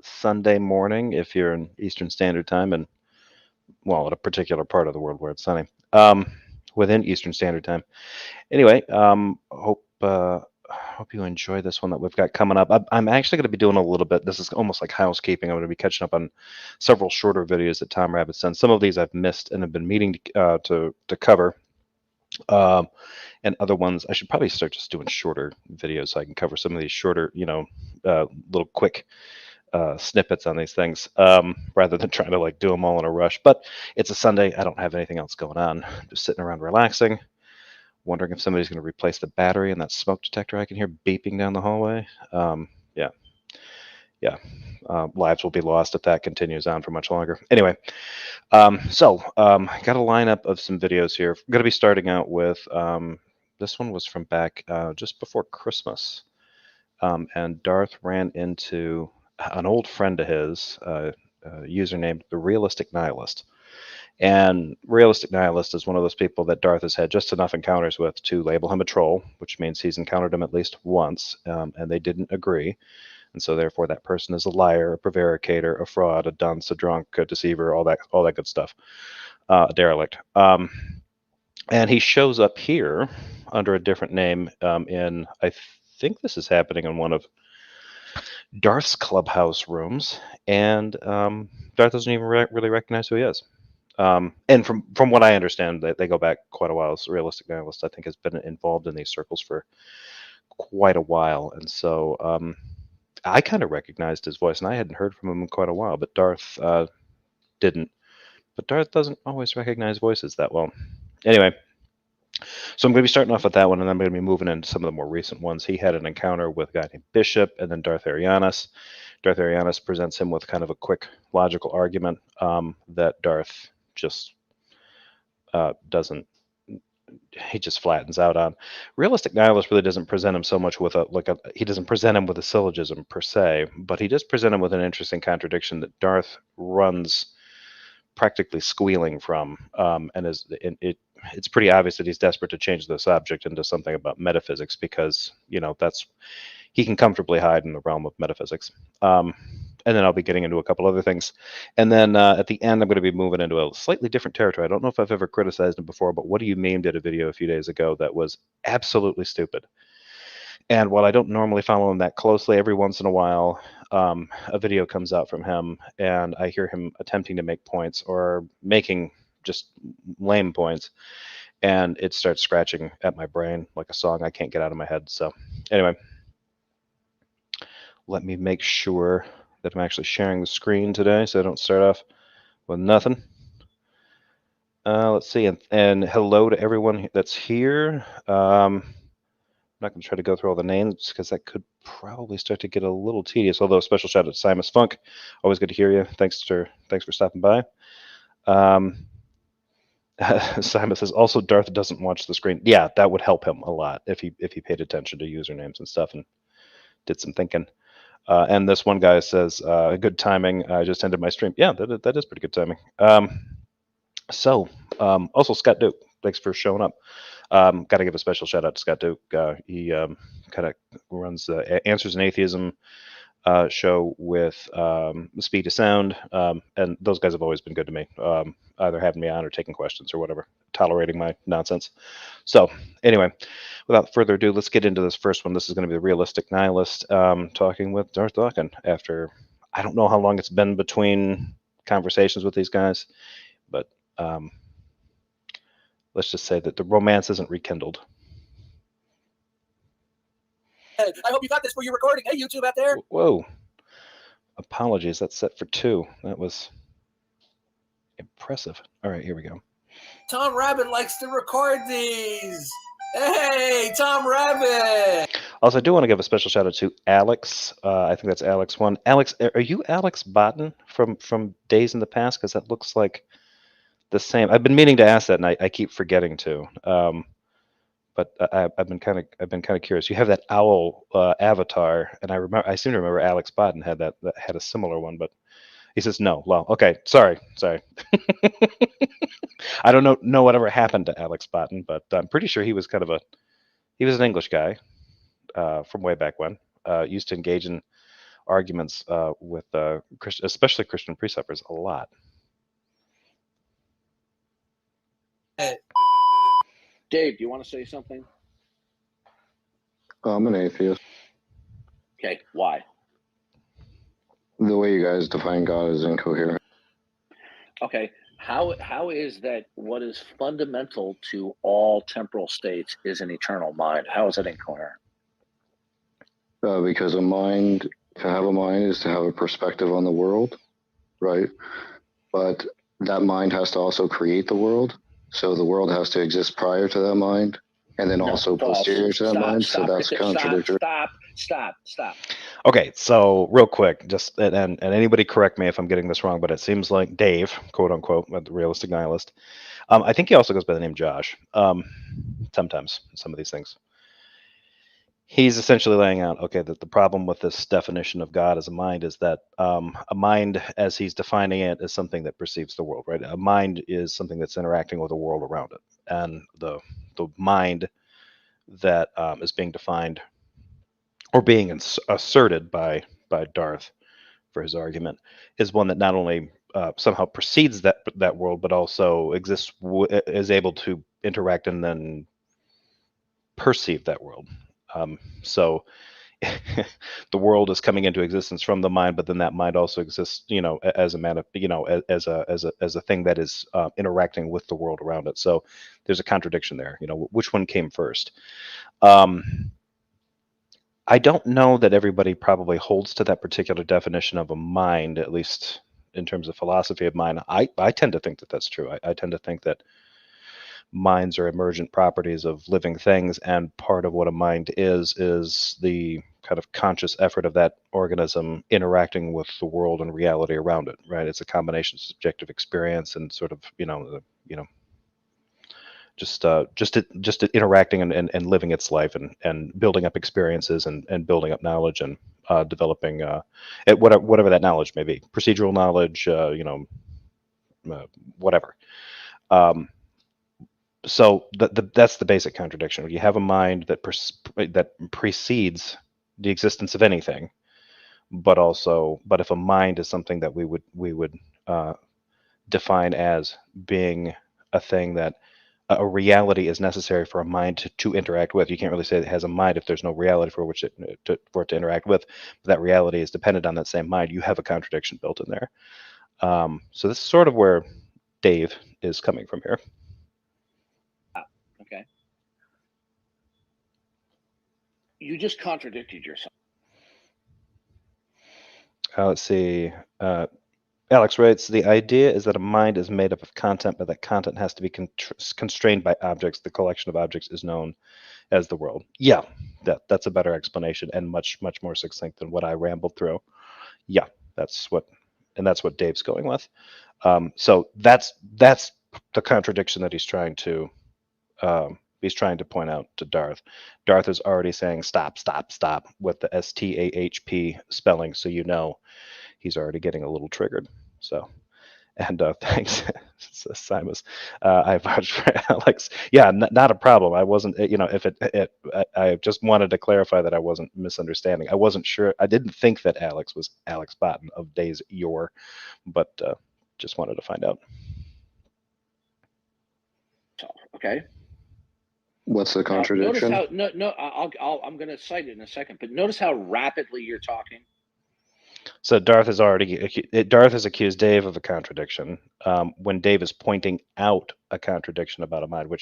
Sunday morning if you're in Eastern Standard Time, and well, at a particular part of the world where it's sunny. Within Eastern Standard Time. Anyway, hope you enjoy this one that we've got coming up. I'm actually going to be doing a little bit. This is almost like housekeeping. I'm going to be catching up on several shorter videos that Tom Rabbit sent. Some of these I've missed and have been meaning to cover. And other ones, I should probably start just doing shorter videos so I can cover some of these shorter, little quick snippets on these things, rather than trying to like do them all in a rush. But it's a Sunday. I don't have anything else going on. Just sitting around relaxing, wondering if somebody's going to replace the battery in that smoke detector I can hear beeping down the hallway. Yeah, yeah. Lives will be lost if that continues on for much longer. Anyway, got a lineup of some videos here. I'm going to be starting out with this one was from back just before Christmas, and Darth ran into an old friend of his, user named the Realistic Nihilist. And Realistic Nihilist is one of those people that Darth has had just enough encounters with to label him a troll, which means he's encountered him at least once, and they didn't agree. And so therefore that person is a liar, a prevaricator, a fraud, a dunce, a drunk, a deceiver, all that good stuff, a derelict. And he shows up here under a different name in, I think this is happening in one of Darth's clubhouse rooms, and Darth doesn't even really recognize who he is. And from what I understand, they go back quite a while. So Realistic Nihilist, I think, has been involved in these circles for quite a while, and so I kind of recognized his voice, and I hadn't heard from him in quite a while, but Darth didn't. But Darth doesn't always recognize voices that well. Anyway, so I'm going to be starting off with that one, and then I'm going to be moving into some of the more recent ones. He had an encounter with a guy named Bishop, and then Darth Arianus. Darth Arianus presents him with kind of a quick logical argument that Darth just doesn't. He just flattens out on. Realistic Nihilist really doesn't present him so much with he doesn't present him with a syllogism per se, but he does present him with an interesting contradiction that Darth runs practically squealing from, and it's pretty obvious that he's desperate to change the subject into something about metaphysics because that's he can comfortably hide in the realm of metaphysics. And then I'll be getting into a couple other things. And then at the end, I'm going to be moving into a slightly different territory. I don't know if I've ever criticized him before, but Whaddo You Meme did a video a few days ago that was absolutely stupid. And while I don't normally follow him that closely, every once in a while, a video comes out from him, and I hear him attempting to make points or making just lame points, and it starts scratching at my brain like a song I can't get out of my head. So anyway, let me make sure that I'm actually sharing the screen today so I don't start off with nothing. Let's see, and hello to everyone that's here. I'm not going to try to go through all the names because that could probably start to get a little tedious. Although special shout out to Simus Funk, always good to hear you. Thanks for stopping by. Simon says also Darth doesn't watch the screen. Yeah, that would help him a lot if he paid attention to usernames and stuff and did some thinking. And this one guy says, good timing. I just ended my stream. Yeah, that is pretty good timing. Also, Scott Duke, thanks for showing up. Got to give a special shout out to Scott Duke. He kind of runs the Answers in Atheism show with Speed to Sound. And those guys have always been good to me, either having me on or taking questions or whatever, tolerating my nonsense. So anyway, without further ado, let's get into this first one. This is going to be the Realistic Nihilist talking with Darth Dawkins after, I don't know how long it's been between conversations with these guys, but let's just say that the romance isn't rekindled. I hope you got this for your recording. Hey, YouTube out there. Whoa. Apologies, that's set for 2. That was impressive. All right, here we go. Tom Rabbit likes to record these. Hey, Tom Rabbit. Also, I do want to give a special shout out to Alex. I think that's Alex1. Alex, are you Alex Botten from days in the past? Because that looks like the same. I've been meaning to ask that, and I keep forgetting to. But I've been kind of curious. You have that owl avatar, and I seem to remember Alex Botten had had a similar one, but he says no. Well, okay, sorry. I don't know whatever happened to Alex Botten, but I'm pretty sure he was an English guy from way back when. Used to engage in arguments with especially Christian preceptors a lot. Dave, do you want to say something? I'm an atheist. Okay, why? The way you guys define God is incoherent. Okay, how is that what is fundamental to all temporal states is an eternal mind? How is that incoherent? Because a mind, to have a mind is to have a perspective on the world, right? But that mind has to also create the world. So the world has to exist prior to that mind, and then also posterior to that mind. So that's contradictory. Stop. Okay, so real quick, just and anybody correct me if I'm getting this wrong, but it seems like Dave, quote unquote, the Realistic Nihilist. I think he also goes by the name Josh. Sometimes some of these things. He's essentially laying out, okay, that the problem with this definition of God as a mind is that a mind, as he's defining it, is something that perceives the world, right? A mind is something that's interacting with the world around it, and the mind that is being defined or being asserted by Darth for his argument is one that not only somehow precedes that world, but also exists, is able to interact and then perceive that world. So the world is coming into existence from the mind, but then that mind also exists, as a man, as a thing that is interacting with the world around it. So there's a contradiction there. Which one came first? I don't know that everybody probably holds to that particular definition of a mind, at least in terms of philosophy of mind. I tend to think that that's true. I tend to think that minds are emergent properties of living things, and part of what a mind is the kind of conscious effort of that organism interacting with the world and reality around it, right? It's a combination of subjective experience and sort of just interacting and living its life and building up experiences and building up knowledge and developing whatever that knowledge may be, procedural knowledge, whatever. So that's the basic contradiction. You have a mind that precedes the existence of anything, but if a mind is something that we would define as being a thing that a reality is necessary for a mind to interact with. You can't really say it has a mind if there's no reality for it to interact with. But that reality is dependent on that same mind. You have a contradiction built in there. So this is sort of where Dave is coming from here. Okay. You just contradicted yourself. Let's see. Alex writes, the idea is that a mind is made up of content, but that content has to be constrained by objects. The collection of objects is known as the world. Yeah, that's a better explanation and much more succinct than what I rambled through. Yeah, that's what Dave's going with. So that's the contradiction that he's trying to point out to Darth. Darth is already saying stop with the STAHP spelling, so he's already getting a little triggered. So, and thanks, Simus. I vouched for Alex. Yeah, not a problem. I wasn't, I just wanted to clarify that I wasn't misunderstanding. I wasn't sure. I didn't think that Alex was Alex Botten of Days Yore, but just wanted to find out. Okay. What's the contradiction? Notice how, I'm going to cite it in a second, but notice how rapidly you're talking. So Darth has accused Dave of a contradiction when Dave is pointing out a contradiction about a mind,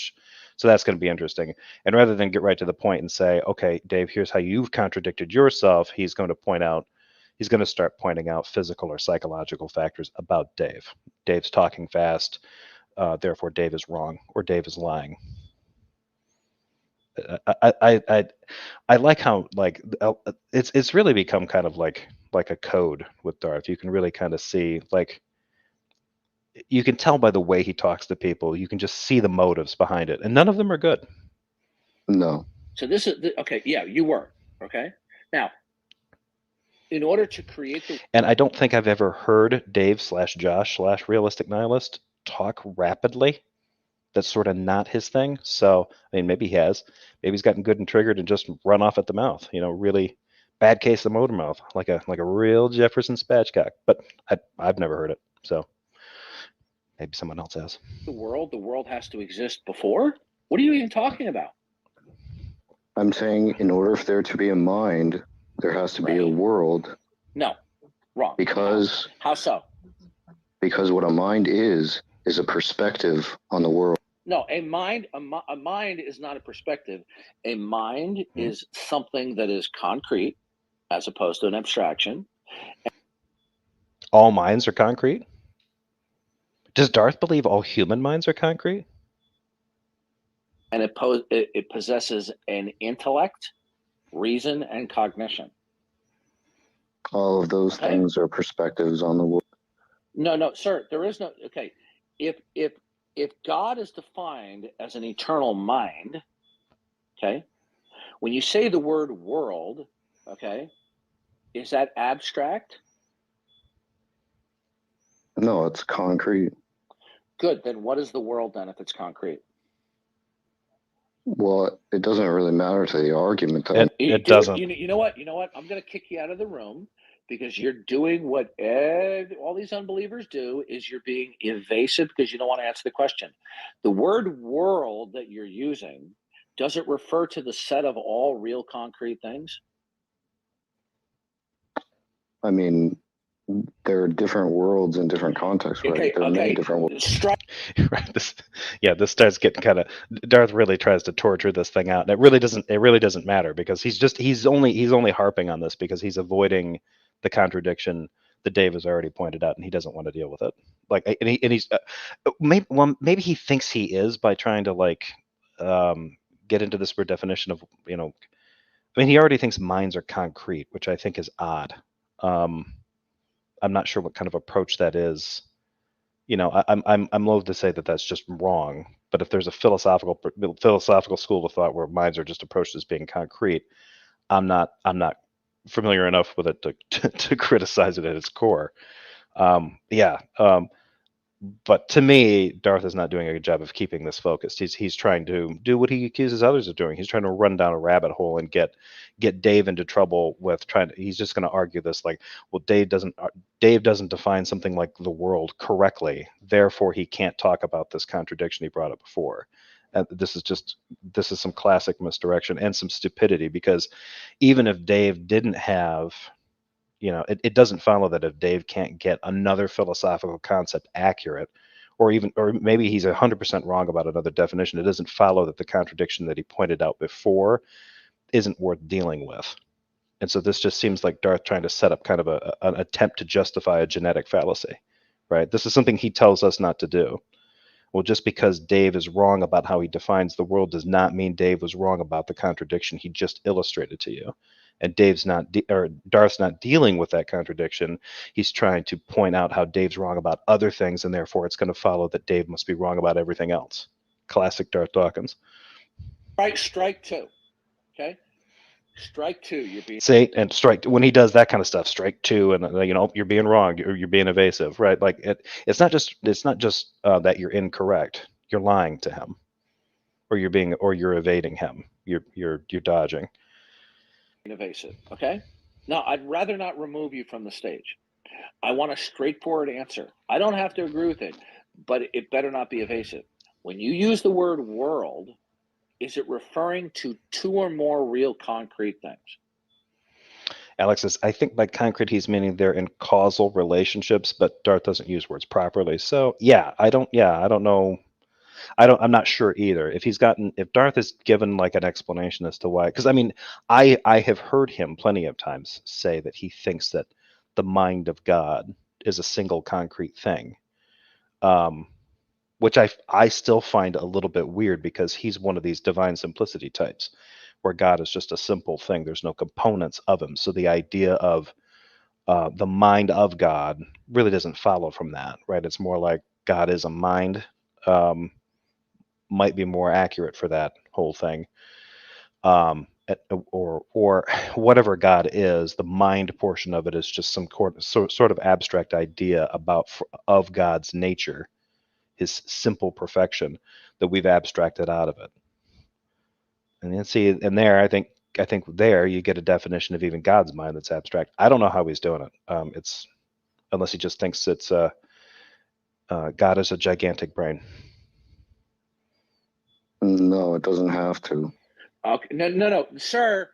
so that's going to be interesting. And rather than get right to the point and say, okay, Dave, here's how you've contradicted yourself, he's going to start pointing out physical or psychological factors about Dave. Dave's talking fast, therefore Dave is wrong or Dave is lying. I like how it's really become kind of like a code with Darth. You can really kind of see, you can tell by the way he talks to people. You can just see the motives behind it, and none of them are good. No. So this is okay. Yeah, you were okay. Now, in order to create and I don't think I've ever heard Dave/Josh/Realistic Nihilist talk rapidly. That's sort of not his thing. So, I mean, maybe he has. Maybe he's gotten good and triggered and just run off at the mouth. Really Bad case of motor mouth, like a real Jefferson spatchcock. But I've never heard it, so maybe someone else has. The world has to exist before? What are you even talking about? I'm saying in order for there to be a mind, there has to be a Right. mind. No, wrong. Because How so? Because what a mind is a perspective on the world. No, a mind is not a perspective. A mind is something that is concrete as opposed to an abstraction. All minds are concrete? Does Darth believe all human minds are concrete? And it possesses an intellect, reason, and cognition. All of those things are perspectives on the world. No, sir. There is no. Okay, if God is defined as an eternal mind, okay, when you say the word world, okay, is that abstract? No, it's concrete. Good. Then what is the world then if it's concrete? Well, it doesn't really matter to the argument, though. It doesn't. You know what? I'm going to kick you out of the room because you're doing what all these unbelievers do is you're being evasive because you don't want to answer the question. The word world that you're using, does it refer to the set of all real concrete things? I mean, there are different worlds in different contexts, right? Okay, There are many different worlds. Right. This starts getting kind of. Darth really tries to torture this thing out. And it really doesn't matter because he's only harping on this because he's avoiding the contradiction that Dave has already pointed out, and he doesn't want to deal with it. Like, and he's maybe he thinks he is by trying to get into this weird definition of I mean, he already thinks minds are concrete, which I think is odd. I'm not sure what kind of approach that is. I'm loath to say that that's just wrong. But if there's a philosophical school of thought where minds are just approached as being concrete, I'm not familiar enough with it to criticize it at its core. But to me, Darth is not doing a good job of keeping this focused. He's trying to do what he accuses others of doing. He's trying to run down a rabbit hole and get Dave into trouble with trying to. He's just going to argue this like, well, Dave doesn't define something like the world correctly, therefore he can't talk about this contradiction he brought up before. And this is some classic misdirection and some stupidity because even if Dave didn't have it doesn't follow that if Dave can't get another philosophical concept accurate, or maybe he's 100% wrong about another definition, it doesn't follow that the contradiction that he pointed out before isn't worth dealing with. And so this just seems like Darth trying to set up kind of an attempt to justify a genetic fallacy, right? This is something he tells us not to do. Well, just because Dave is wrong about how he defines the world does not mean Dave was wrong about the contradiction he just illustrated to you. And Darth's not dealing with that contradiction. He's trying to point out how Dave's wrong about other things, and therefore it's going to follow that Dave must be wrong about everything else. Classic Darth Dawkins. Strike two. Okay. Strike two. You're being strike when he does that kind of stuff. Strike two, and you're being wrong. You're being evasive, right? Like it's not just that you're incorrect. You're lying to him, or you're evading him. You're dodging. Evasive. Okay. Now, I'd rather not remove you from the stage. I want a straightforward answer. I don't have to agree with it, but it better not be evasive. When you use the word world, is it referring to two or more real concrete things? Alex says, I think by concrete he's meaning they're in causal relationships, but Darth doesn't use words properly. So I don't know. I'm not sure either. If Darth has given like an explanation as to why, because I mean, I have heard him plenty of times say that he thinks that the mind of God is a single concrete thing, which I still find a little bit weird because he's one of these divine simplicity types where God is just a simple thing. There's no components of him. So the idea of the mind of God really doesn't follow from that, right? It's more like God is a mind. Might be more accurate for that whole thing, or whatever God is. The mind portion of it is just some sort of abstract idea of God's nature, his simple perfection that we've abstracted out of it. And then see, and there, I think I think there you get a definition of even God's mind that's abstract. I don't know how he's doing it. It's unless he just thinks it's God is a gigantic brain. No, it doesn't have to. Okay, no, sir.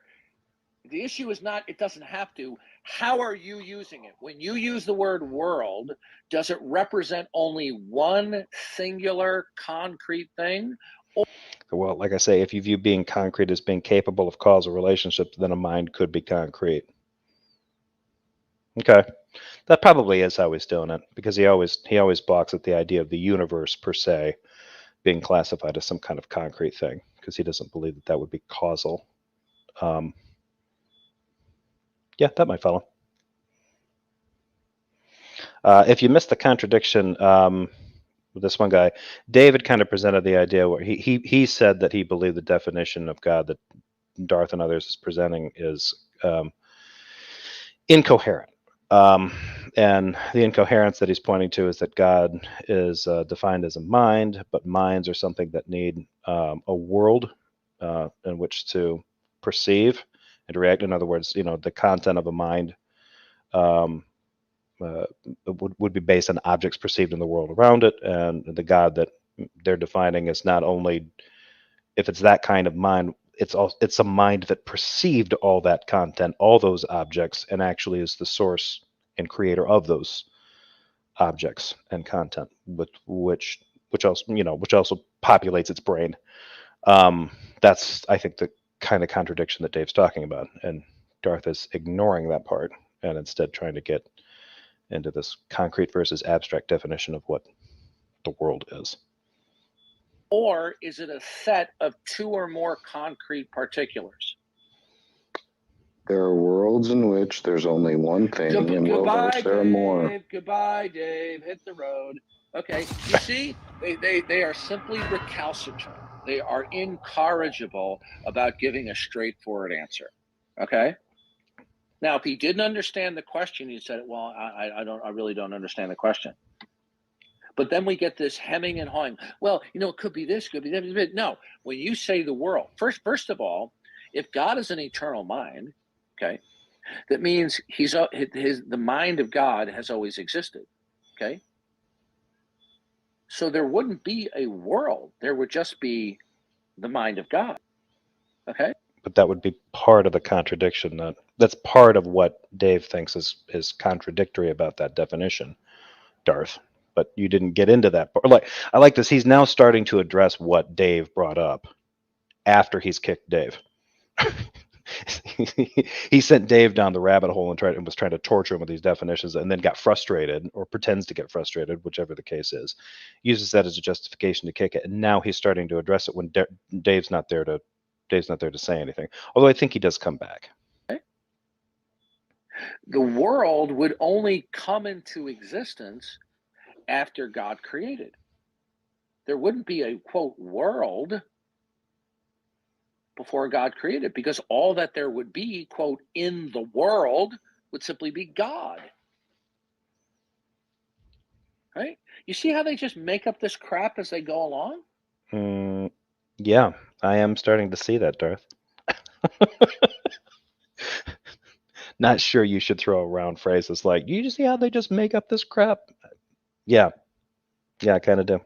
The issue is not it doesn't have to. How are you using it? When you use the word world, does it represent only one singular concrete thing? Well, like I say, if you view being concrete as being capable of causal relationships, then a mind could be concrete. Okay, that probably is how he's doing it, because he always balks at the idea of the universe per se being classified as some kind of concrete thing, because he doesn't believe that would be causal. Yeah, that might follow. If you missed the contradiction, this one guy, David, kind of presented the idea where he said that he believed the definition of God that Darth and others is presenting is incoherent. And the incoherence that he's pointing to is that God is defined as a mind, but minds are something that need a world in which to perceive and react. In other words, the content of a mind would be based on objects perceived in the world around it, and the God that they're defining is not only, if it's that kind of mind, it's a mind that perceived all that content, all those objects, and actually is the source and creator of those objects and content, which also populates its brain. That's, I think, the kind of contradiction that Dave's talking about, and Darth is ignoring that part and instead trying to get into this concrete versus abstract definition of what the world is. Or is it a set of two or more concrete particulars? There are worlds in which there's only one thing, and worlds in which there are more. Goodbye, Dave. Hit the road. Okay, you see, they are simply recalcitrant. They are incorrigible about giving a straightforward answer. Okay. Now, if he didn't understand the question, he said, "Well, I really don't understand the question." But then we get this hemming and hawing. Well, it could be this, could be that. No, when you say the world, first of all, if God is an eternal mind, okay, that means the mind of God has always existed, okay. So there wouldn't be a world; there would just be the mind of God, okay. But that would be part of the contradiction. That's part of what Dave thinks is contradictory about that definition, Darth. But you didn't get into that part. I like this. He's now starting to address what Dave brought up after he's kicked Dave. He sent Dave down the rabbit hole and was trying to torture him with these definitions, and then got frustrated, or pretends to get frustrated, whichever the case is. Uses that as a justification to kick it, and now he's starting to address it when Dave's not there to say anything. Although I think he does come back. The world would only come into existence after God created. There wouldn't be a, quote, world before God created, because all that there would be, quote, in the world would simply be God. Right? You see how they just make up this crap as they go along? Yeah, I am starting to see that, Darth. Not sure you should throw around phrases like, you see how they just make up this crap? Yeah, I kind of do.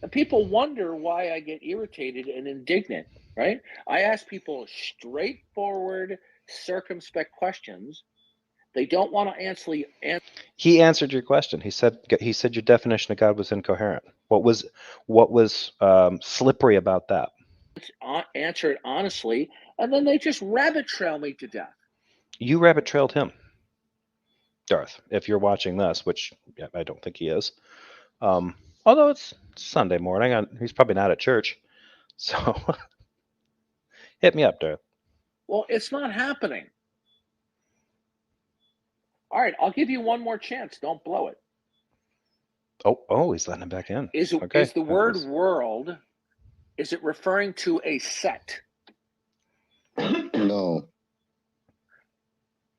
And people wonder why I get irritated and indignant, right? I ask people straightforward, circumspect questions. They don't want to answer. He answered your question. He said your definition of God was incoherent. What was slippery about that? Answer it honestly, and then they just rabbit trail me to death. You rabbit trailed him, Darth. If you're watching this, which I don't think he is, although it's Sunday morning, he's probably not at church, so hit me up, Darth. Well, it's not happening. All right, I'll give you one more chance. Don't blow it. Oh, he's letting him back in. Is the word world, is it referring to a set? No.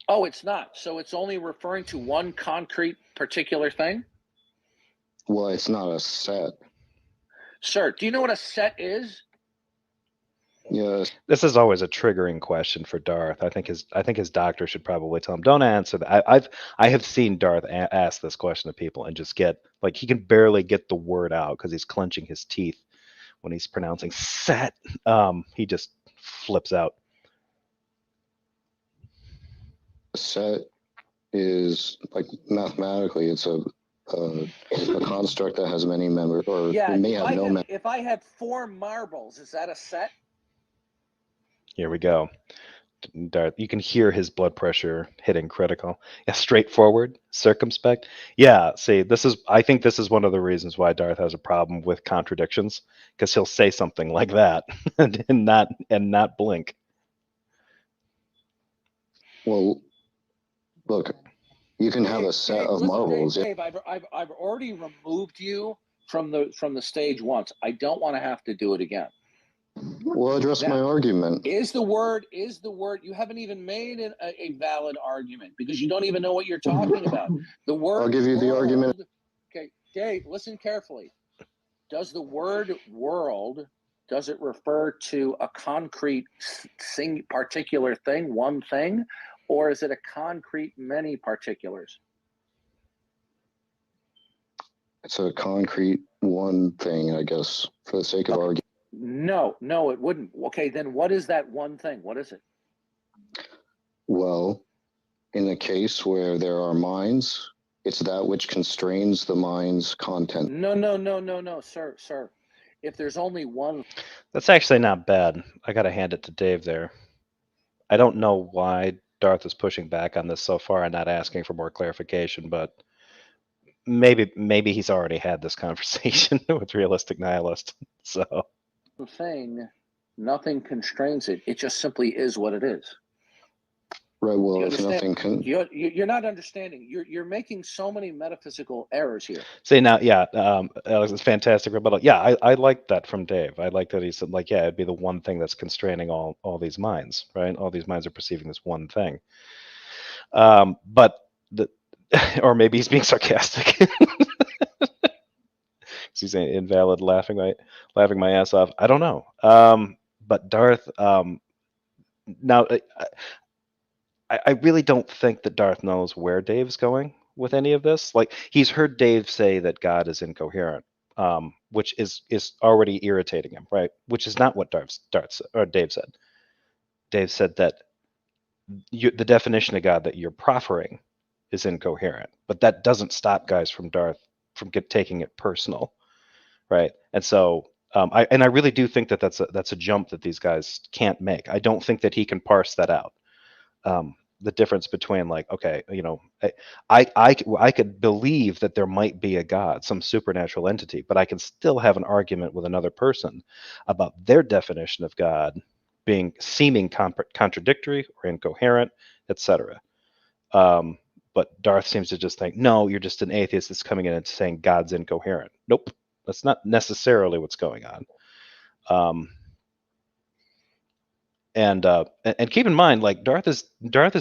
Oh, it's not. So it's only referring to one concrete particular thing? Well, it's not a set. Sir, do you know what a set is? Yes. This is always a triggering question for Darth. I think his doctor should probably tell him, don't answer that. I have seen Darth ask this question to people and just get like he can barely get the word out because he's clenching his teeth when he's pronouncing set. He just flips out. Set is like mathematically, it's a construct that has many members, or Yeah, it may have no members. if I had 4 marbles, is that a set? Here we go. Darth, you can hear his blood pressure hitting critical. Yeah, straightforward, circumspect. Yeah, see, I think this is one of the reasons why Darth has a problem with contradictions, because he'll say something like that and not blink. Well, look, you can have a set of marbles. Dave, I've already removed you from the stage once. I don't want to have to do it again. Well, address my argument. Is the word you haven't even made a valid argument because you don't even know what you're talking about. The word I'll give you the argument. Okay, Dave, listen carefully. Does the word world, does it refer to a concrete particular thing, one thing, or is it a concrete many particulars? It's a concrete one thing, I guess, for the sake of argument. No, it wouldn't. Okay, then what is that one thing? What is it? Well, in the case where there are minds, it's that which constrains the mind's content. No, sir. If there's only one. That's actually not bad. I got to hand it to Dave there. I don't know why Darth is pushing back on this so far and not asking for more clarification, but maybe he's already had this conversation with Realistic Nihilist. So Thing, nothing constrains it. It just simply is what it is. Right. Well, if nothing can, you're not understanding. You're making so many metaphysical errors here. See now, yeah, Alex, it's fantastic rebuttal. Yeah, I like that from Dave. I like that he said, like, yeah, it'd be the one thing that's constraining all these minds, right? All these minds are perceiving this one thing. But or maybe he's being sarcastic. He's saying invalid, laughing my ass off. I don't know. But Darth, now I really don't think that Darth knows where Dave's going with any of this. Like he's heard Dave say that God is incoherent, which is already irritating him, right? Which is not what Dave said. Dave said that the definition of God that you're proffering is incoherent, but that doesn't stop guys from taking it personal, right? And so I really do think that that's a jump that these guys can't make. I don't think that he can parse that out. The difference between like, okay, you know, I could believe that there might be a God, some supernatural entity, but I can still have an argument with another person about their definition of God seeming contradictory or incoherent, etc. But Darth seems to just think, no, you're just an atheist that's coming in and saying God's incoherent. Nope, that's not necessarily what's going on. And keep in mind, like Darth is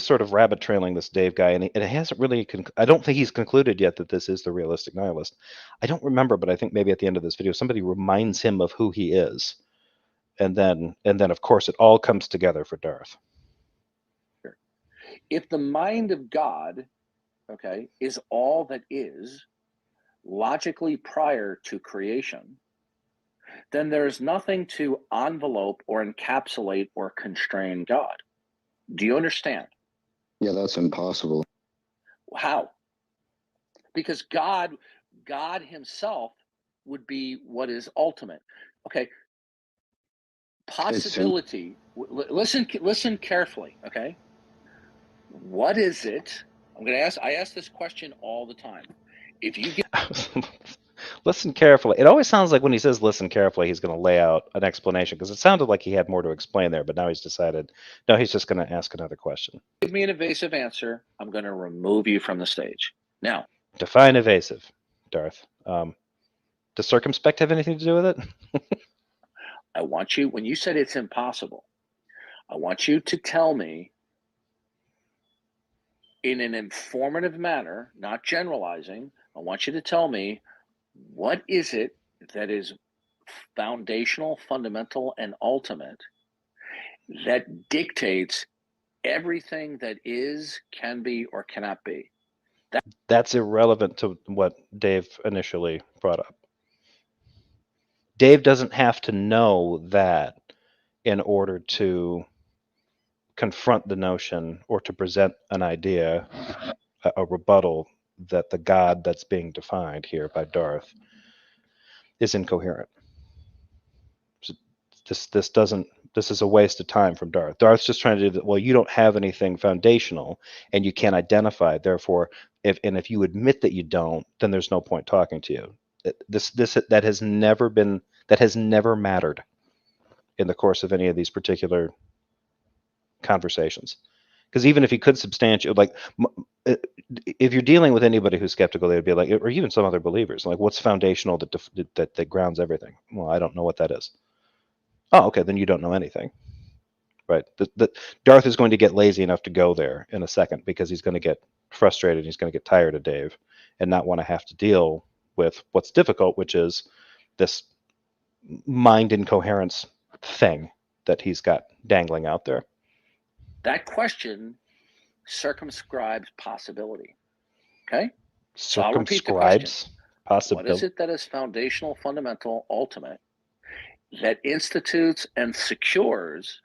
sort of rabbit trailing this Dave guy, and it hasn't really. I don't think he's concluded yet that this is the Realistic Nihilist. I don't remember, but I think maybe at the end of this video, somebody reminds him of who he is, and then of course it all comes together for Darth. If the mind of God, okay, is all that is logically prior to creation, then there is nothing to envelope or encapsulate or constrain God. Do you understand? Yeah, that's impossible. How? Because God himself would be what is ultimate. Okay. Possibility. Listen carefully, okay? What is it? I ask this question all the time. If you get listen carefully. It always sounds like when he says listen carefully, he's going to lay out an explanation, because it sounded like he had more to explain there, but now he's decided, no, he's just going to ask another question. Give me an evasive answer, I'm going to remove you from the stage. Now, define evasive, Darth. Does circumspect have anything to do with it? I want you, when you said it's impossible, I want you to tell me in an informative manner, not generalizing. I want you to tell me, what is it that is foundational, fundamental, and ultimate that dictates everything that is, can be, or cannot be. That's irrelevant to what Dave initially brought up. Dave doesn't have to know that in order to confront the notion or to present an idea, a rebuttal that the God that's being defined here by Darth is incoherent. So this is a waste of time from Darth. Darth's just trying to do that. Well, you don't have anything foundational and you can't identify it. Therefore, if you admit that you don't, then there's no point talking to you. That has never mattered in the course of any of these particular conversations. Because even if he could substantiate, like, if you're dealing with anybody who's skeptical, they'd be like, or even some other believers, like, what's foundational that grounds everything? Well, I don't know what that is. Oh, okay, then you don't know anything, right? The Darth is going to get lazy enough to go there in a second because he's going to get frustrated. He's going to get tired of Dave and not want to have to deal with what's difficult, which is this mind incoherence thing that he's got dangling out there. That question circumscribes possibility. Okay? So I'll repeat the Circumscribes possibility. What is it that is foundational, fundamental, ultimate, that institutes and secures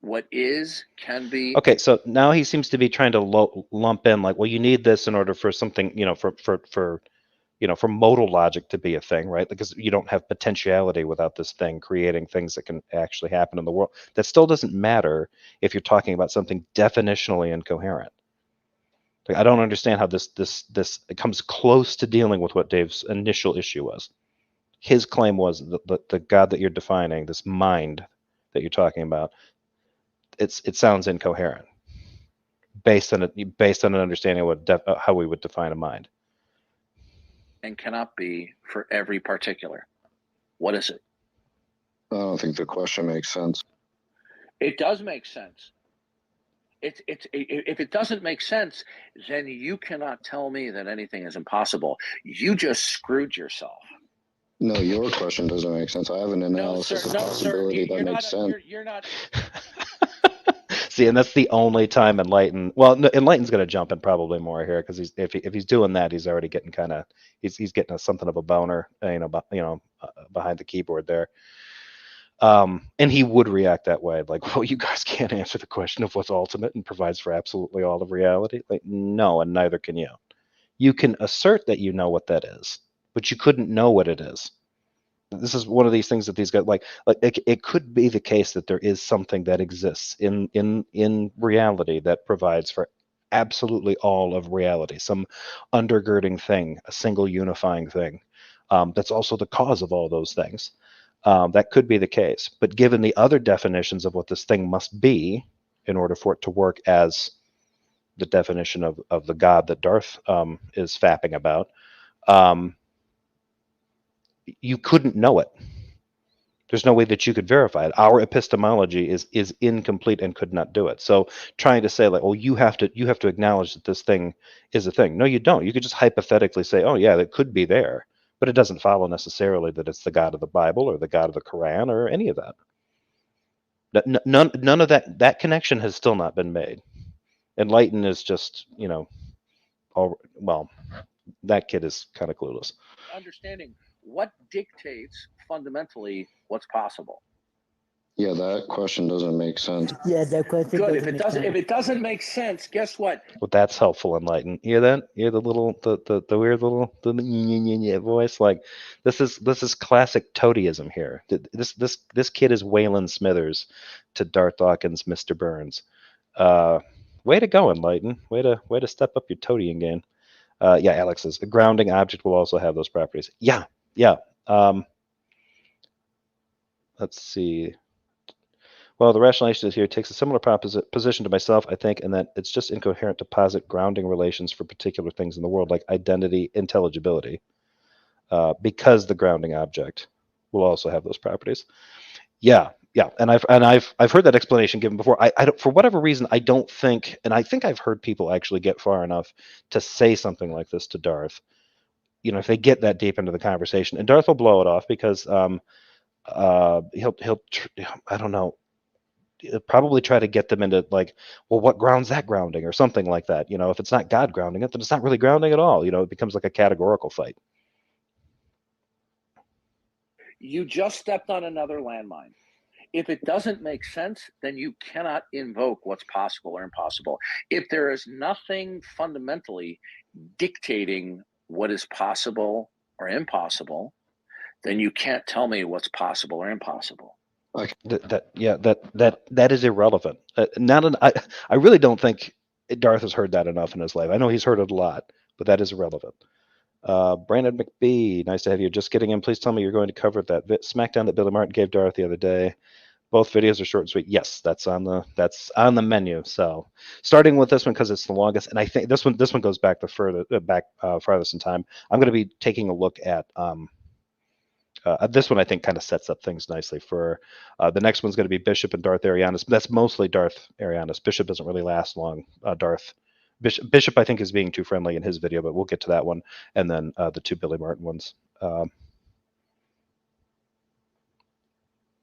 what is, can be? Okay, so now he seems to be trying to lump in, like, well, you need this in order for something, for modal logic to be a thing, right? Because you don't have potentiality without this thing creating things that can actually happen in the world. That still doesn't matter if you're talking about something definitionally incoherent. Like, I don't understand how this it comes close to dealing with what Dave's initial issue was. His claim was the God that you're defining, this mind that you're talking about, it sounds incoherent based on an understanding of how we would define a mind. And cannot be for every particular. What is it? I don't think the question makes sense. It does make sense. If it doesn't make sense, then you cannot tell me that anything is impossible. You just screwed yourself. No, your question doesn't make sense. I have an analysis of possibility that makes sense. You're not. See, and that's the only time Enlighten. Well, Enlighten's going to jump in probably more here because if he's doing that, he's already getting he's getting something of a boner, behind the keyboard there. And he would react that way, like, well, you guys can't answer the question of what's ultimate and provides for absolutely all of reality. Like, no, and neither can you. You can assert that you know what that is, but you couldn't know what it is. This is one of these things that these guys like it could be the case that there is something that exists in reality that provides for absolutely all of reality, some undergirding thing, a single unifying thing, that's also the cause of all those things. That could be the case, but given the other definitions of what this thing must be in order for it to work as the definition of the God that Darth is fapping about, you couldn't know it. There's no way that you could verify it. Our epistemology is incomplete and could not do it. So trying to say, like, well, you have to acknowledge that this thing is a thing. No, you don't. You could just hypothetically say, oh yeah, it could be there, but it doesn't follow necessarily that it's the God of the Bible or the God of the Quran or any of that. None of that connection has still not been made. Enlighten is just, that kid is kind of clueless. Understanding what dictates fundamentally what's possible. Yeah, that question doesn't make sense. Yeah, that question. Good. If it doesn't make sense, guess what? Well, that's helpful, Enlighten. Hear that? Hear the weird little voice? Like, this is classic toadyism here. This kid is Waylon Smithers to Darth Dawkins, Mr. Burns. Way to go, Enlighten. Way to step up your toadying game. Yeah, Alex says a grounding object will also have those properties. Yeah. Let's see. Well, the rationalization here takes a similar position to myself, I think, in that it's just incoherent to posit grounding relations for particular things in the world, like identity, intelligibility, because the grounding object will also have those properties. Yeah, and I've heard that explanation given before. I don't, for whatever reason, I don't think, and I think I've heard people actually get far enough to say something like this to Darth. If they get that deep into the conversation, and Darth will blow it off because he'll I don't know. probably try to get them into like, well, what grounds that grounding or something like that. You know, if it's not God grounding it, then it's not really grounding at all. You know, it becomes like a categorical fight. You just stepped on another landmine. If it doesn't make sense, then you cannot invoke what's possible or impossible. If there is nothing fundamentally dictating what is possible or impossible, then you can't tell me what's possible or impossible. That is irrelevant. I really don't think Darth has heard that enough in his life. I know he's heard it a lot, but that is irrelevant. Brandon McBee, nice to have you. Just getting in. Please tell me you're going to cover that smackdown that Billy Martin gave Darth the other day. Both videos are short and sweet. Yes, that's on the menu. So starting with this one because it's the longest, and I think this one goes back farthest in time. I'm going to be taking a look at this one. I think kind of sets up things nicely for the next one's going to be Bishop and Darth Arianus. That's mostly Darth Arianus. Bishop doesn't really last long. Bishop I think is being too friendly in his video, but we'll get to that one, and then the two Billy Martin ones.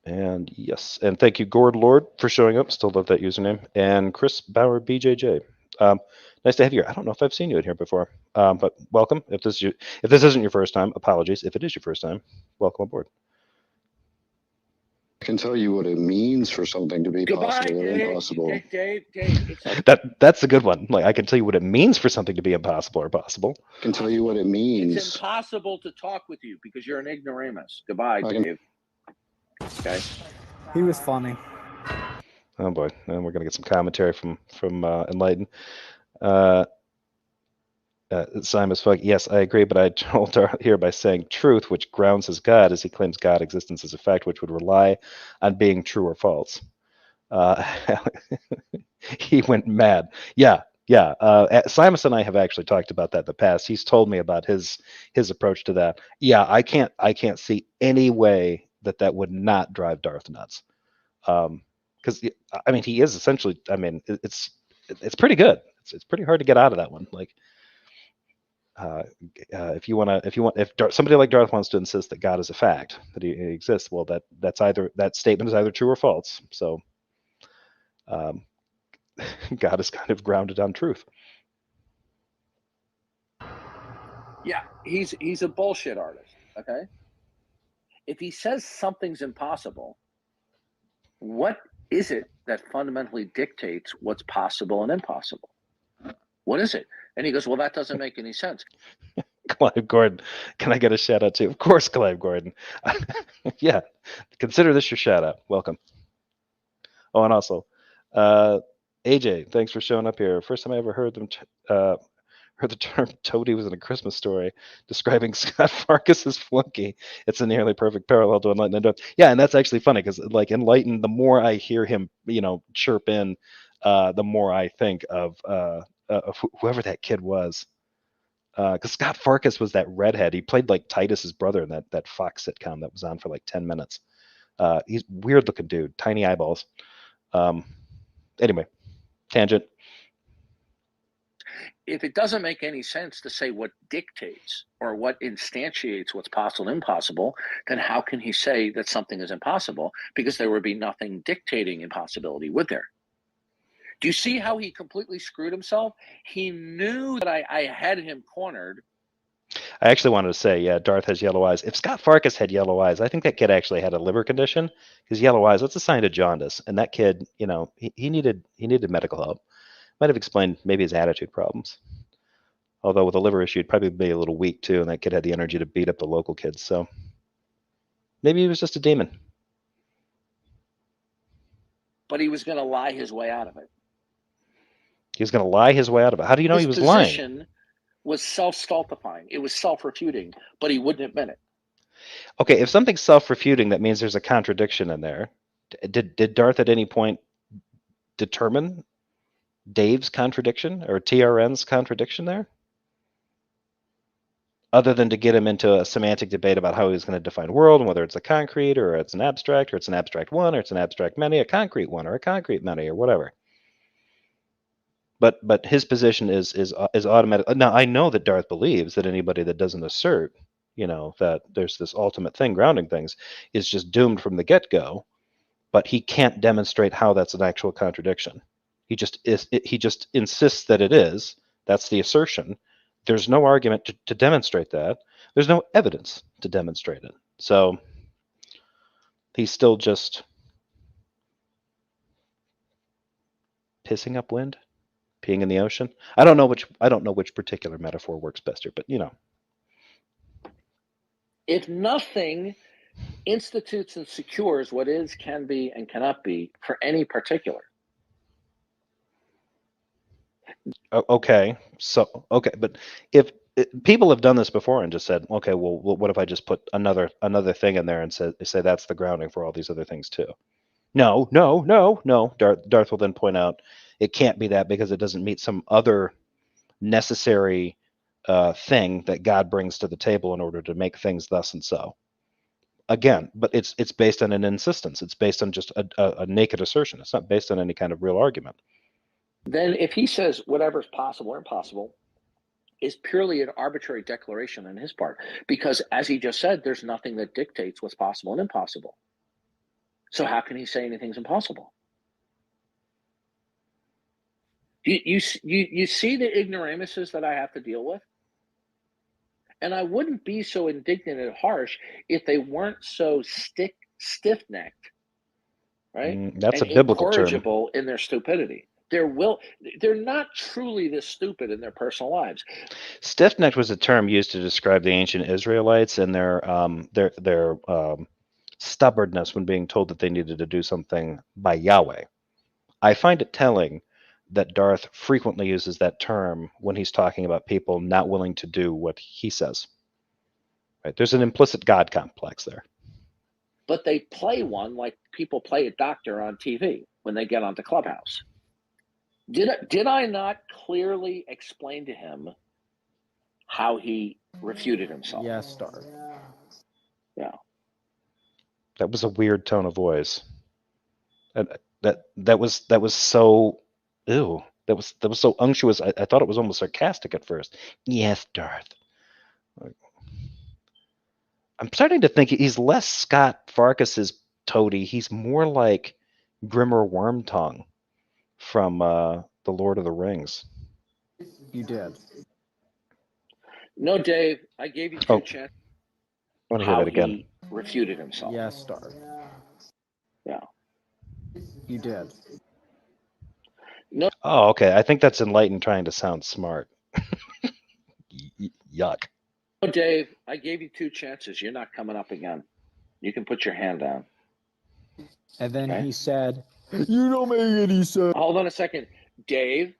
And yes, and thank you, Gord Lord, for showing up. Still love that username. And Chris Bauer BJJ. Nice to have you here. I don't know if I've seen you in here before, but welcome. If this isn't your first time, apologies. If it is your first time, welcome aboard. I can tell you what it means for something to be possible or impossible. Dave, that's a good one. Like I can tell you what it means for something to be impossible or possible. I can tell you what it means. It's impossible to talk with you because you're an ignoramus. Goodbye, Dave. Okay. He was funny. Oh boy, and we're gonna get some commentary from Enlighten. Simon's fuck. Yes, I agree, but I told her here by saying truth, which grounds his God, as he claims God existence as a fact, which would rely on being true or false. He went mad. Yeah. Simus and I have actually talked about that in the past. He's told me about his approach to that. Yeah, I can't see any way that would not drive Darth nuts. Because I mean, he is essentially. I mean, it's pretty good. It's pretty hard to get out of that one. Like, if somebody like Darth wants to insist that God is a fact, that he exists, well, that statement is either true or false. So, God is kind of grounded on truth. Yeah, he's a bullshit artist. Okay. If he says something's impossible, what is it that fundamentally dictates what's possible and impossible? What is it? And he goes, well, that doesn't make any sense. Clive Gordon, can I get a shout out too? Of course, Clive Gordon. Yeah, consider this your shout out. Welcome. Oh, and also, AJ, thanks for showing up here. First time I ever heard the term toady was in A Christmas Story, describing Scott Farkus's flunky. It's a nearly perfect parallel to Enlighten. Yeah, and that's actually funny because, like, Enlighten, the more I hear him, chirp in, the more I think of whoever that kid was. Because Scott Farkus was that redhead. He played like Titus's brother in that Fox sitcom that was on for like 10 minutes. He's weird looking dude, tiny eyeballs. Anyway, tangent. If it doesn't make any sense to say what dictates or what instantiates what's possible and impossible, then how can he say that something is impossible? Because there would be nothing dictating impossibility, would there? Do you see how he completely screwed himself? He knew that I had him cornered. I actually wanted to say, yeah, Darth has yellow eyes. If Scott Farkus had yellow eyes, I think that kid actually had a liver condition, because yellow eyes, that's a sign of jaundice. And that kid, he needed medical help. Might have explained maybe his attitude problems. Although with a liver issue, he'd probably be a little weak too, and that kid had the energy to beat up the local kids. So maybe he was just a demon. But he was going to lie his way out of it. He was going to lie his way out of it. How do you know he was lying? His position was self-stultifying. It was self-refuting, but he wouldn't admit it. Okay, if something's self-refuting, that means there's a contradiction in there. Did Darth at any point determine Dave's contradiction or TRN's contradiction there? Other than to get him into a semantic debate about how he's going to define world, and whether it's a concrete or it's an abstract, or it's an abstract one or it's an abstract many, a concrete one or a concrete many, or whatever. But his position is automatic. Now, I know that Darth believes that anybody that doesn't assert, that there's this ultimate thing grounding things, is just doomed from the get-go. but he can't demonstrate how that's an actual contradiction. He just insists that it is. That's the assertion. There's no argument to demonstrate that. There's no evidence to demonstrate it. So he's still just pissing up wind, peeing in the ocean. I don't know which particular metaphor works best here, but you know. If nothing institutes and secures what is, can be, and cannot be for any particular. Okay, but if people have done this before and just said, okay, well, what if I just put another thing in there and say that's the grounding for all these other things too? No. Darth will then point out it can't be that because it doesn't meet some other necessary thing that God brings to the table in order to make things thus and so. Again, but it's based on an insistence. It's based on just a naked assertion. It's not based on any kind of real argument. Then if he says whatever's possible or impossible is purely an arbitrary declaration on his part, because as he just said, there's nothing that dictates what's possible and impossible. So how can he say anything's impossible? You see the ignoramuses that I have to deal with? And I wouldn't be so indignant and harsh if they weren't so stiff-necked, right? That's and a biblical term. Incorrigible in their stupidity. They're not truly this stupid in their personal lives. Stiff-necked was a term used to describe the ancient Israelites and their stubbornness when being told that they needed to do something by Yahweh. I find it telling that Darth frequently uses that term when he's talking about people not willing to do what he says. Right? There's an implicit God complex there. But they play one like people play a doctor on TV when they get onto Clubhouse. Did I not clearly explain to him how he refuted himself? Yes, Darth. Yeah. That was a weird tone of voice. And that was so ew. That was so unctuous. I thought it was almost sarcastic at first. Yes, Darth. I'm starting to think he's less Scott Farkas's toady. He's more like Grimmer Wormtongue from The Lord of the Rings. You did. No, Dave, I gave you two chances. I want to hear that again. He refuted himself. Yes, Darth. Yeah. You did. No. Oh, okay. I think that's enlightened trying to sound smart. Yuck. No, Dave, I gave you two chances. You're not coming up again. You can put your hand down. And then he said, "You don't make any sense." Hold on a second. Dave,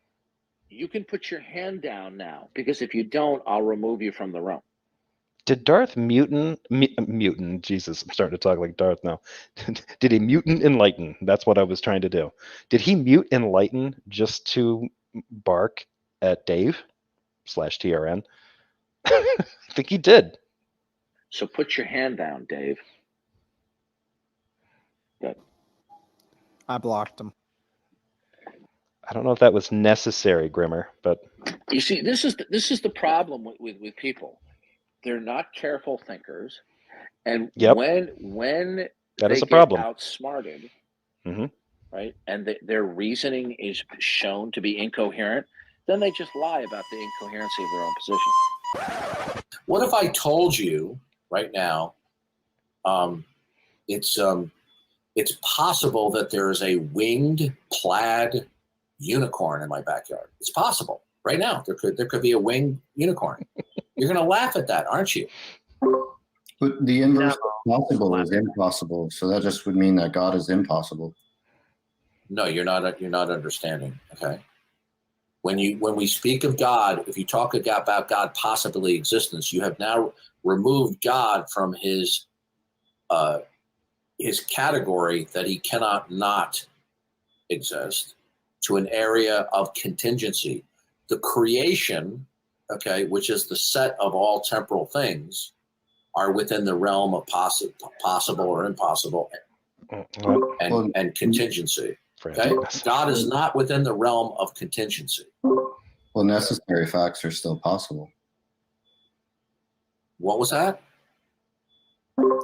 you can put your hand down now, because if you don't, I'll remove you from the room. Did Darth mutant? Jesus, I'm starting to talk like Darth now. Did he mutant enlighten? That's what I was trying to do. Did he mute enlighten just to bark at Dave /TRN? I think he did. So put your hand down, Dave. Good. I blocked him. I don't know if that was necessary, Grimmer, but you see, this is the problem with people. They're not careful thinkers, and when that they is a get problem. Outsmarted, right, and their reasoning is shown to be incoherent, then they just lie about the incoherency of their own position. What if I told you right now, it's possible that there is a winged plaid unicorn in my backyard? It's possible right now. There could be a winged unicorn. You're going to laugh at that, aren't you? But the inverse of possible is impossible. So that just would mean that God is impossible. No, you're not understanding. Okay. When we speak of God, if you talk about God possibly existence, you have now removed God from his category that he cannot not exist to an area of contingency. The creation, okay, which is the set of all temporal things, are within the realm of possible or impossible and contingency. Okay? God is not within the realm of contingency. Well, necessary facts are still possible. What was that?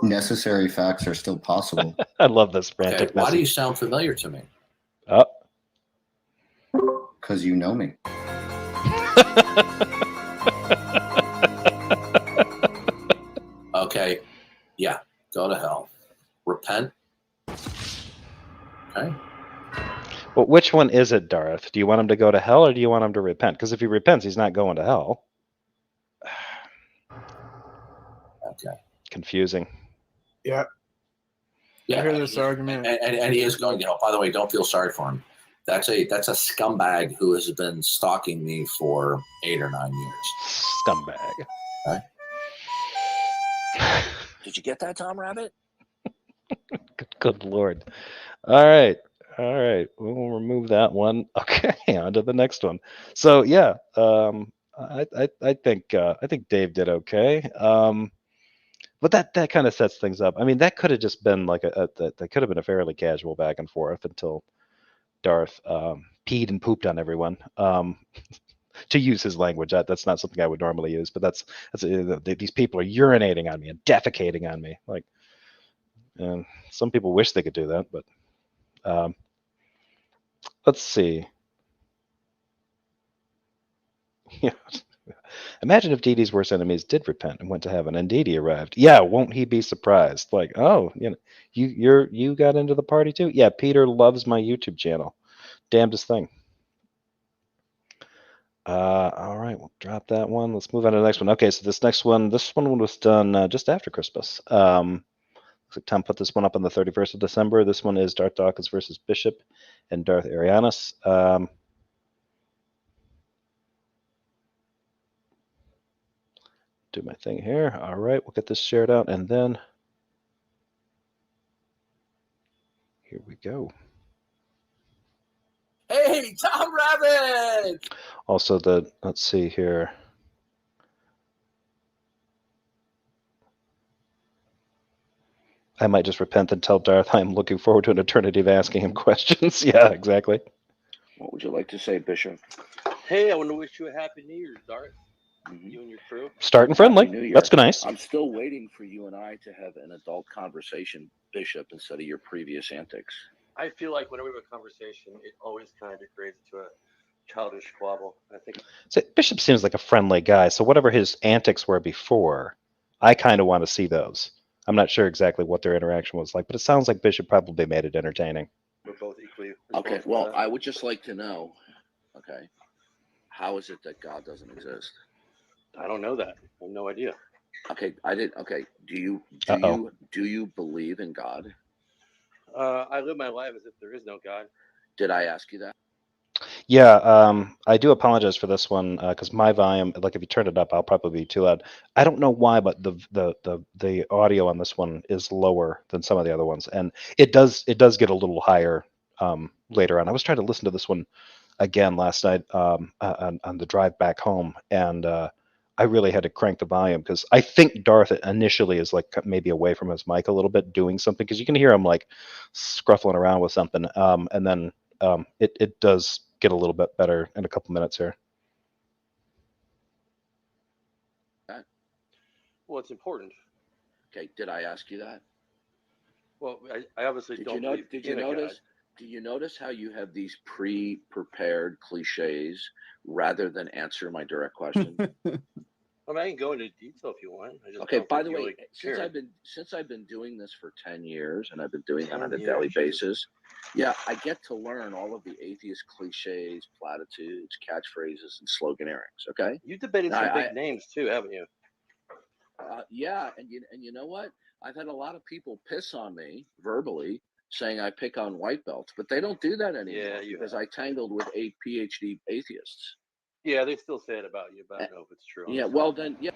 Necessary facts are still possible. I love this Okay, frantic why do you message. sound familiar to me? Oh, Because you know me. Okay, yeah, go to hell. Repent. Okay. well, which one is it, Darth? Do you want him to go to hell or do you want him to repent? Because if he repents, he's not going to hell. Okay. Confusing. Yeah. Yeah, I hear this argument. and he is going to hell. By the way, don't feel sorry for him. That's a scumbag who has been stalking me for 8 or 9 years. Scumbag. Okay. Did you get that, Tom Rabbit? Good Lord. All right. We'll remove that one. Okay, on to the next one. So yeah, I think Dave did okay. But that kind of sets things up. I mean, that could have just been like that could have been a fairly casual back and forth until Darth peed and pooped on everyone. To use his language, that's not something I would normally use, but that's these people are urinating on me and defecating on me. Like, and some people wish they could do that, but let's see. Yeah. Imagine if Dee Dee's worst enemies did repent and went to heaven, and Dee Dee arrived. Yeah, won't he be surprised? Like, oh, you got into the party too? Yeah, Peter loves my YouTube channel. Damnedest thing. All right, we'll drop that one. Let's move on to the next one. Okay, so this one was done just after Christmas. Looks like Tom put this one up on the 31st of December. This one is Darth Dawkins versus Bishop and Darth Arianus. Do my thing here. All right, we'll get this shared out, and then here we go. Hey, Tom Rabbit! Also, let's see here. I might just repent and tell Darth I'm looking forward to an eternity of asking him questions. Yeah, exactly. What would you like to say, Bishop? Hey, I want to wish you a happy New Year's, Darth. Mhm. You and your crew. Starting Happy New friendly. Year. That's nice. I'm still waiting for you and I to have an adult conversation, Bishop, instead of your previous antics. I feel like whenever we have a conversation, it always kind of degrades into a childish squabble. I think So Bishop seems like a friendly guy, so whatever his antics were before, I kind of want to see those. I'm not sure exactly what their interaction was like, but it sounds like Bishop probably made it entertaining. we're both equally. Okay, well, I would just like to know, okay, how is it that God doesn't exist? I don't know that. I have no idea. Okay, okay, do you believe in God? I live my life as if there is no God. Did I ask you that? Yeah, I do apologize for this one because my volume, like if you turn it up, I'll probably be too loud. I don't know why, but the audio on this one is lower than some of the other ones, and it does get a little higher later on. I was trying to listen to this one again last night on the drive back home, and I really had to crank the volume because I think Darth initially is like maybe away from his mic a little bit doing something because you can hear him like scruffling around with something, and then it does get a little bit better in a couple minutes here. Well, it's important. Okay, did I ask you that? Well, I obviously Did don't. you believe did in you a notice? God. Do you notice how you have these pre-prepared cliches rather than answer my direct question? I mean, I can go into detail if you want. I just Okay, don't by think the you way, really since care. I've been doing this for 10 years and I've been doing that 10 on a years, daily Jesus. basis, yeah, I get to learn all of the atheist cliches, platitudes, catchphrases, and sloganeerings. Okay, You debated some I- big names too, haven't you? yeah, and you know what? I've had a lot of people piss on me verbally, saying I pick on white belts, but they don't do that anymore Yeah, you because have. I tangled with 8 PhD atheists. Yeah, they still say it about you, but I don't know if it's true. Yeah, honestly. well then, yeah.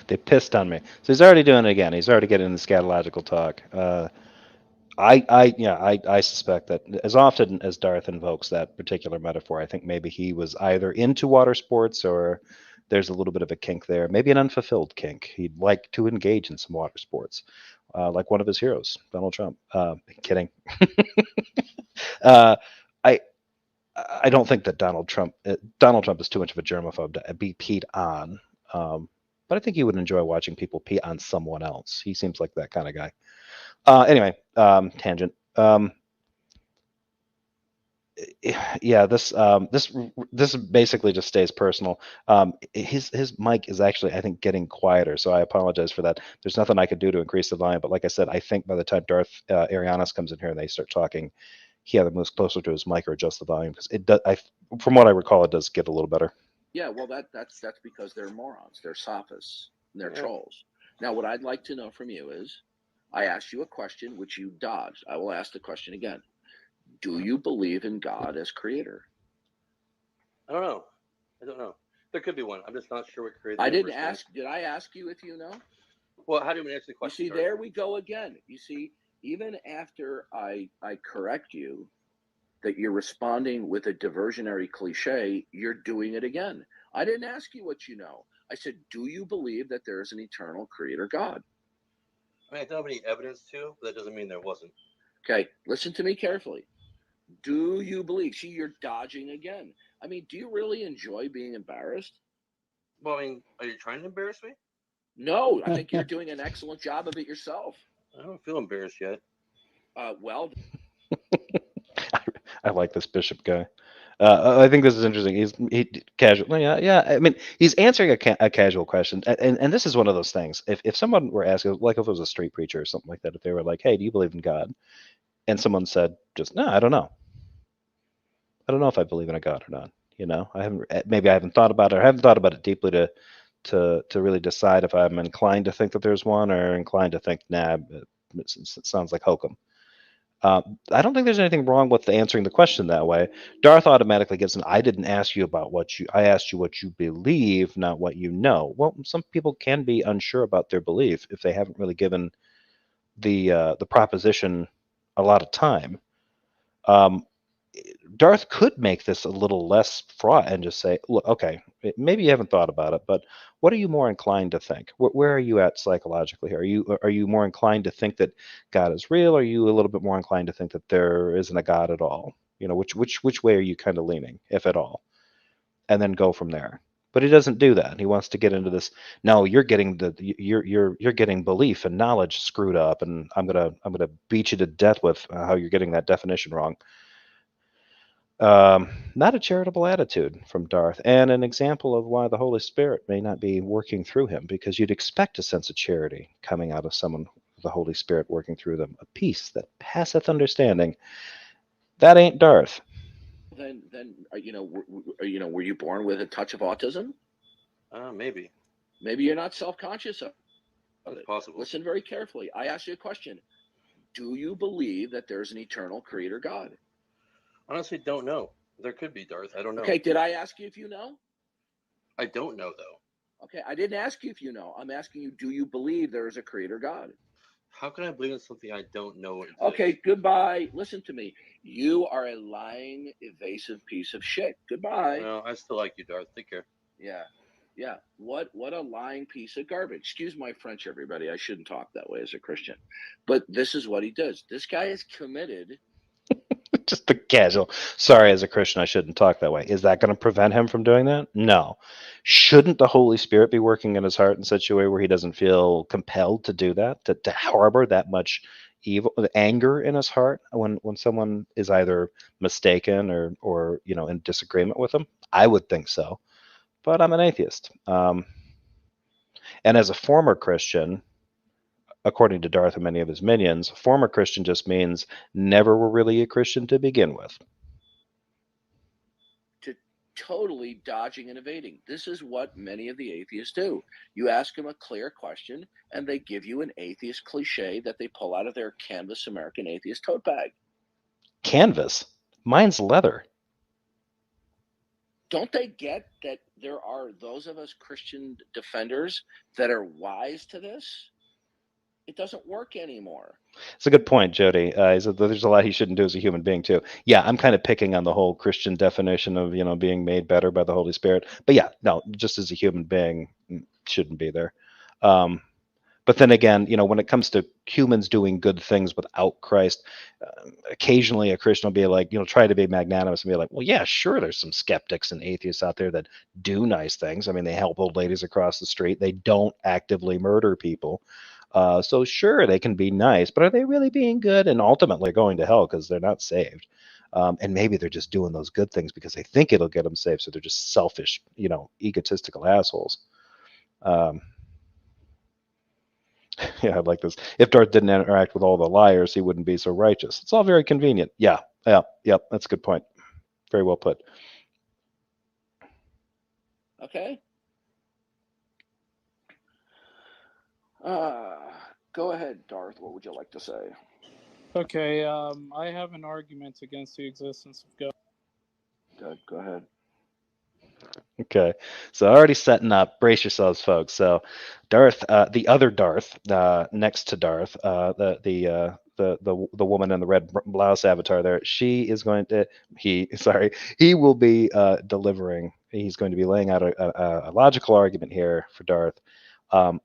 They pissed on me, so he's already doing it again. He's already getting into scatological talk. I suspect that as often as Darth invokes that particular metaphor, I think maybe he was either into water sports or there's a little bit of a kink there, maybe an unfulfilled kink. He'd like to engage in some water sports, like one of his heroes, Donald Trump. Kidding. uh, I don't think that Donald Trump is too much of a germaphobe to be peed on. but I think he would enjoy watching people pee on someone else. He seems like that kind of guy. Anyway, tangent. Yeah, this basically just stays personal. His mic is actually, I think, getting quieter, so I apologize for that. There's nothing I could do to increase the volume, but like I said, I think by the time Darth Arianus comes in here and they start talking, he either moves closer to his mic or adjusts the volume, because it does. From what I recall, it does get a little better. Yeah, well, that's because they're morons, they're sophists, and they're trolls. Now, what I'd like to know from you is, I asked you a question which you dodged. I will ask the question again. Do you believe in God as creator? I don't know. I don't know. There could be one. I'm just not sure what creator. I didn't ask. Did I ask you if you know? Well, how do we answer the You question? see, there we go again. You see, even after I correct you that you're responding with a diversionary cliche, you're doing it again. I didn't ask you what you know. I said, do you believe that there is an eternal creator God? I mean, I don't have any evidence to, but that doesn't mean there wasn't. Okay, listen to me carefully. Do you believe? See, you're dodging again. I mean, do you really enjoy being embarrassed? Well, I mean, are you trying to embarrass me? No, I think you're doing an excellent job of it yourself. I don't feel embarrassed yet. Well, I like this Bishop guy. I think this is interesting. He casual. Yeah. I mean, he's answering a casual question, and this is one of those things. If someone were asking, like if it was a street preacher or something like that, if they were like, "Hey, do you believe in God?" and someone said, "Just no, I don't know. I don't know if I believe in a God or not." You know, I haven't thought about it, or I haven't thought about it deeply to really decide if I'm inclined to think that there's one or inclined to think, nah, it sounds like hokum. I don't think there's anything wrong with answering the question that way. Darth automatically gives an, I didn't ask you about I asked you what you believe, not what you know. Well, some people can be unsure about their belief if they haven't really given the proposition a lot of time. Darth could make this a little less fraught and just say, look, okay, maybe you haven't thought about it, but what are you more inclined to think? Where are you at psychologically? Are you more inclined to think that God is real? Or are you a little bit more inclined to think that there isn't a God at all? You know, which way are you kind of leaning, if at all? And then go from there. But he doesn't do that. He wants to get into this. No, you're getting you're getting belief and knowledge screwed up, and I'm gonna beat you to death with how you're getting that definition wrong. Not a charitable attitude from Darth, and an example of why the Holy Spirit may not be working through him, because you'd expect a sense of charity coming out of someone with the Holy Spirit working through them, a peace that passeth understanding. That ain't Darth. Then were you born with a touch of autism? Maybe. Maybe you're not self-conscious of It's it. possible. Listen very carefully. I asked you a question. Do you believe that there's an eternal creator God? Honestly, don't know. There could be, Darth. I don't know. Okay, did I ask you if you know? I don't know, though. Okay, I didn't ask you if you know. I'm asking you, do you believe there is a creator God? How can I believe in something I don't know exists? Okay, goodbye. Listen to me. You are a lying, evasive piece of shit. Goodbye. Well, I still like you, Darth. Take care. Yeah. What a lying piece of garbage. Excuse my French, everybody. I shouldn't talk that way as a Christian. But this is what he does. This guy is committed. Just the casual. Sorry, as a Christian, I shouldn't talk that way. Is that going to prevent him from doing that? No. Shouldn't the Holy Spirit be working in his heart in such a way where he doesn't feel compelled to do that, to harbor that much evil, anger in his heart when someone is either mistaken or in disagreement with him? I would think so, but I'm an atheist. And as a former Christian, according to Darth and many of his minions, former Christian just means never were really a Christian to begin with. Totally dodging and evading. This is what many of the atheists do. You ask them a clear question, and they give you an atheist cliche that they pull out of their canvas American atheist tote bag. Canvas? Mine's leather. Don't they get that there are those of us Christian defenders that are wise to this? It doesn't work anymore. It's a good point, Jody. There's a lot he shouldn't do as a human being too. Yeah, I'm kind of picking on the whole Christian definition of being made better by the Holy Spirit. But yeah, no, just as a human being, shouldn't be there. But then again, when it comes to humans doing good things without Christ, occasionally a Christian will be like, try to be magnanimous and be like, well, yeah, sure, there's some skeptics and atheists out there that do nice things. I mean, they help old ladies across the street. They don't actively murder people. So sure, they can be nice, but are they really being good? And ultimately going to hell because they're not saved. And maybe they're just doing those good things because they think it'll get them saved. So they're just selfish, egotistical assholes. Yeah, I like this. If Darth didn't interact with all the liars, he wouldn't be so righteous. It's all very convenient. Yeah. That's a good point. Very well put. Okay. Go ahead, Darth. What would you like to say? Okay, I have an argument against the existence of God. Good. Go ahead. Okay, so already setting up. Brace yourselves, folks. So, Darth, the other Darth, next to Darth, the woman in the red blouse avatar there, he will be delivering. He's going to be laying out a logical argument here for Darth.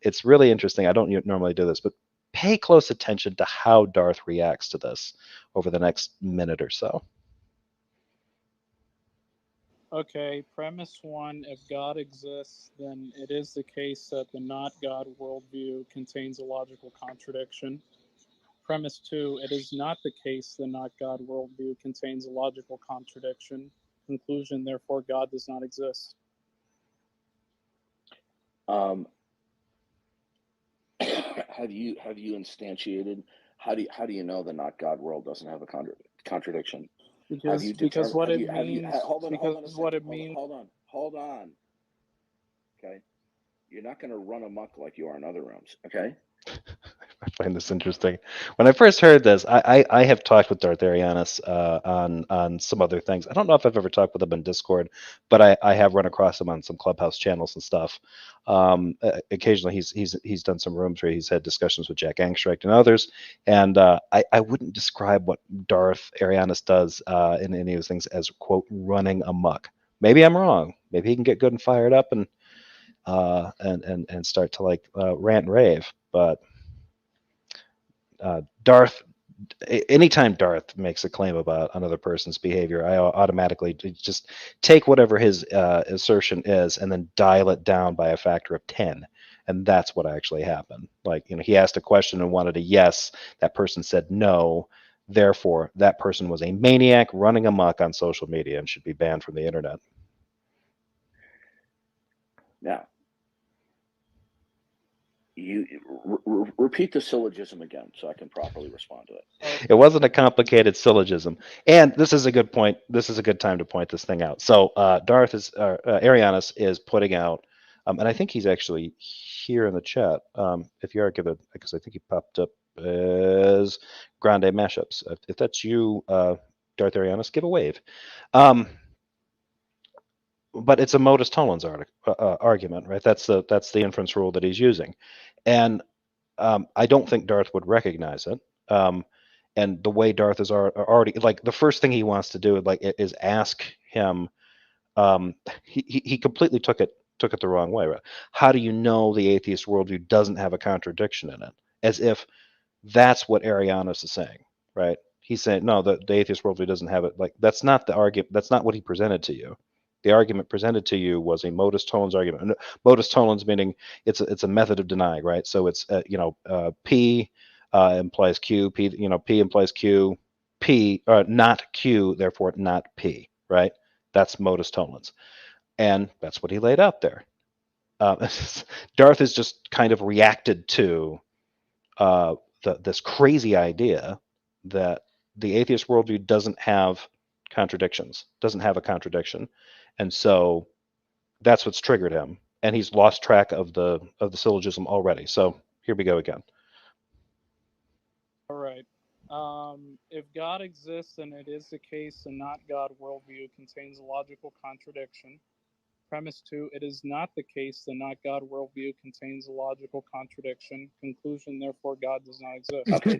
It's really interesting. I don't normally do this, but pay close attention to how Darth reacts to this over the next minute or so. Okay, premise 1, if God exists, then it is the case that the not God worldview contains a logical contradiction. Premise 2, it is not the case the not God worldview contains a logical contradiction. Conclusion, therefore, God does not exist. Have you instantiated? How do you know the not God world doesn't have a contradiction? Because what it means. Hold on. Okay, you're not going to run amok like you are in other rooms. Okay. I find this interesting. When I first heard this, I have talked with Darth Arianus on some other things. I don't know if I've ever talked with him in Discord, but I have run across him on some Clubhouse channels and stuff. Occasionally, he's done some rooms where he's had discussions with Jack Angstrecht and others. And I wouldn't describe what Darth Arianus does in any of those things as, quote, running amok. Maybe I'm wrong. Maybe he can get good and fired up and start to rant and rave, but Darth, anytime Darth makes a claim about another person's behavior, I automatically just take whatever his assertion is and then dial it down by a factor of 10. And that's what actually happened. He asked a question and wanted a yes. That person said no. Therefore, that person was a maniac running amok on social media and should be banned from the internet. Now, you repeat the syllogism again so I can properly respond to it. It wasn't a complicated syllogism. And this is a good point. This is a good time to point this thing out. So Arianus is putting out, and I think he's actually here in the chat. If you are, give it, because I think he popped up as Grande Mashups. If that's you, Darth Arianus, give a wave. But it's a modus tollens argument, right? That's the inference rule that he's using. And I don't think Darth would recognize it. And the way Darth is already, the first thing he wants to do is ask him. He completely took it the wrong way. Right? How do you know the atheist worldview doesn't have a contradiction in it? As if that's what Arianus is saying, right? He's saying no, the atheist worldview doesn't have it. That's not the argument. That's not what he presented to you. The argument presented to you was a modus tollens argument. Modus tollens meaning it's a method of denying, right? So it's P implies Q, P P implies Q, P not Q, therefore not P, right? That's modus tollens, and that's what he laid out there. Darth has just kind of reacted to this crazy idea that the atheist worldview doesn't have contradictions, doesn't have a contradiction. And so that's what's triggered him. And he's lost track of the syllogism already. So here we go again. All right. If God exists, then it is the case the not God worldview contains a logical contradiction. Premise 2, it is not the case the not God worldview contains a logical contradiction. Conclusion, therefore, God does not exist. Okay,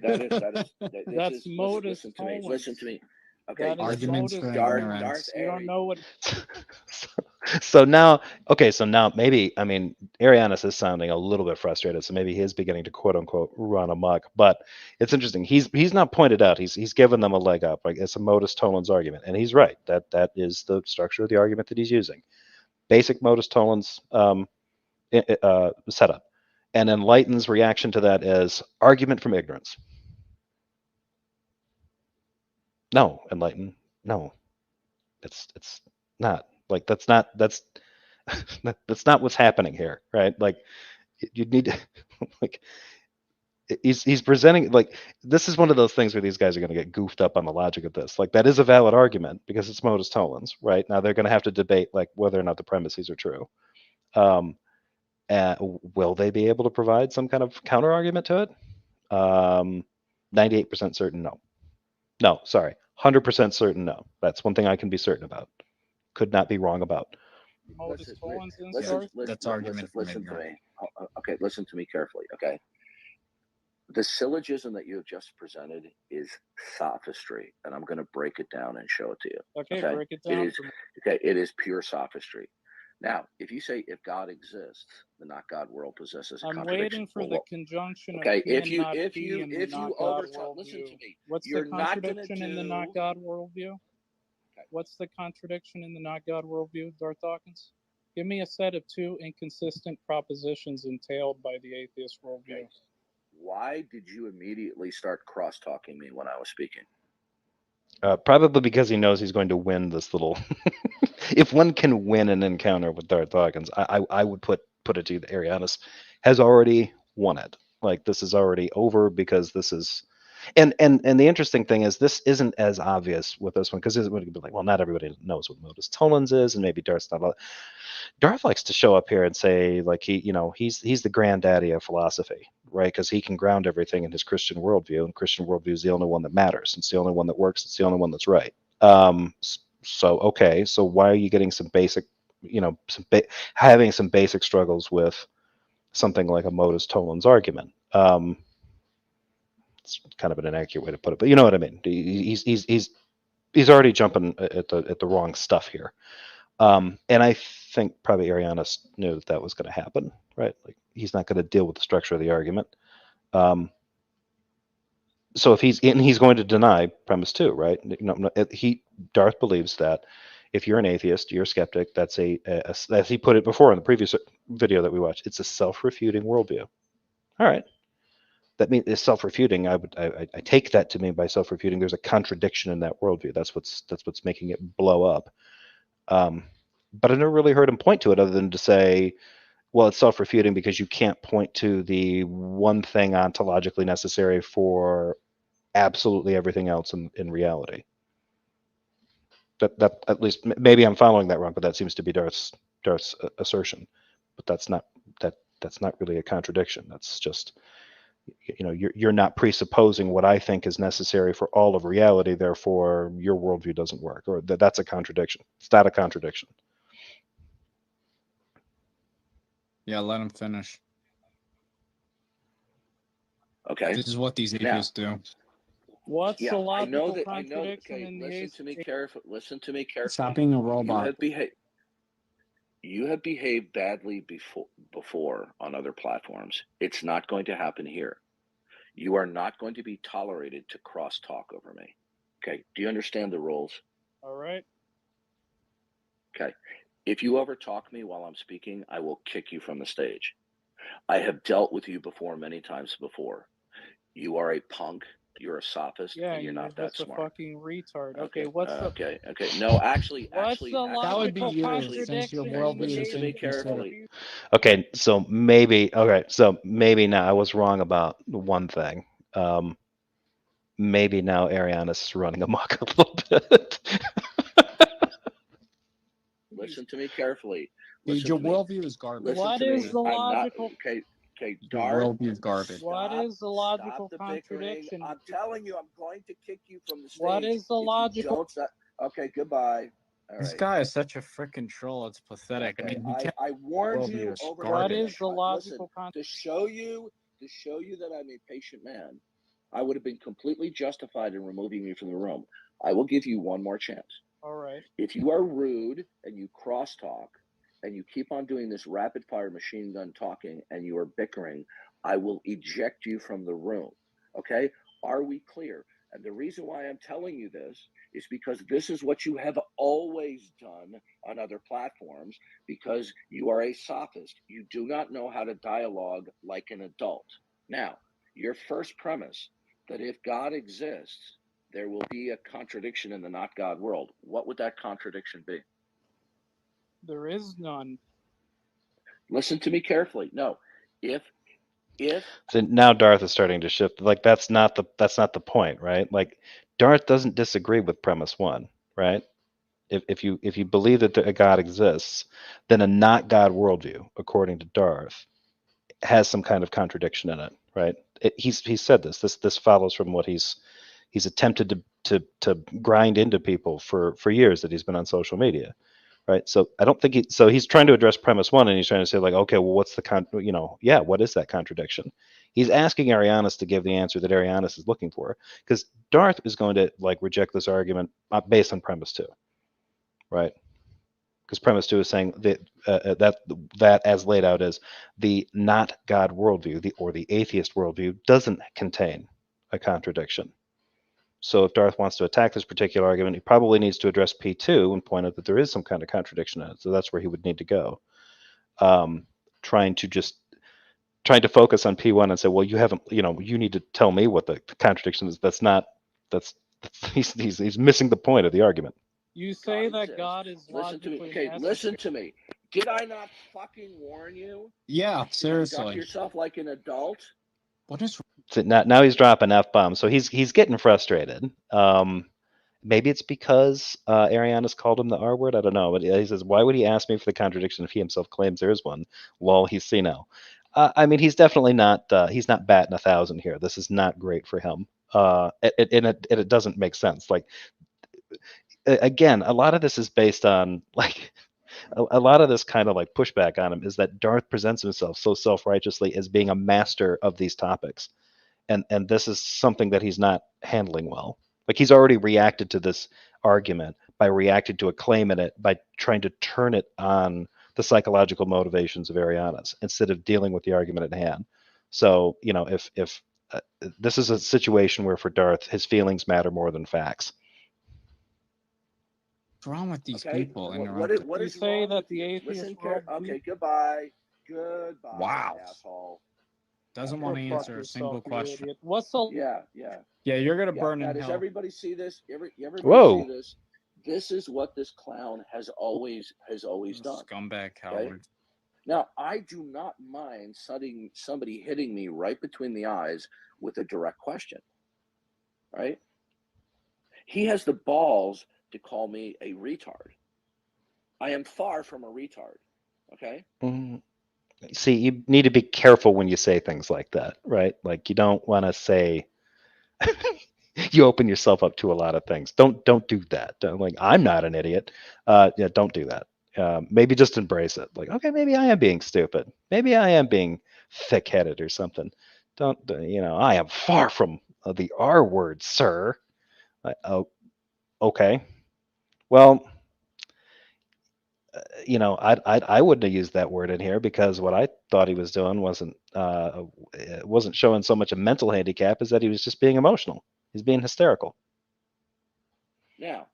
That's modus tollens. Listen to me. Okay, that is Arguments modus for tollens. ignorance. You don't know what. So now, okay, so now maybe, I mean, Arianus is sounding a little bit frustrated, so maybe he is beginning to quote unquote run amok. But it's interesting. He's not pointed out. He's given them a leg up. Like it's a modus tollens argument, and he's right. That is the structure of the argument that he's using. Basic modus tollens setup, and Enlighten's reaction to that is argument from ignorance. No, Enlighten, no, it's not like that's not what's happening here, right? Like you need to like he's presenting like this is one of those things where these guys are going to get goofed up on the logic of this. Like that is a valid argument because it's modus tollens, right? Now they're going to have to debate like whether or not the premises are true. Will they be able to provide some kind of counter argument to it? 98% certain no. No, sorry, 100% certain no. That's one thing I can be certain about. Could not be wrong about. That's argument. Listen to me. Okay, listen to me carefully. Okay, the syllogism that you have just presented is sophistry, and I'm going to break it down and show it to you. Okay, break it down. It is pure sophistry. Now, if you say if God exists, the not God world possesses a contradiction. I'm waiting for the conjunction. Okay, if you overtalk, listen to me. What's the contradiction in the not God worldview? Okay. What's the contradiction in the not God worldview, Darth Dawkins? Give me a set of two inconsistent propositions entailed by the atheist worldview. Okay. Why did you immediately start cross-talking me when I was speaking? Probably because he knows he's going to win this little. If one can win an encounter with Darth Dawkins, I would put it to you that Arianus has already won it. Like this is already over because this is, and the interesting thing is this isn't as obvious with this one because it would be like, well, not everybody knows what modus tollens is, and maybe Darth's not. Darth likes to show up here and say like he's the granddaddy of philosophy, right? Because he can ground everything in his Christian worldview, and Christian worldview is the only one that matters. It's the only one that works. It's the only one that's right. So okay, so why are you getting some basic, having some basic struggles with something like a modus tollens argument? It's kind of an inaccurate way to put it, but you know what I mean. He's already jumping at the wrong stuff here. And I think probably Arianus knew that was going to happen, right? Like he's not going to deal with the structure of the argument. So if he's going to deny premise 2, right? Darth believes that if you're an atheist, you're a skeptic. That's as he put it before in the previous video that we watched. It's a self-refuting worldview. All right, that means it's self-refuting. I take that to mean by self-refuting, there's a contradiction in that worldview. That's what's making it blow up. But I never really heard him point to it other than to say, well, it's self-refuting because you can't point to the one thing ontologically necessary for absolutely everything else in reality. That at least maybe I'm following that wrong, but that seems to be Darth's assertion. But that's not really a contradiction. That's just you're not presupposing what I think is necessary for all of reality. Therefore, your worldview doesn't work, or that's a contradiction. It's not a contradiction. Yeah, let him finish. Okay. This is what these atheists do. What's the logical contradiction in the listen to me carefully. Stop being a robot. You have behaved badly before on other platforms. It's not going to happen here. You are not going to be tolerated to cross-talk over me. Okay. Do you understand the rules? All right. Okay. If you overtalk me while I'm speaking, I will kick you from the stage. I have dealt with you before many times before. You are a punk. You're a sophist. Yeah, and you're not that smart. A fucking retard. Okay. What's Okay. No, actually, that would be you since your worldview is me carefully. Okay, so maybe now I was wrong about one thing. Maybe now Arianus is running amok a little bit. Listen to me carefully. Dude, your worldview is garbage. What is the logical? Okay, Darth, worldview is garbage. What is the logical contradiction? I'm telling you, I'm going to kick you from the stage. What is the logical? Okay, goodbye. This guy is such a freaking troll. It's pathetic. Okay, I mean, I warned you over. What is the logical contradiction? To show you that I'm a patient man, I would have been completely justified in removing you from the room. I will give you one more chance. All right. If you are rude and you crosstalk and you keep on doing this rapid fire machine gun talking and you are bickering, I will eject you from the room. Okay? Are we clear? And the reason why I'm telling you this is because this is what you have always done on other platforms, because you are a sophist. You do not know how to dialogue like an adult. Now, your first premise that if God exists, there will be a contradiction in the not God world. What would that contradiction be? There is none. Listen to me carefully. No, if So now Darth is starting to shift. Like that's not the point, right? Like Darth doesn't disagree with premise one, right? If you believe that a God exists, then a not God worldview, according to Darth, has some kind of contradiction in it, right? He's said this follows from what he's attempted to grind into people for years that he's been on social media, right? So I don't think he's trying to address premise one, and he's trying to say like, okay, well, what's the what is that contradiction? He's asking Arianus to give the answer that Arianus is looking for, because Darth is going to like reject this argument based on premise two, right? Because premise two is saying that that as laid out as the not God worldview, or the atheist worldview, doesn't contain a contradiction. So if Darth wants to attack this particular argument, he probably needs to address P2 and point out that there is some kind of contradiction in it. So that's where he would need to go. Trying to focus on P1 and say, well, you haven't, you need to tell me what the contradiction is. He's missing the point of the argument. You say that exists. God is Listen to me. logically Okay, necessary. listen to me. Did I not fucking warn you? Yeah, Conduct seriously. yourself like an adult. What is So now he's dropping F-bombs. So he's getting frustrated. Maybe it's because Arianus called him the R word. I don't know. But he says, why would he ask me for the contradiction if he himself claims there is one? Lol, he's senile. I mean, he's definitely not. He's not batting 1,000 here. This is not great for him. And it doesn't make sense. Like, again, a lot of this is based on like a lot of this kind of like pushback on him is that Darth presents himself so self-righteously as being a master of these topics, and this is something that he's not handling well. Like he's already reacted to this argument by reacting to a claim in it by trying to turn it on the psychological motivations of Arianus instead of dealing with the argument at hand. So if this is a situation where for Darth his feelings matter more than facts. What's wrong with these Okay. people? What You is say wrong that with the you? atheist Listen, worldview- okay. Goodbye. Wow. Asshole. Doesn't Go want to fuck answer a yourself, single you question. idiot. What's the Yeah. Yeah, you're gonna Yeah. burn Now, in does hell. everybody see this? Everybody Whoa. see this? This is what this clown has always done. Scumbag coward. Now, I do not mind somebody hitting me right between the eyes with a direct question. Right? He has the balls to call me a retard. I am far from a retard. Okay? See, you need to be careful when you say things like that, right? Like you don't want to say you open yourself up to a lot of things. Don't do that. Like I'm not an idiot. Yeah, don't do that. Maybe just embrace it. Like, okay, maybe I am being stupid. Maybe I am being thick-headed or something. Don't I am far from the R word, sir. Oh, okay. Well, I wouldn't have used that word in here because what I thought he was doing wasn't showing so much a mental handicap as that he was just being emotional. He's being hysterical. Now,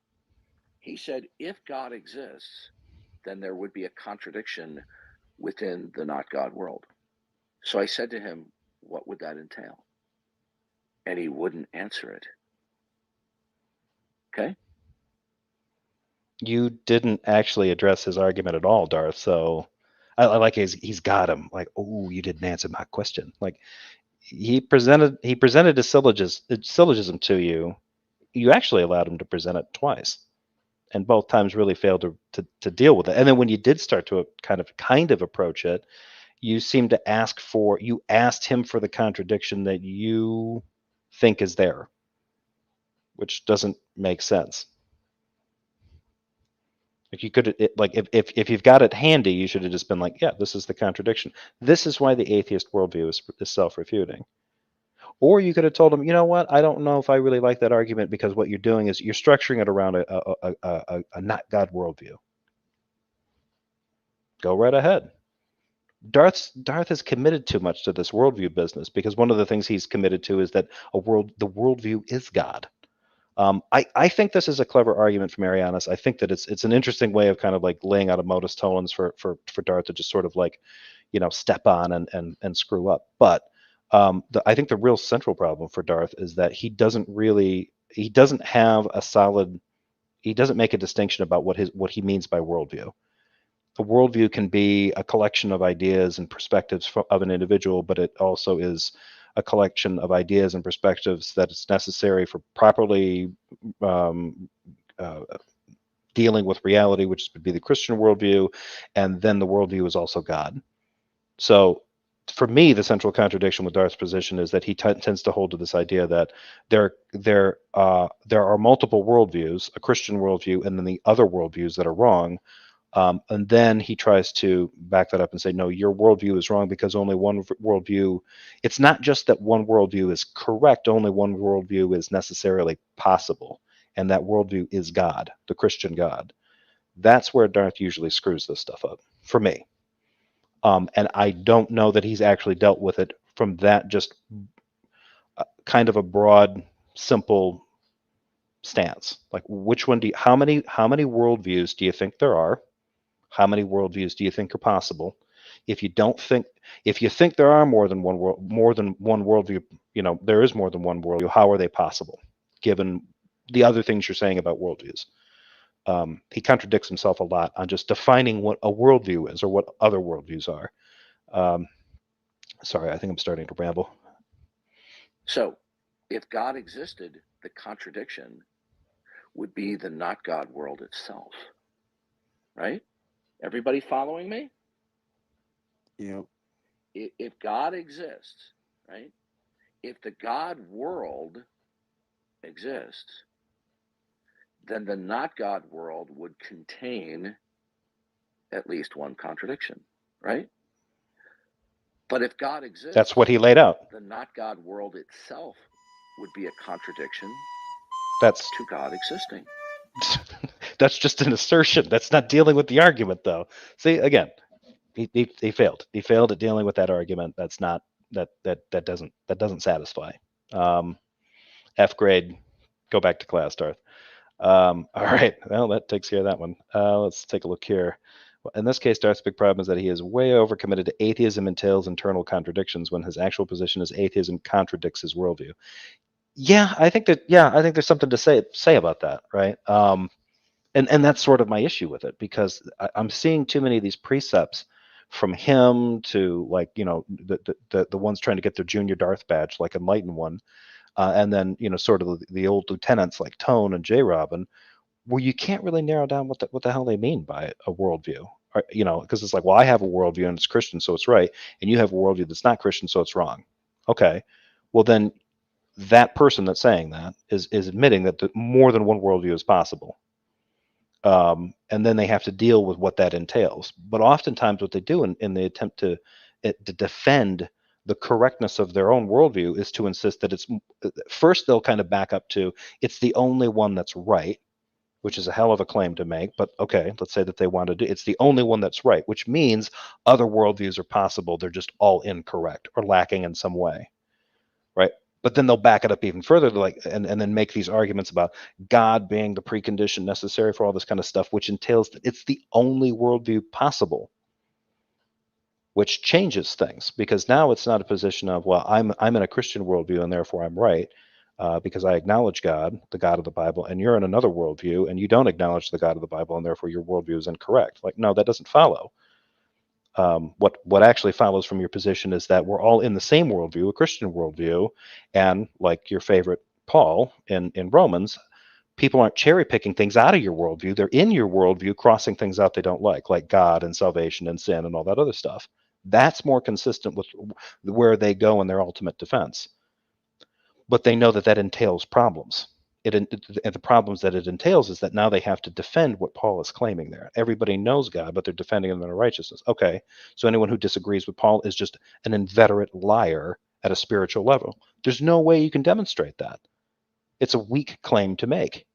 he said, if God exists, then there would be a contradiction within the not God world. So I said to him, what would that entail? And he wouldn't answer it. Okay? You didn't actually address his argument at all, Darth. So I like he's got him. Like, oh, you didn't answer my question. Like he presented a syllogism to you. You actually allowed him to present it twice, and both times really failed to deal with it. And then when you did start to kind of approach it, you seemed to asked him for the contradiction that you think is there, which doesn't make sense. Like you could, if you've got it handy, you should have just been like, yeah, this is the contradiction. This is why the atheist worldview is self-refuting. Or you could have told him, you know what, I don't know if I really like that argument because what you're doing is you're structuring it around a not God worldview. Go right ahead. Darth is committed too much to this worldview business because one of the things he's committed to is that the worldview is God. I think this is a clever argument from Arianus. I think that it's an interesting way of kind of like laying out a modus tollens for Darth to just sort of like, step on and screw up. But I think the real central problem for Darth is that he doesn't have a solid, he doesn't make a distinction about what he means by worldview. A worldview can be a collection of ideas and perspectives of an individual, but it also is a collection of ideas and perspectives that is necessary for properly dealing with reality, which would be the Christian worldview, and then the worldview is also God. So for me, the central contradiction with Darth's position is that he tends to hold to this idea that there are multiple worldviews, a Christian worldview, and then the other worldviews that are wrong. And then he tries to back that up and say, no, your worldview is wrong because only one worldview. It's not just that one worldview is correct, only one worldview is necessarily possible. And that worldview is God, the Christian God. That's where Darth usually screws this stuff up, for me. And I don't know that he's actually dealt with it from that just kind of a broad, simple stance. Like, which one how many worldviews do you think there are? How many worldviews do you think are possible? If you think there are more than one worldview, there is more than one worldview. How are they possible, given the other things you're saying about worldviews? He contradicts himself a lot on just defining what a worldview is or what other worldviews are. Sorry, I think I'm starting to ramble. So, if God existed, the contradiction would be the not God world itself, right? Everybody following me? Yep. If God exists, right? If the God world exists, then the not God world would contain at least one contradiction, right? But if God exists, that's what he laid out. The not God world itself would be a contradiction That's to God existing. That's just an assertion. That's not dealing with the argument, though. See, again, he failed. He failed at dealing with that argument. That's not that doesn't satisfy. F grade. Go back to class, Darth. All right. Well, that takes care of that one. Let's take a look here. Well, in this case, Darth's big problem is that he is way overcommitted to atheism, entails internal contradictions when his actual position is atheism contradicts his worldview. Yeah, I think there's something to say about that, right? And that's sort of my issue with it, because I'm seeing too many of these precepts from him to, like, the ones trying to get their junior Darth badge, like Enlightened One, and then sort of the old lieutenants like Tone and J. Robin, where you can't really narrow down what the hell they mean by a worldview, or, because it's like, well, I have a worldview and it's Christian, so it's right, and you have a worldview that's not Christian, so it's wrong. Okay, well then that person that's saying that is admitting that more than one worldview is possible. And then they have to deal with what that entails. But oftentimes what they do in the attempt to defend the correctness of their own worldview is to insist that it's, first they'll kind of back up to, it's the only one that's right, which is a hell of a claim to make. But okay, let's say that they want to do, it's the only one that's right, which means other worldviews are possible. They're just all incorrect or lacking in some way, right? But then they'll back it up even further, and then make these arguments about God being the precondition necessary for all this kind of stuff, which entails that it's the only worldview possible, which changes things, because now it's not a position of, well, I'm in a Christian worldview and therefore I'm right, because I acknowledge God, the God of the Bible, and you're in another worldview and you don't acknowledge the God of the Bible and therefore your worldview is incorrect. Like, no, that doesn't follow. What actually follows from your position is that we're all in the same worldview, a Christian worldview, and like your favorite Paul in Romans, people aren't cherry picking things out of your worldview. They're in your worldview, crossing things out they don't like God and salvation and sin and all that other stuff. That's more consistent with where they go in their ultimate defense. But they know that entails problems. And the problems that it entails is that now they have to defend what Paul is claiming there. Everybody knows God, but they're defending him in righteousness. Okay, so anyone who disagrees with Paul is just an inveterate liar at a spiritual level. There's no way you can demonstrate that. It's a weak claim to make.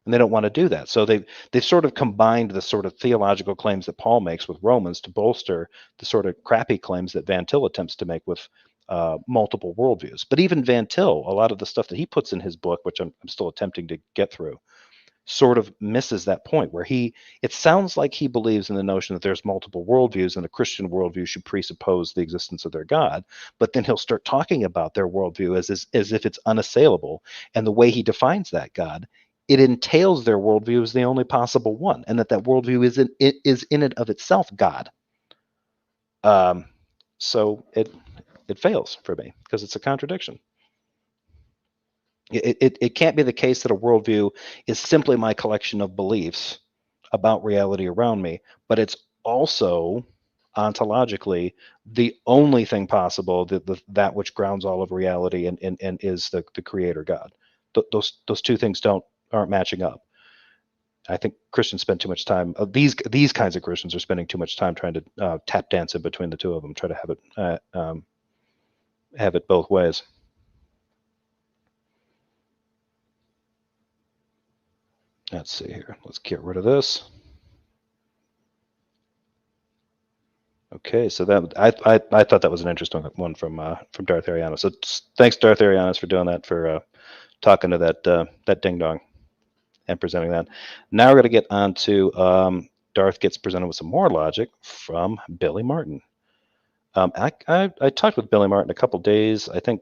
And they don't want to do that. So they've sort of combined the sort of theological claims that Paul makes with Romans to bolster the sort of crappy claims that Van Til attempts to make with multiple worldviews. But even Van Til, a lot of the stuff that he puts in his book, which I'm still attempting to get through, sort of misses that point where it sounds like he believes in the notion that there's multiple worldviews and a Christian worldview should presuppose the existence of their God, but then he'll start talking about their worldview as if it's unassailable. And the way he defines that God, it entails their worldview as the only possible one, and that worldview is in and of itself God. So it fails for me because it's a contradiction. It can't be the case that a worldview is simply my collection of beliefs about reality around me, but it's also ontologically the only thing possible, that which grounds all of reality and is the creator God. Those two things aren't matching up. I think Christians spend too much time. These kinds of Christians are spending too much time trying to tap dance in between the two of them, try to have it both ways. Let's see here. Let's get rid of this. Okay, so that I thought that was an interesting one from Darth Arianus. So thanks, Darth Arianus, for doing that, for talking to that ding dong and presenting that. Now we're going to get on to Darth gets presented with some more logic from Billy Martin. I talked with Billy Martin a couple days. I think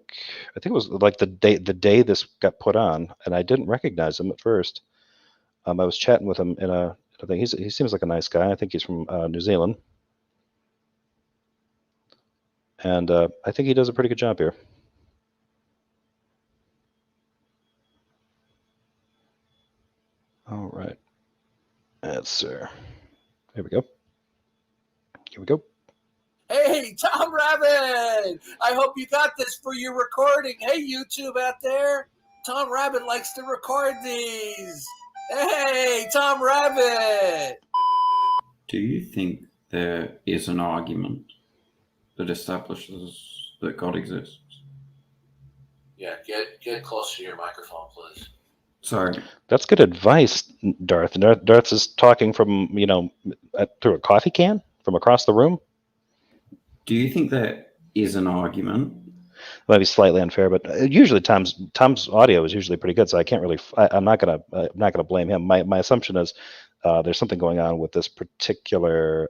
it was like the day this got put on, and I didn't recognize him at first. I was chatting with him in I think he seems like a nice guy. I think he's from New Zealand, and I think he does a pretty good job here. All right, that's sir. Here we go. Here we go. Hey, Tom Rabbit! I hope you got this for your recording. Hey, YouTube out there. Tom Rabbit likes to record these. Hey, Tom Rabbit! Do you think there is an argument that establishes that God exists? Yeah, get closer to your microphone, please. Sorry. That's good advice, Darth. Darth is talking from, through a coffee can from across the room. Do you think there is an argument? Might be slightly unfair, but usually Tom's audio is usually pretty good, so I can't really. I'm not gonna blame him. My assumption is there's something going on with this particular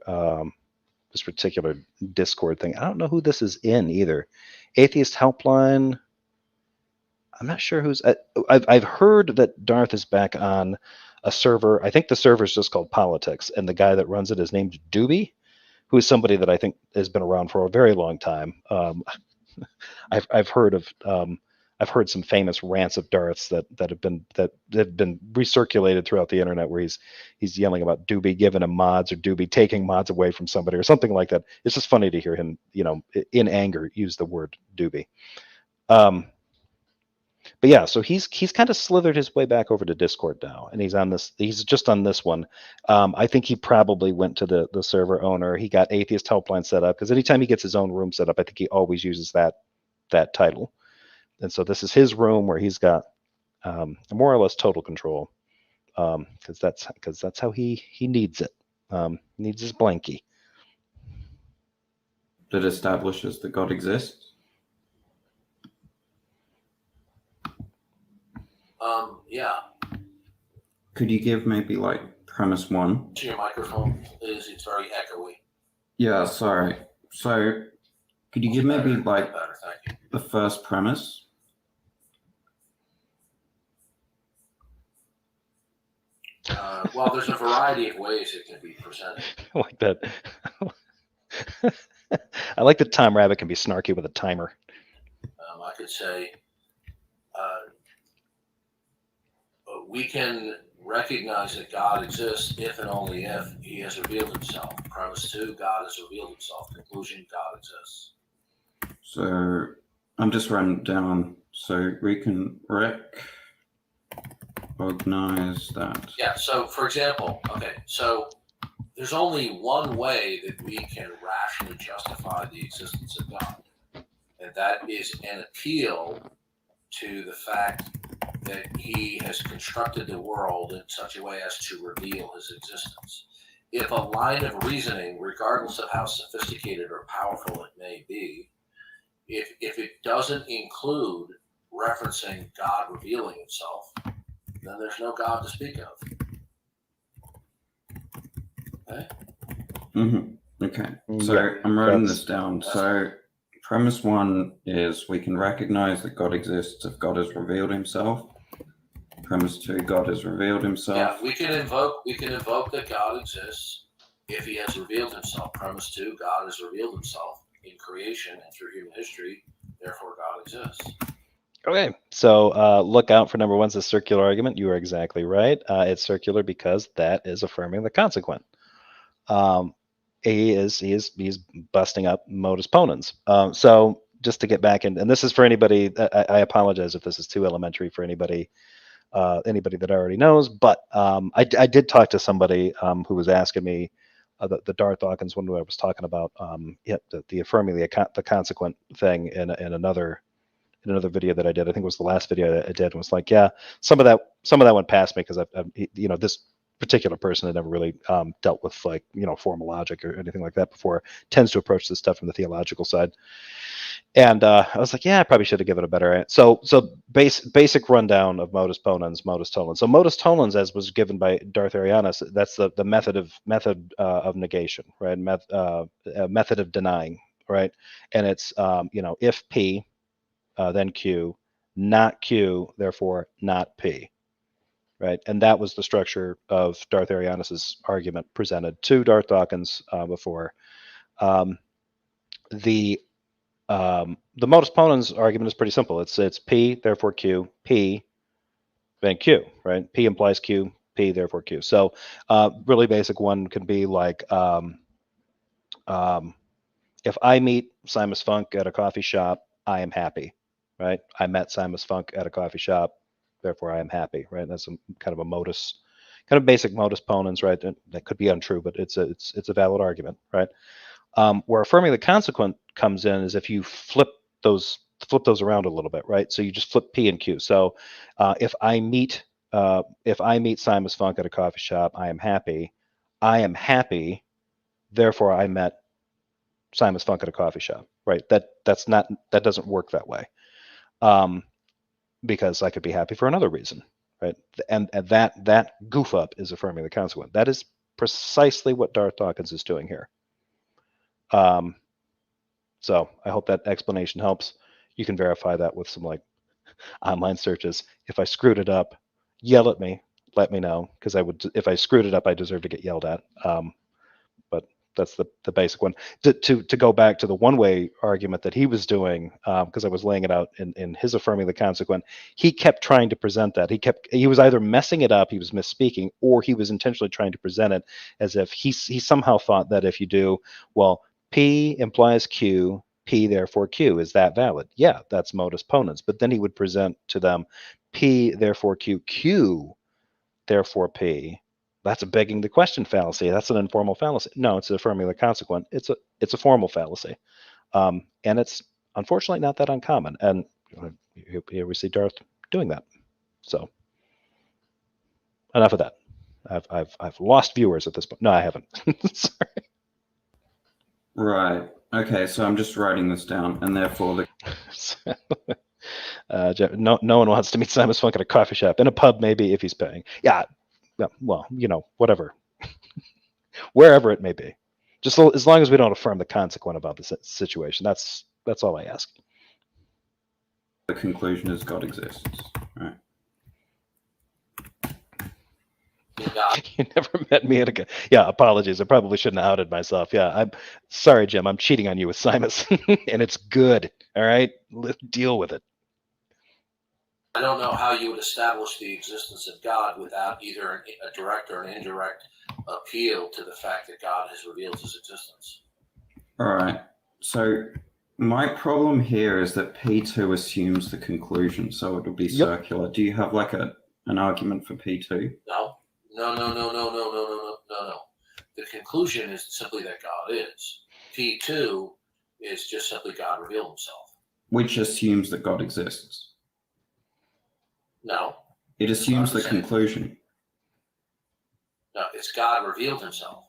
Discord thing. I don't know who this is in either. Atheist Helpline. I'm not sure who's. I've heard that Darth is back on a server. I think the server is just called Politics, and the guy that runs it is named Doobie, who is somebody that I think has been around for a very long time. I've heard some famous rants of Darth's that have been recirculated throughout the internet, where he's yelling about Doobie giving him mods or Doobie taking mods away from somebody or something like that. It's just funny to hear him, in anger, use the word Doobie. But yeah, so he's kind of slithered his way back over to Discord now, and he's just on this one. I think he probably went to the server owner. He got Atheist Helpline set up, because anytime he gets his own room set up, I think he always uses that title. And so this is his room where he's got more or less total control, because that's how he needs it. Needs his blankie. That establishes that God exists? Yeah. Could you give maybe like premise one? To your microphone, please. It's very echoey. Yeah, sorry. So could you give maybe like the first premise? Well, there's a variety of ways it can be presented. I like that. I like that Tom Rabbit can be snarky with a timer. I could say we can recognize that God exists if and only if he has revealed himself. Premise 2, God has revealed himself. Conclusion, God exists. So I'm just writing it down so we can recognize that. Yeah, so for example, so there's only one way that we can rationally justify the existence of God, and And that is an appeal to the fact that he has constructed the world in such a way as to reveal his existence. If a line of reasoning, regardless of how sophisticated or powerful it may be, if it doesn't include referencing God revealing himself, then there's no God to speak of. Okay? Okay. So I'm writing this down. So premise one is we can recognize that God exists if God has revealed himself. Premise two, God has revealed himself. Yeah, we can invoke that God exists if he has revealed himself. Premise two, God has revealed himself in creation and through human history, therefore God exists. Okay, so look out for number one's a circular argument. You are exactly right. It's circular because that is affirming the consequent. He's busting up modus ponens. So just to get back in, and this is for anybody. I apologize if this is too elementary for anybody that already knows. But I did talk to somebody who was asking me the Darth Dawkins one where I was talking about the affirming the consequent thing in another video that I did. I think it was the last video that I did. And was like, yeah, some of that went past me because I've this particular person had never really dealt with formal logic or anything like that before. Tends to approach this stuff from the theological side. And I was like, yeah, I probably should have given it a better. So basic rundown of modus ponens, modus tollens. So modus tollens, as was given by Darth Arianus, that's the method of negation, right? Method of denying, right? And it's if P, then Q, not Q, therefore not P, right? And that was the structure of Darth Arianus's argument presented to Darth Dawkins before. The modus ponens argument is pretty simple. It's P, therefore Q, P, then Q, right? P implies Q, P, therefore Q. So really basic one can be like if I meet Simus Funk at a coffee shop, I am happy, right? I met Simus Funk at a coffee shop, therefore I am happy, right? That's kind of a modus, kind of basic modus ponens, right? That could be untrue, but it's a valid argument, right? Where affirming the consequent comes in is if you flip those around a little bit, right? So you just flip P and Q. So if I meet Simus Funk at a coffee shop, I am happy. I am happy, therefore I met Simus Funk at a coffee shop, right? That doesn't work that way, because I could be happy for another reason, right? And that goof up is affirming the consequent. That is precisely what Darth Dawkins is doing here. So I hope that explanation helps. You can verify that with some online searches. If I screwed it up, yell at me, let me know, because if I screwed it up, I deserve to get yelled at. But that's the basic one. To go back to the one-way argument that he was doing, because I was laying it out in his affirming the consequent, he kept trying to present that. He was either messing it up, he was misspeaking, or he was intentionally trying to present it as if he somehow thought that if you do, well, P implies Q, P therefore Q. Is that valid? Yeah, that's modus ponens. But then he would present to them P therefore Q, Q therefore P. That's a begging the question fallacy. That's an informal fallacy. No, it's affirming the consequent. It's a formal fallacy, and it's unfortunately not that uncommon. And here we see Darth doing that. So enough of that. I've lost viewers at this point. No, I haven't. Sorry. Right. Okay. So I'm just writing this down, and therefore no one wants to meet Simus Funk at a coffee shop, in a pub maybe if he's paying. Yeah. Well, whatever. Wherever it may be, just as long as we don't affirm the consequent about the situation. That's all I ask. the conclusion is God exists. Right. You never met me at a. Yeah, apologies. I probably shouldn't have outed myself. Yeah, I'm sorry, Jim. I'm cheating on you with Simus, and it's good. All right, deal with it. I don't know how you would establish the existence of God without either a direct or an indirect appeal to the fact that God has revealed his existence. All right. So my problem here is that P2 assumes the conclusion, so it will be circular. Do you have an argument for P2? No. The conclusion is simply that God is. P2 is just simply God revealed himself. which assumes that God exists. No. It assumes the It's not the same. conclusion, No, it's God revealed himself.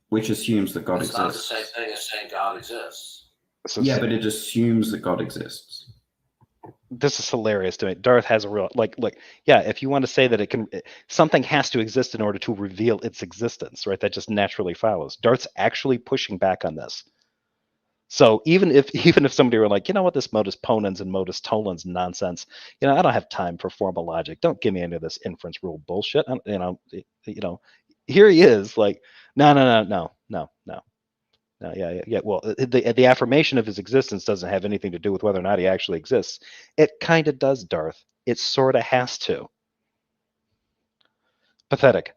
which assumes that God It's not the exists. same thing as saying God exists. Yeah, but it assumes that God exists. This is hilarious to me. Darth has a real yeah, if you want to say that it can, something has to exist in order to reveal its existence, right? That just naturally follows. Darth's actually pushing back on this. So even if somebody were like, you know what, this modus ponens and modus tollens nonsense, you know, I don't have time for formal logic. Don't give me any of this inference rule bullshit. You know, here he is like, no. Yeah. Well, the affirmation of his existence doesn't have anything to do with whether or not he actually exists. It kind of does, Darth. It sort of has to. Pathetic.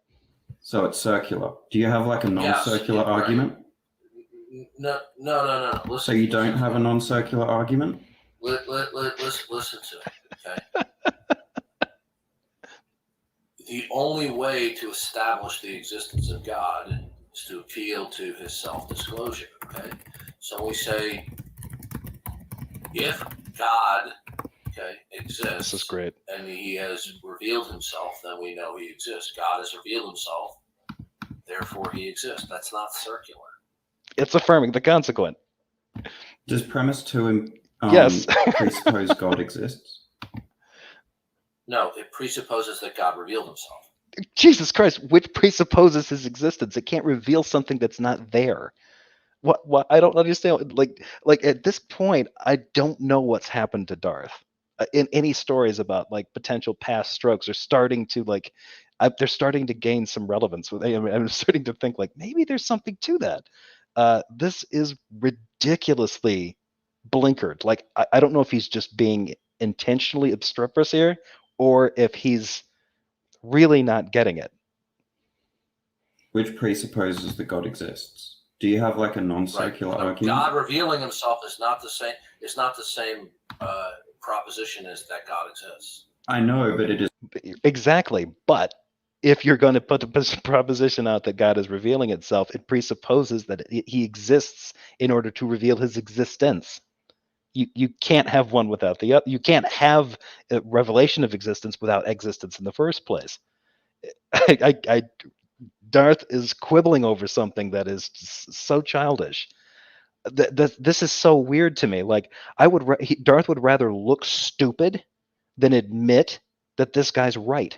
So it's circular. Do you have like a non-circular argument? No. Listen, So you don't have a non-circular argument? Listen to it, okay? The only way to establish the existence of God is to appeal to his self-disclosure, okay? So we say, if God, okay, exists, This is great. and he has revealed himself, then we know he exists. God has revealed himself, therefore he exists. That's not circular. It's affirming the consequent. Does premise 2 yes. presuppose God exists? No, it presupposes that God revealed himself. Jesus Christ, which presupposes his existence. It can't reveal something that's not there. What I don't understand. Like at this point, I don't know what's happened to Darth. In any stories about like potential past strokes are starting to they're starting to gain some relevance. I'm starting to think like maybe there's something to that. This is ridiculously blinkered. Like I don't know if he's just being intentionally obstreperous here, or if he's really not getting it. Which presupposes that God exists. Do you have like a non-circular argument? God revealing himself is not the same. It's not the same proposition as that God exists. I know, but it is Exactly. But if you're going to put the proposition out that God is revealing itself, it presupposes that he exists in order to reveal his existence. You can't have one without the other. You can't have a revelation of existence without existence in the first place. Darth is quibbling over something that is so childish. This is so weird to me. Like Darth would rather look stupid than admit that this guy's right,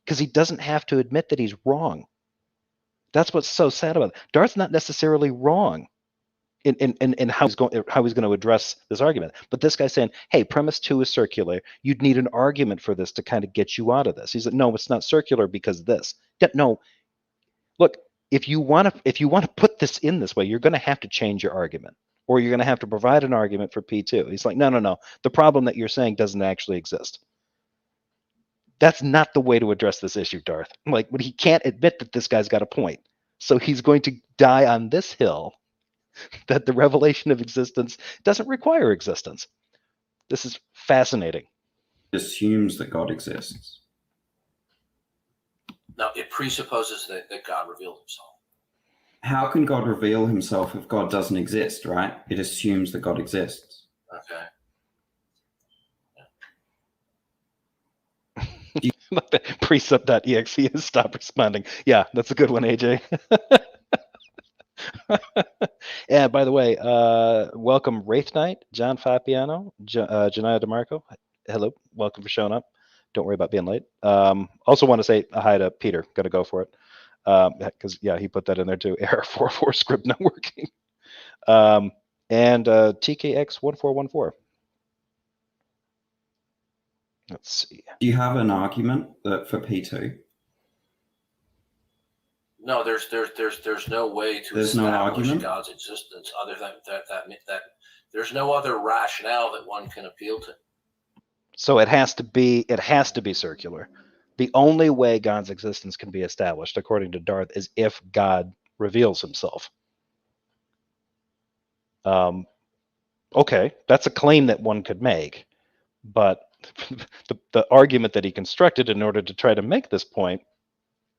because he doesn't have to admit that he's wrong. That's what's so sad about it. Darth's not necessarily wrong in how he's going to address this argument. But this guy's saying, hey, premise 2 is circular. You'd need an argument for this to kind of get you out of this. He's like, no, it's not circular because this. No, look, if you want to put this in this way, you're going to have to change your argument, or you're going to have to provide an argument for P2. He's like, no. The problem that you're saying doesn't actually exist. That's not the way to address this issue, Darth. Like, when he can't admit that this guy's got a point, so he's going to die on this hill that the revelation of existence doesn't require existence. This is fascinating. It assumes that God exists. No, it presupposes that God revealed himself. How can God reveal himself if God doesn't exist, right? It assumes that God exists. Okay. Precept.exe and stop responding. Yeah, that's a good one, AJ. Yeah, by the way, welcome Wraith Knight, John Fapiano, Janaya DeMarco. Hello, welcome for showing up. Don't worry about being late. Also want to say hi to Peter. Got to go for it. Because yeah, he put that in there too. Error 44 script not working. And TKX1414. Let's see. Do you have an argument for P2? No, there's no way to establish God's existence other than that there's no other rationale that one can appeal to. So it has to be circular. The only way God's existence can be established, according to Darth, is if God reveals himself. Okay, that's a claim that one could make, but the argument that he constructed in order to try to make this point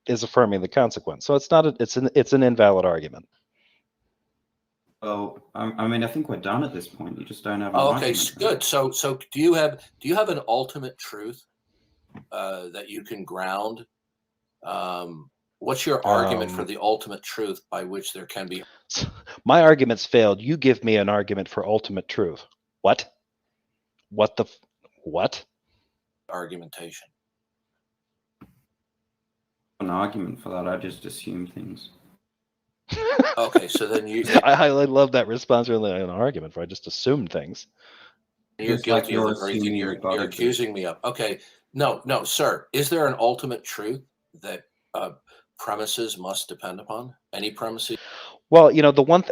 is affirming the consequent. So it's not it's an invalid argument. Well, I mean, I think we're done at this point. You just don't have. Oh, okay, good. So do you have an ultimate truth that you can ground? What's your argument for the ultimate truth by which there can be? My argument's failed. You give me an argument for ultimate truth. What? What? Argumentation. An argument for that. I just assume things. Okay, so then you. I love that response. Really, an argument for I just assumed things. You're Just like guilty of the you're very thing assuming that God you're accusing me of. Okay, no, sir. Is there an ultimate truth that premises must depend upon? Any premises? Well, the one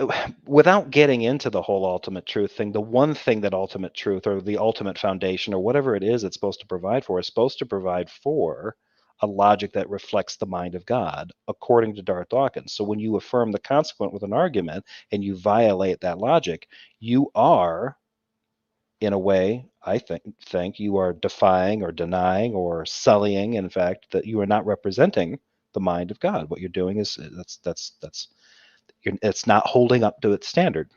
without getting into the whole ultimate truth thing, the one thing that ultimate truth or the ultimate foundation or whatever it is it's supposed to provide for is supposed to provide for a logic that reflects the mind of God, according to Darth Dawkins. So when you affirm the consequent with an argument and you violate that logic, you are, in a way, I think you are defying or denying or sullying, in fact, that you are not representing the mind of God. What you're doing is it's not holding up to its standard.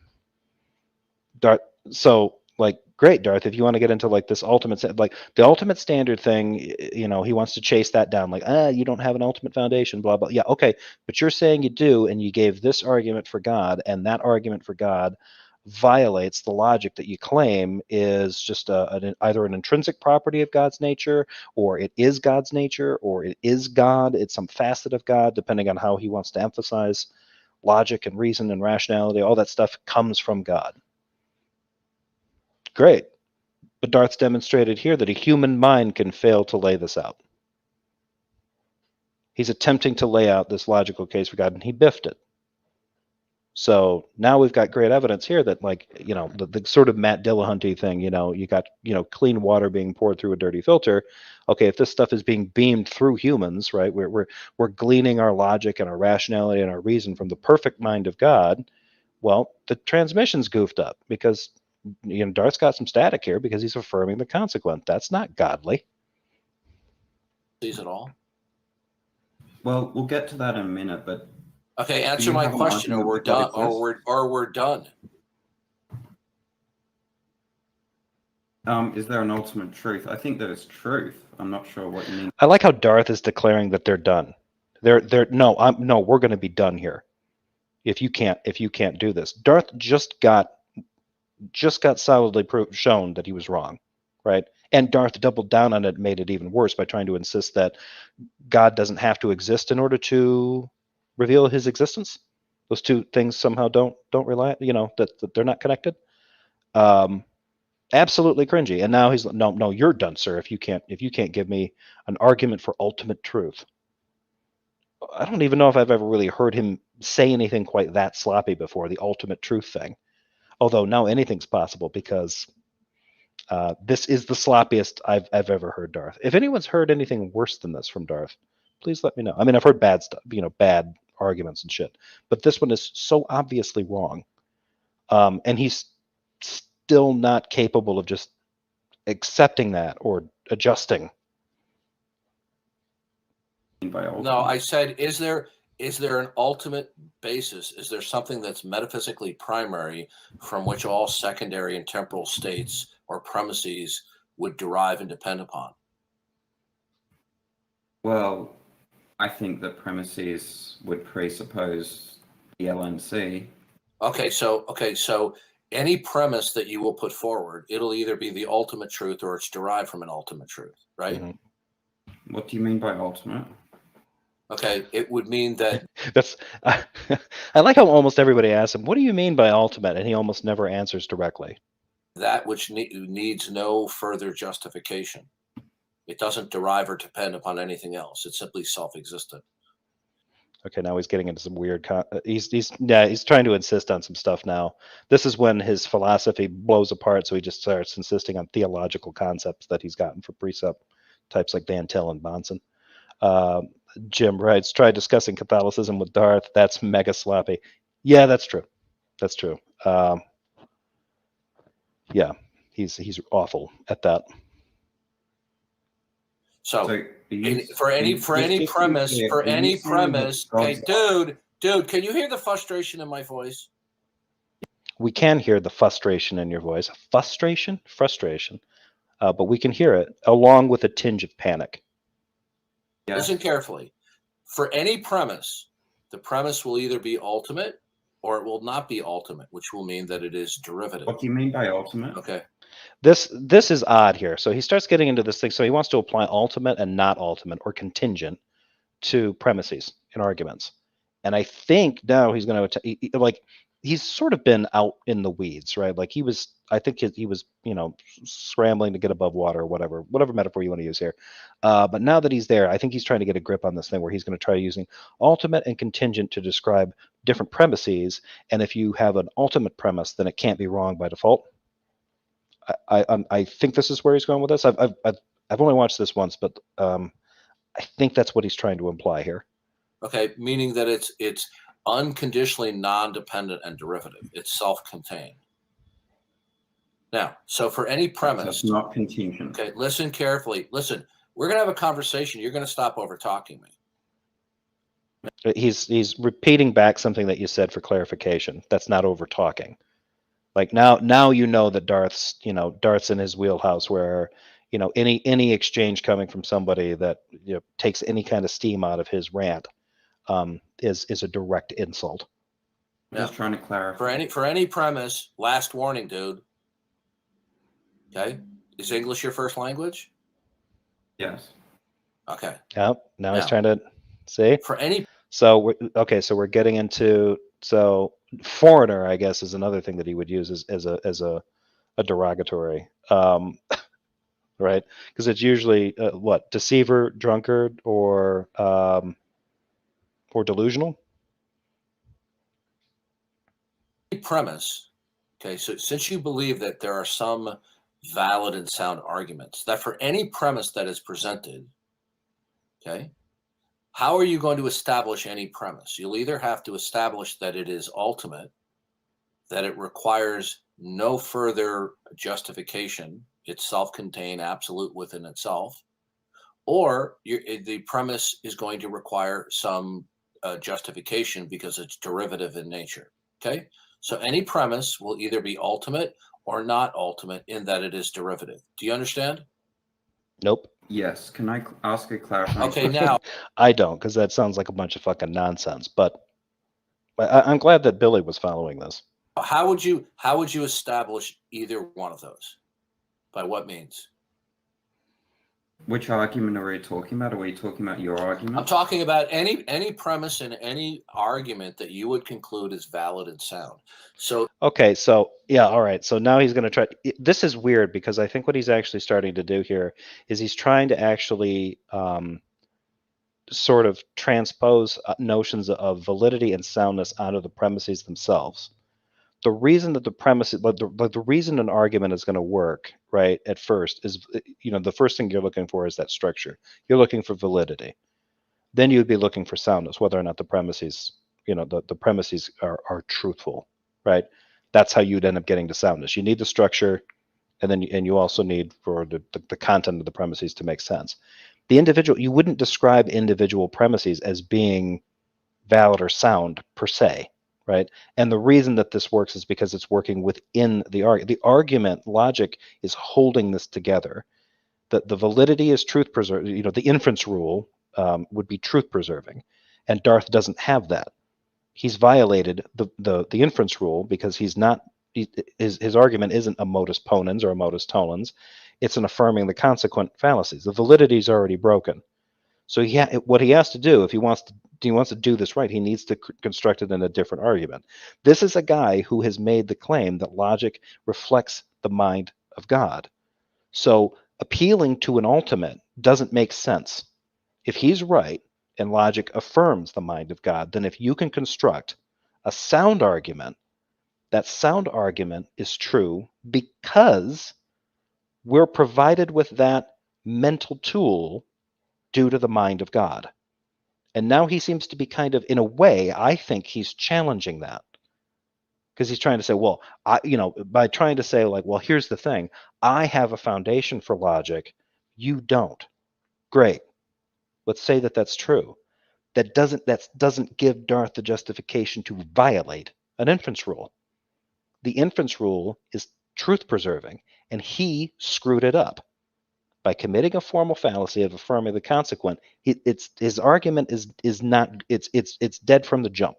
Darth, so like, great, Darth, if you want to get into like this ultimate, like the ultimate standard thing, he wants to chase that down. Like, you don't have an ultimate foundation, blah, blah. Yeah, okay. But you're saying you do, and you gave this argument for God, and that argument for God violates the logic that you claim is just either an intrinsic property of God's nature, or it is God's nature, or it is God. It's some facet of God, depending on how he wants to emphasize logic and reason and rationality. All that stuff comes from God. Great. But Darth's demonstrated here that a human mind can fail to lay this out. He's attempting to lay out this logical case for God, and he biffed it. So now we've got great evidence here that, like, the sort of Matt Dillahunty thing, you got, clean water being poured through a dirty filter. Okay, if this stuff is being beamed through humans, right, we're gleaning our logic and our rationality and our reason from the perfect mind of God. Well, the transmission's goofed up because, Darth's got some static here because he's affirming the consequent. That's not godly. Sees it all. Well, we'll get to that in a minute, but okay, answer my question, or we're done. Or we're done. Is there an ultimate truth? I think there's truth. I'm not sure what you mean. I like how Darth is declaring that they're done. We're going to be done here. If you can't do this, Darth just got solidly shown that he was wrong, right? And Darth doubled down on it, made it even worse by trying to insist that God doesn't have to exist in order to reveal his existence. Those two things somehow don't rely, that they're not connected. Absolutely cringy. And now he's no, you're done, sir. If you can't give me an argument for ultimate truth. I don't even know if I've ever really heard him say anything quite that sloppy before, the ultimate truth thing. Although now anything's possible because this is the sloppiest I've ever heard Darth. If anyone's heard anything worse than this from Darth, please let me know. I mean, I've heard bad stuff, bad arguments and shit, but this one is so obviously wrong. And he's still not capable of just accepting that or adjusting. No, I said, is there an ultimate basis? Is there something that's metaphysically primary from which all secondary and temporal states or premises would derive and depend upon? Well, I think that premises would presuppose the LNC. Okay, so any premise that you will put forward, it'll either be the ultimate truth or it's derived from an ultimate truth, right? Mm-hmm. What do you mean by ultimate? Okay, it would mean that that's. I like how almost everybody asks him, "What do you mean by ultimate?" and he almost never answers directly. That which needs no further justification. It doesn't derive or depend upon anything else. It's simply self-existent. Okay, now he's getting into some weird. He's trying to insist on some stuff now. This is when his philosophy blows apart, so he just starts insisting on theological concepts that he's gotten from precept types like Van Til and Bonson. Jim writes, try discussing Catholicism with Darth. That's mega sloppy. Yeah, that's true. That's true. Yeah, he's awful at that. So for any premise, okay, dude, can you hear the frustration in my voice? we can hear the frustration in your voice. Frustration, but we can hear it along with a tinge of panic. Yes. Listen carefully. For any premise, the premise will either be ultimate or it will not be ultimate, which will mean that it is derivative. What do you mean by ultimate? Okay. This is odd here. So he starts getting into this thing. So he wants to apply ultimate and not ultimate or contingent to premises and arguments. And I think now he's going to like he's sort of been out in the weeds, right? Like I think he was, scrambling to get above water or whatever metaphor you want to use here. But now that he's there, I think he's trying to get a grip on this thing where he's going to try using ultimate and contingent to describe different premises. And if you have an ultimate premise, then it can't be wrong by default. I think this is where he's going with this. I've only watched this once, but I think that's what he's trying to imply here. Okay, meaning that it's unconditionally non-dependent and derivative. It's self-contained. Now, so for any premise, that's not contingent. Okay, listen carefully. Listen, we're gonna have a conversation. You're gonna stop over talking me. He's repeating back something that you said for clarification. That's not over talking. Like now you know that Darth's in his wheelhouse where any exchange coming from somebody that takes any kind of steam out of his rant is a direct insult. I'm just trying to clarify. For any premise, last warning, dude. Okay, is English your first language? Yes. Okay. Yep. Now he's trying to see. For any. So we're getting into foreigner, I guess, is another thing that he would use as a derogatory, right? Because it's usually deceiver, drunkard, or delusional. Premise. Okay, so since you believe that there are some valid and sound arguments, that for any premise that is presented, okay, how are you going to establish any premise? You'll either have to establish that it is ultimate, that it requires no further justification, it's self-contained, absolute within itself, or the premise is going to require some justification because it's derivative in nature. Okay, so any premise will either be ultimate or not ultimate in that it is derivative. Do you understand? Nope. Yes. Can I ask a clarifying? Okay, now I don't, because that sounds like a bunch of fucking nonsense. But I'm glad that Billy was following this. how would you establish either one of those? By what means? Which argument are we talking about? Are we talking about your argument? I'm talking about any premise and any argument that you would conclude is valid and sound. So okay, so yeah, all right. So now he's going to try. This is weird because I think what he's actually starting to do here is he's trying to actually sort of transpose notions of validity and soundness out of the premises themselves. The reason that the reason an argument is going to work, right, at first is, the first thing you're looking for is that structure. You're looking for validity. Then you'd be looking for soundness, whether or not the premises, the premises are truthful, right? That's how you'd end up getting to soundness. You need the structure, and you also need for the content of the premises to make sense. You wouldn't describe individual premises as being valid or sound per se. Right, and the reason that this works is because it's working within the argument. The argument logic is holding this together. The validity is truth preserving. The inference rule would be truth preserving, and Darth doesn't have that. He's violated the inference rule because he's not. His argument isn't a modus ponens or a modus tollens. It's an affirming the consequent fallacies. The validity is already broken. So what he has to do if he wants to do this right, he needs to construct it in a different argument. This is a guy who has made the claim that logic reflects the mind of God. So appealing to an ultimate doesn't make sense. If he's right and logic affirms the mind of God, then if you can construct a sound argument, that sound argument is true because we're provided with that mental tool due to the mind of God. And now he seems to be kind of, in a way, I think he's challenging that. Because he's trying to say, well, by trying to say, like, well, here's the thing. I have a foundation for logic. You don't. Great. Let's say that that's true. That doesn't give Darth the justification to violate an inference rule. the inference rule is truth preserving, and he screwed it up by committing a formal fallacy of affirming the consequent. His argument is not, it's dead from the jump.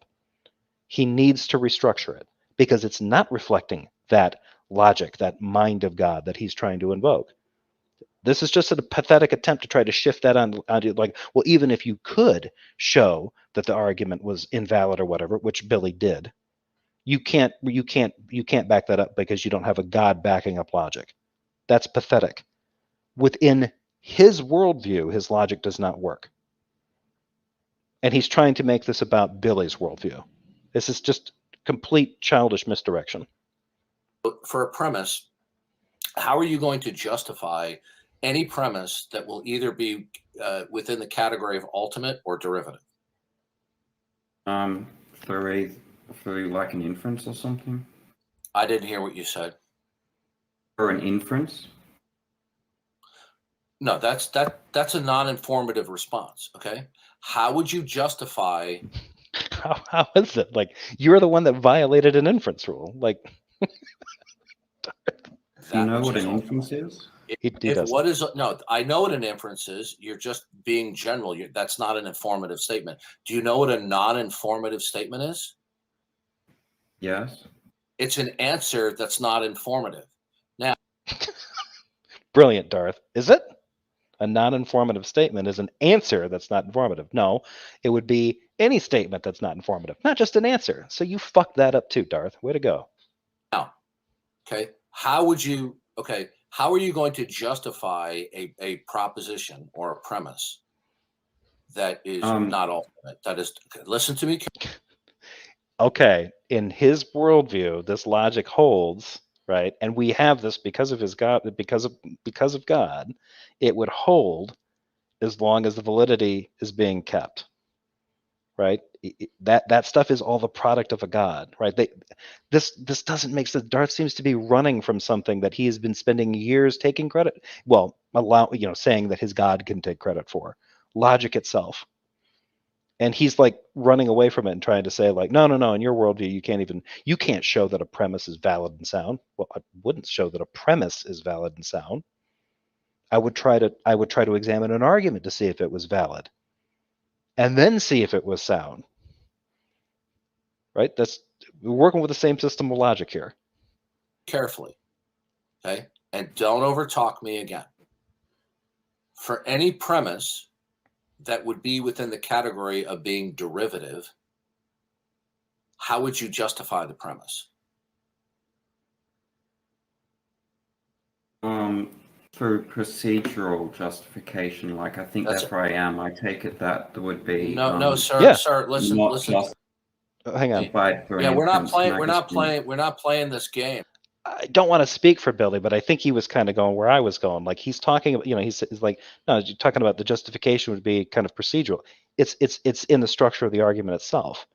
He needs to restructure it because it's not reflecting that logic, that mind of God that he's trying to invoke. This is just a pathetic attempt to try to shift that onto like, well, even if you could show that the argument was invalid or whatever, which Billy did, you can't back that up because you don't have a God backing up logic. That's pathetic. Within his worldview, his logic does not work. And he's trying to make this about Billy's worldview. This is just complete childish misdirection. For a premise, how are you going to justify any premise that will either be within the category of ultimate or derivative? Through like an inference or something? I didn't hear what you said. For an inference? No, that's a non-informative response. Okay, how would you justify? How is it? Like, you're the one that violated an inference rule. Like, do you know what an inference is? What is no? I know what an inference is. You're just being general. That's not an informative statement. Do you know what a non-informative statement is? Yes. It's an answer that's not informative. Now, brilliant, Darth. Is it? A non-informative statement is an answer that's not informative. No, it would be any statement that's not informative, not just an answer. So you fucked that up too, Darth. Way to go. Now, okay, how are you going to justify a proposition or a premise that is not ultimate? That is, listen to me. Okay, in his worldview, this logic holds, right? And we have this because of his God, because of God. It would hold as long as the validity is being kept, right? That stuff is all the product of a God, right? This doesn't make sense. Darth seems to be running from something that he has been spending years taking credit. Well, saying that his God can take credit for logic itself. And he's like running away from it and trying to say like, no, in your worldview, you can't show that a premise is valid and sound. Well, I wouldn't show that a premise is valid and sound. I would try to examine an argument to see if it was valid and then see if it was sound. Right? We're working with the same system of logic here. Carefully. Okay? And don't overtalk me again. For any premise that would be within the category of being derivative, how would you justify the premise? Through procedural justification, like I think that's where I am. I take it that there would be no, sir. Yeah. Sir, listen. Hang on. Yeah, we're not playing this game. I don't want to speak for Billy, but I think he was kind of going where I was going. Like he's talking, he's like, no, you're talking about the justification would be kind of procedural. It's in the structure of the argument itself.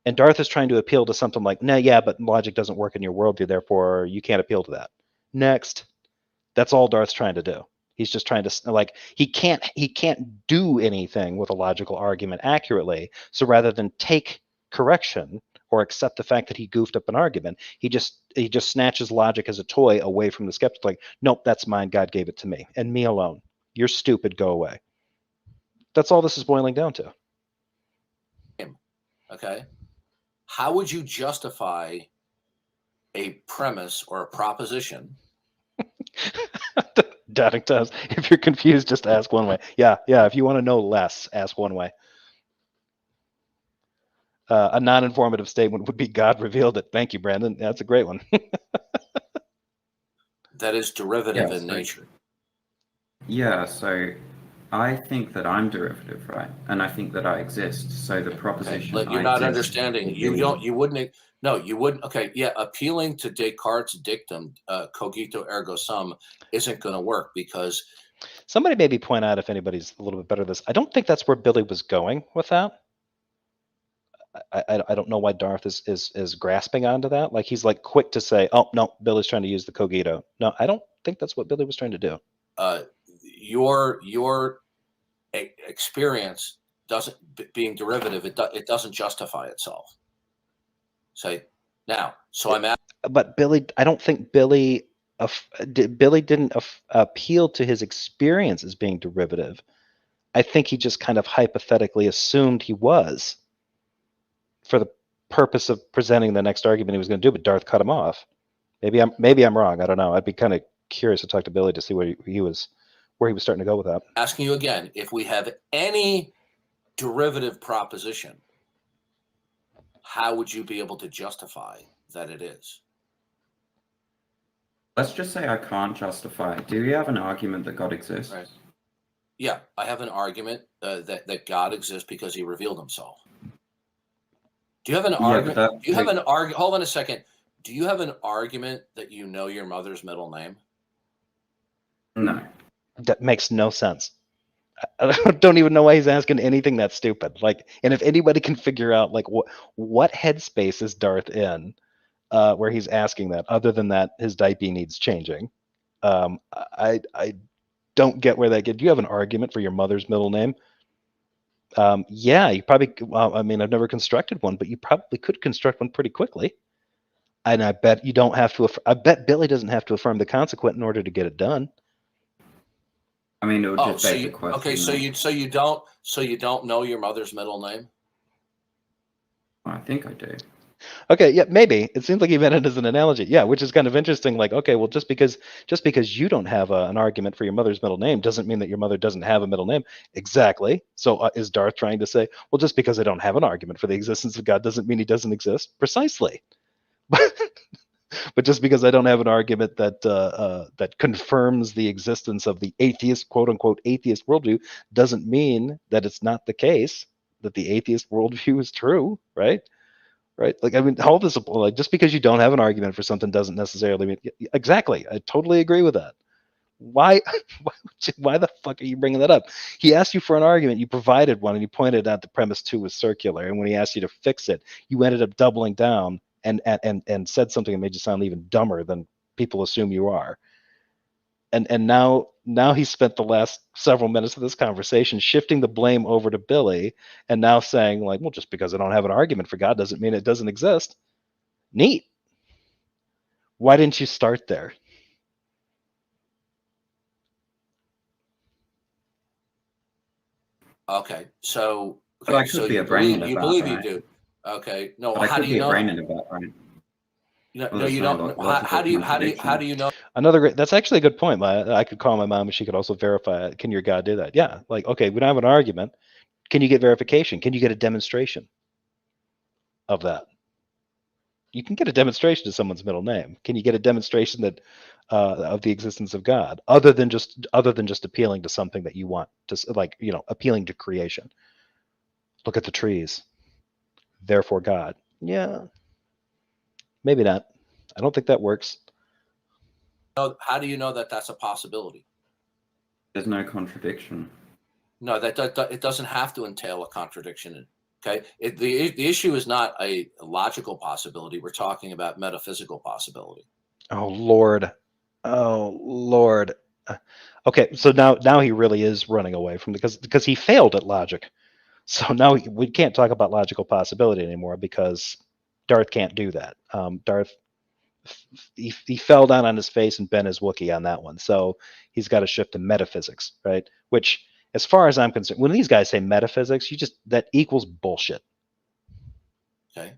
And Darth is trying to appeal to something like, no, yeah, but logic doesn't work in your worldview, therefore you can't appeal to that. Next. That's all Darth's trying to do. He's just trying to like he can't do anything with a logical argument accurately. So rather than take correction or accept the fact that he goofed up an argument, he just snatches logic as a toy away from the skeptic. Like, nope, that's mine. God gave it to me and me alone. You're stupid. Go away. That's all this is boiling down to. Okay. How would you justify a premise or a proposition? Dotting does. If you're confused, just ask one way. Yeah. If you want to know less, ask one way. A non-informative statement would be God revealed it. Thank you, Brandon. That's a great one. That is derivative in nature. Yeah, so I think that I'm derivative, right? And I think that I exist. So the proposition you're not understanding. You wouldn't. Okay, yeah, appealing to Descartes' dictum, cogito ergo sum, isn't going to work because somebody maybe point out if anybody's a little bit better at this. I don't think that's where Billy was going with that. I don't know why Darth is grasping onto that. Like he's like quick to say, oh no, Billy's trying to use the cogito. No, I don't think that's what Billy was trying to do. Your experience doesn't being derivative. It doesn't justify itself. Say Now, so I'm at. But Billy, I don't think Billy didn't appeal to his experience as being derivative. I think he just kind of hypothetically assumed he was for the purpose of presenting the next argument he was going to do, but Darth cut him off. Maybe I'm wrong. I don't know. I'd be kind of curious to talk to Billy to see where he was starting to go with that. Asking you again, if we have any derivative proposition, how would you be able to justify that it is? Let's just say I can't justify it. Do you have an argument that God exists? Right. Yeah, I have an argument that God exists because he revealed himself. Do you have an argument? Do you have an argument? Hold on a second. Do you have an argument that you know your mother's middle name? No. That makes no sense. I don't even know why he's asking anything that stupid. Like, and if anybody can figure out like what headspace is Darth in, where he's asking that, other than that his diaper needs changing, I don't get where that gets. Do you have an argument for your mother's middle name? Yeah, you probably. Well, I mean, I've never constructed one, but you probably could construct one pretty quickly. And I bet you don't have to. I bet Billy doesn't have to affirm the consequent in order to get it done. I mean, it would just beg the question. Okay, so you don't know your mother's middle name? I think I do. Okay, yeah, maybe. It seems like he meant it as an analogy. Yeah, which is kind of interesting. Like, okay, well, just because you don't have an argument for your mother's middle name doesn't mean that your mother doesn't have a middle name. Exactly. So is Darth trying to say, well, just because I don't have an argument for the existence of God doesn't mean he doesn't exist? Precisely. But just because I don't have an argument that confirms the existence of the atheist, quote unquote, atheist worldview doesn't mean that it's not the case that the atheist worldview is true, right? Right? Like, I mean, all this, like, just because you don't have an argument for something doesn't necessarily mean exactly. I totally agree with that. Why the fuck are you bringing that up? He asked you for an argument, you provided one, and you pointed out the premise 2 was circular. And when he asked you to fix it, you ended up doubling down and said something that made you sound even dumber than people assume you are. And now he spent the last several minutes of this conversation shifting the blame over to Billy, and now saying, like, well, just because I don't have an argument for God doesn't mean it doesn't exist. Neat. Why didn't you start there? Okay, so But I could be a brain in the you back, believe right? you do. Okay, no. But how I do could you be a know? brain in the back, right? No, you don't. How do you know? Another great. That's actually a good point. I could call my mom and she could also verify it. Can your God do that? Yeah. Like, okay, we don't have an argument. Can you get verification? Can you get a demonstration of that? You can get a demonstration of someone's middle name. Can you get a demonstration that of the existence of God, other than just appealing to something that you want to, like, appealing to creation? Look at the trees. Therefore, God. Yeah. Maybe not. I don't think that works. How do you know that that's a possibility? There's no contradiction. No, that it doesn't have to entail a contradiction. Okay, the issue is not a logical possibility. We're talking about metaphysical possibility. Oh Lord. Okay, so now he really is running away from because he failed at logic. So now we can't talk about logical possibility anymore because Darth can't do that. Darth, he fell down on his face and bent his Wookiee on that one. So he's got to shift to metaphysics, right? Which, as far as I'm concerned, when these guys say metaphysics, that equals bullshit. Okay,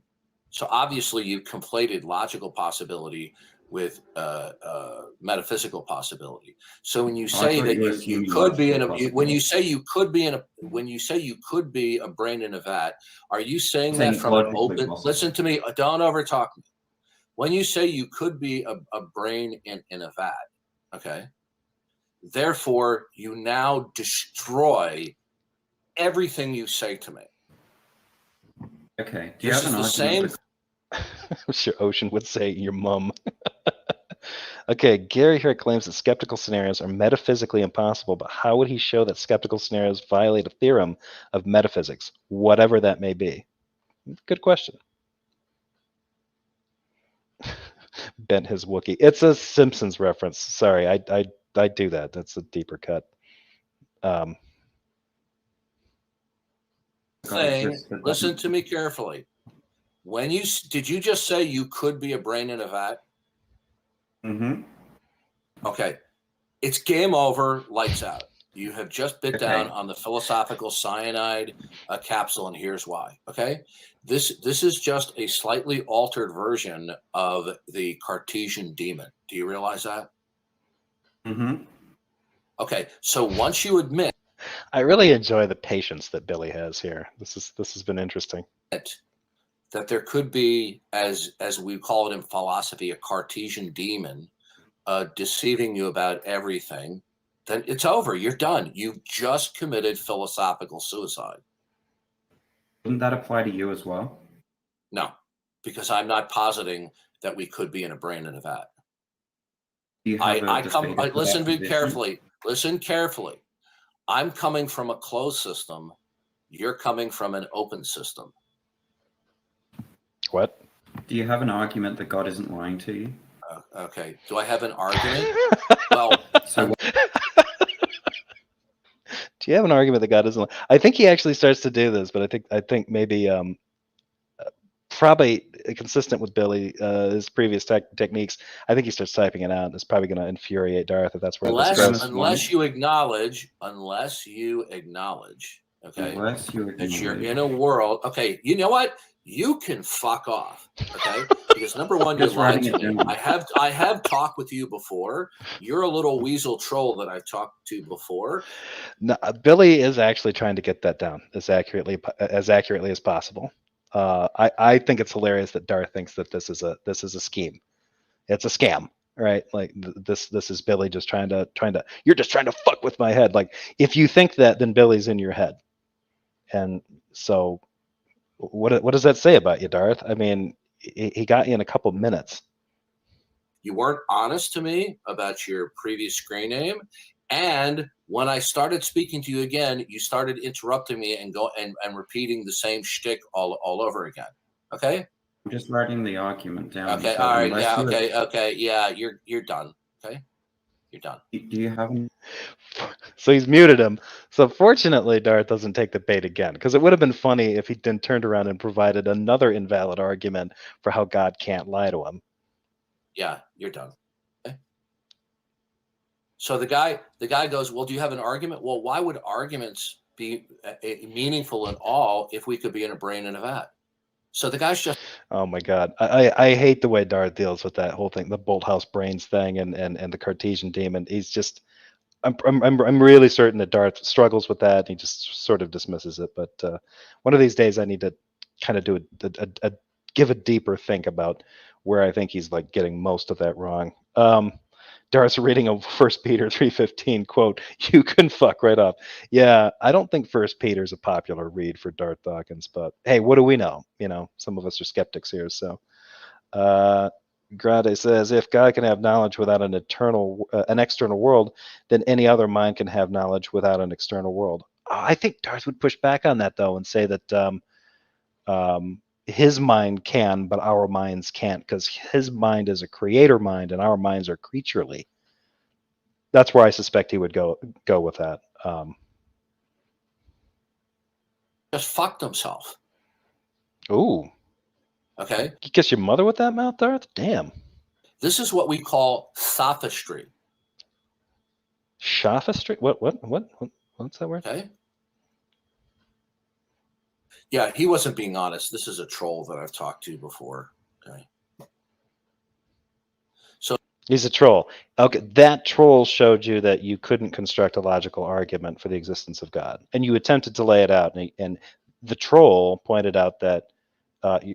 so obviously you conflated logical possibility with metaphysical possibility. So when you say that you could be when you say you could be a brain in a vat, are you saying that from an open? Listen to me. Don't overtalk me. When you say you could be a brain in a vat, okay, therefore you now destroy everything you say to me. Okay. Do you have an argument? Same. Sure, Ocean would say your mum. Okay, Gary here claims that skeptical scenarios are metaphysically impossible, but how would he show that skeptical scenarios violate a theorem of metaphysics, whatever that may be? Good question. Bent his Wookiee. It's a Simpsons reference. Sorry, I do that. That's a deeper cut. Listen to me carefully. Did you just say you could be a brain in a vat? Mm-hmm. Okay. It's game over, lights out. You have just bit down on the philosophical cyanide capsule, and here's why. Okay, this is just a slightly altered version of the Cartesian demon. Do you realize that? Mm-hmm. Okay, so once you admit, I really enjoy the patience that Billy has here. This has been interesting. That there could be, as we call it in philosophy, a Cartesian demon deceiving you about everything, then it's over. You're done. You've just committed philosophical suicide. Wouldn't that apply to you as well? No, because I'm not positing that we could be in a brain in a vat. Listen carefully. Listen carefully. I'm coming from a closed system. You're coming from an open system. What? Do you have an argument that God isn't lying to you? Okay. Do I have an argument? Well, so do you have an argument that God isn't? I think he actually starts to do this, but I think maybe probably consistent with Billy, his previous techniques. I think he starts typing it out. It's probably going to infuriate Darth if that's where this goes. Unless you acknowledge, okay, that you're in a world. Okay, you know what? You can fuck off. Okay, because number one, you're lying to me. I have talked with you before. You're a little weasel troll that I've talked to before. No, Billy is actually trying to get that down as accurately as possible. I think it's hilarious that Darth thinks that this is a scheme. It's a scam, right? Like this is Billy just trying to you're just trying to fuck with my head. Like if you think that, then Billy's in your head. And so what does that say about you, Darth? I mean, he got you in a couple minutes. You weren't honest to me about your previous screen name. And when I started speaking to you again, you started interrupting me and repeating the same shtick all over again. Okay. I'm just writing the argument down. Okay. So all right. Yeah. Okay. Okay. Yeah. You're done. Okay. You're done. Do you have any? So he's muted him. So fortunately, Darth doesn't take the bait again, because it would have been funny if he then turned around and provided another invalid argument for how God can't lie to him. Yeah. You're done. Okay. So the guy goes, well, do you have an argument? Well, why would arguments be meaningful at all if we could be in a brain in a vat? So the guy's just. Oh my God, I hate the way Darth deals with that whole thing, the Bolt House brains thing, and the Cartesian demon. He's just, I'm really certain that Darth struggles with that. And he just sort of dismisses it. But one of these days, I need to kind of do give a deeper think about where I think he's like getting most of that wrong. Darth's reading of 1 Peter 3:15 quote, "You can fuck right up." Yeah, I don't think 1 Peter's a popular read for Darth Dawkins, but hey, what do we know? You know, some of us are skeptics here. So, Grade says, if God can have knowledge without an external world, then any other mind can have knowledge without an external world. I think Darth would push back on that though and say that his mind can, but our minds can't, because his mind is a creator mind and our minds are creaturely. That's where I suspect he would go with that. Just fucked himself. Ooh. Okay. You kiss your mother with that mouth, Darth? Damn. This is what we call sophistry. Sophistry? What's that word? Okay. Yeah, he wasn't being honest. This is a troll that I've talked to before. Okay. So he's a troll. Okay, that troll showed you that you couldn't construct a logical argument for the existence of God, and you attempted to lay it out. And the troll pointed out that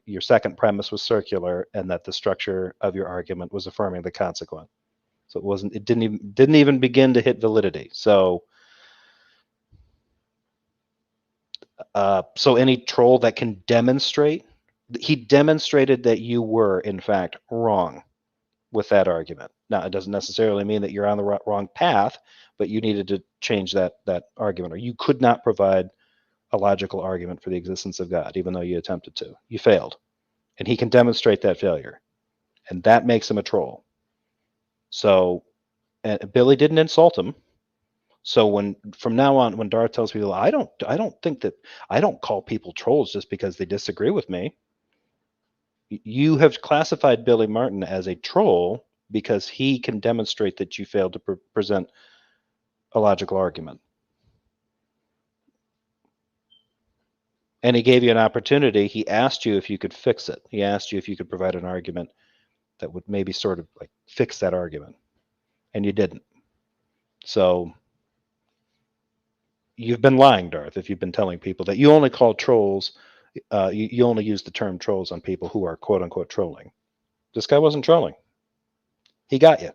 your second premise was circular, and that the structure of your argument was affirming the consequent. So it didn't even begin to hit validity. So. So any troll that can demonstrate, he demonstrated that you were in fact wrong with that argument. Now, it doesn't necessarily mean that you're on the wrong path, but you needed to change that argument, or you could not provide a logical argument for the existence of God, even though you attempted to. You failed, and he can demonstrate that failure, and that makes him a troll. So, Billy didn't insult him. So from now on, when Darth tells people, I don't call people trolls just because they disagree with me. You have classified Billy Martin as a troll because he can demonstrate that you failed to present a logical argument. And he gave you an opportunity. He asked you if you could fix it. He asked you if you could provide an argument that would maybe sort of like fix that argument. And you didn't. So you've been lying, Darth, if you've been telling people that you only call trolls, you only use the term trolls on people who are quote unquote trolling. This guy wasn't trolling. He got you.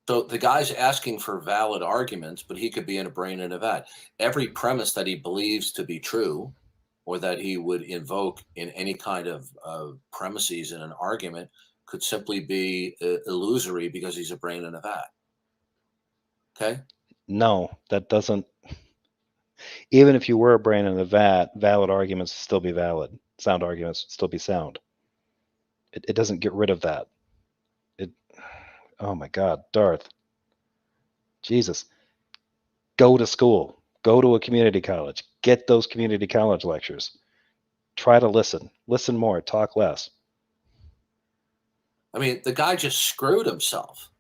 So the guy's asking for valid arguments, but he could be in a brain in a vat. Every premise that he believes to be true, or that he would invoke in any kind of premises in an argument, could simply be illusory because he's a brain in a vat. Okay? No, that doesn't. Even if you were a brain in a vat, valid arguments would still be valid. Sound arguments would still be sound. It doesn't get rid of that. Oh my God, Darth. Jesus. Go to school. Go to a community college. Get those community college lectures. Try to listen. Listen more. Talk less. I mean, the guy just screwed himself,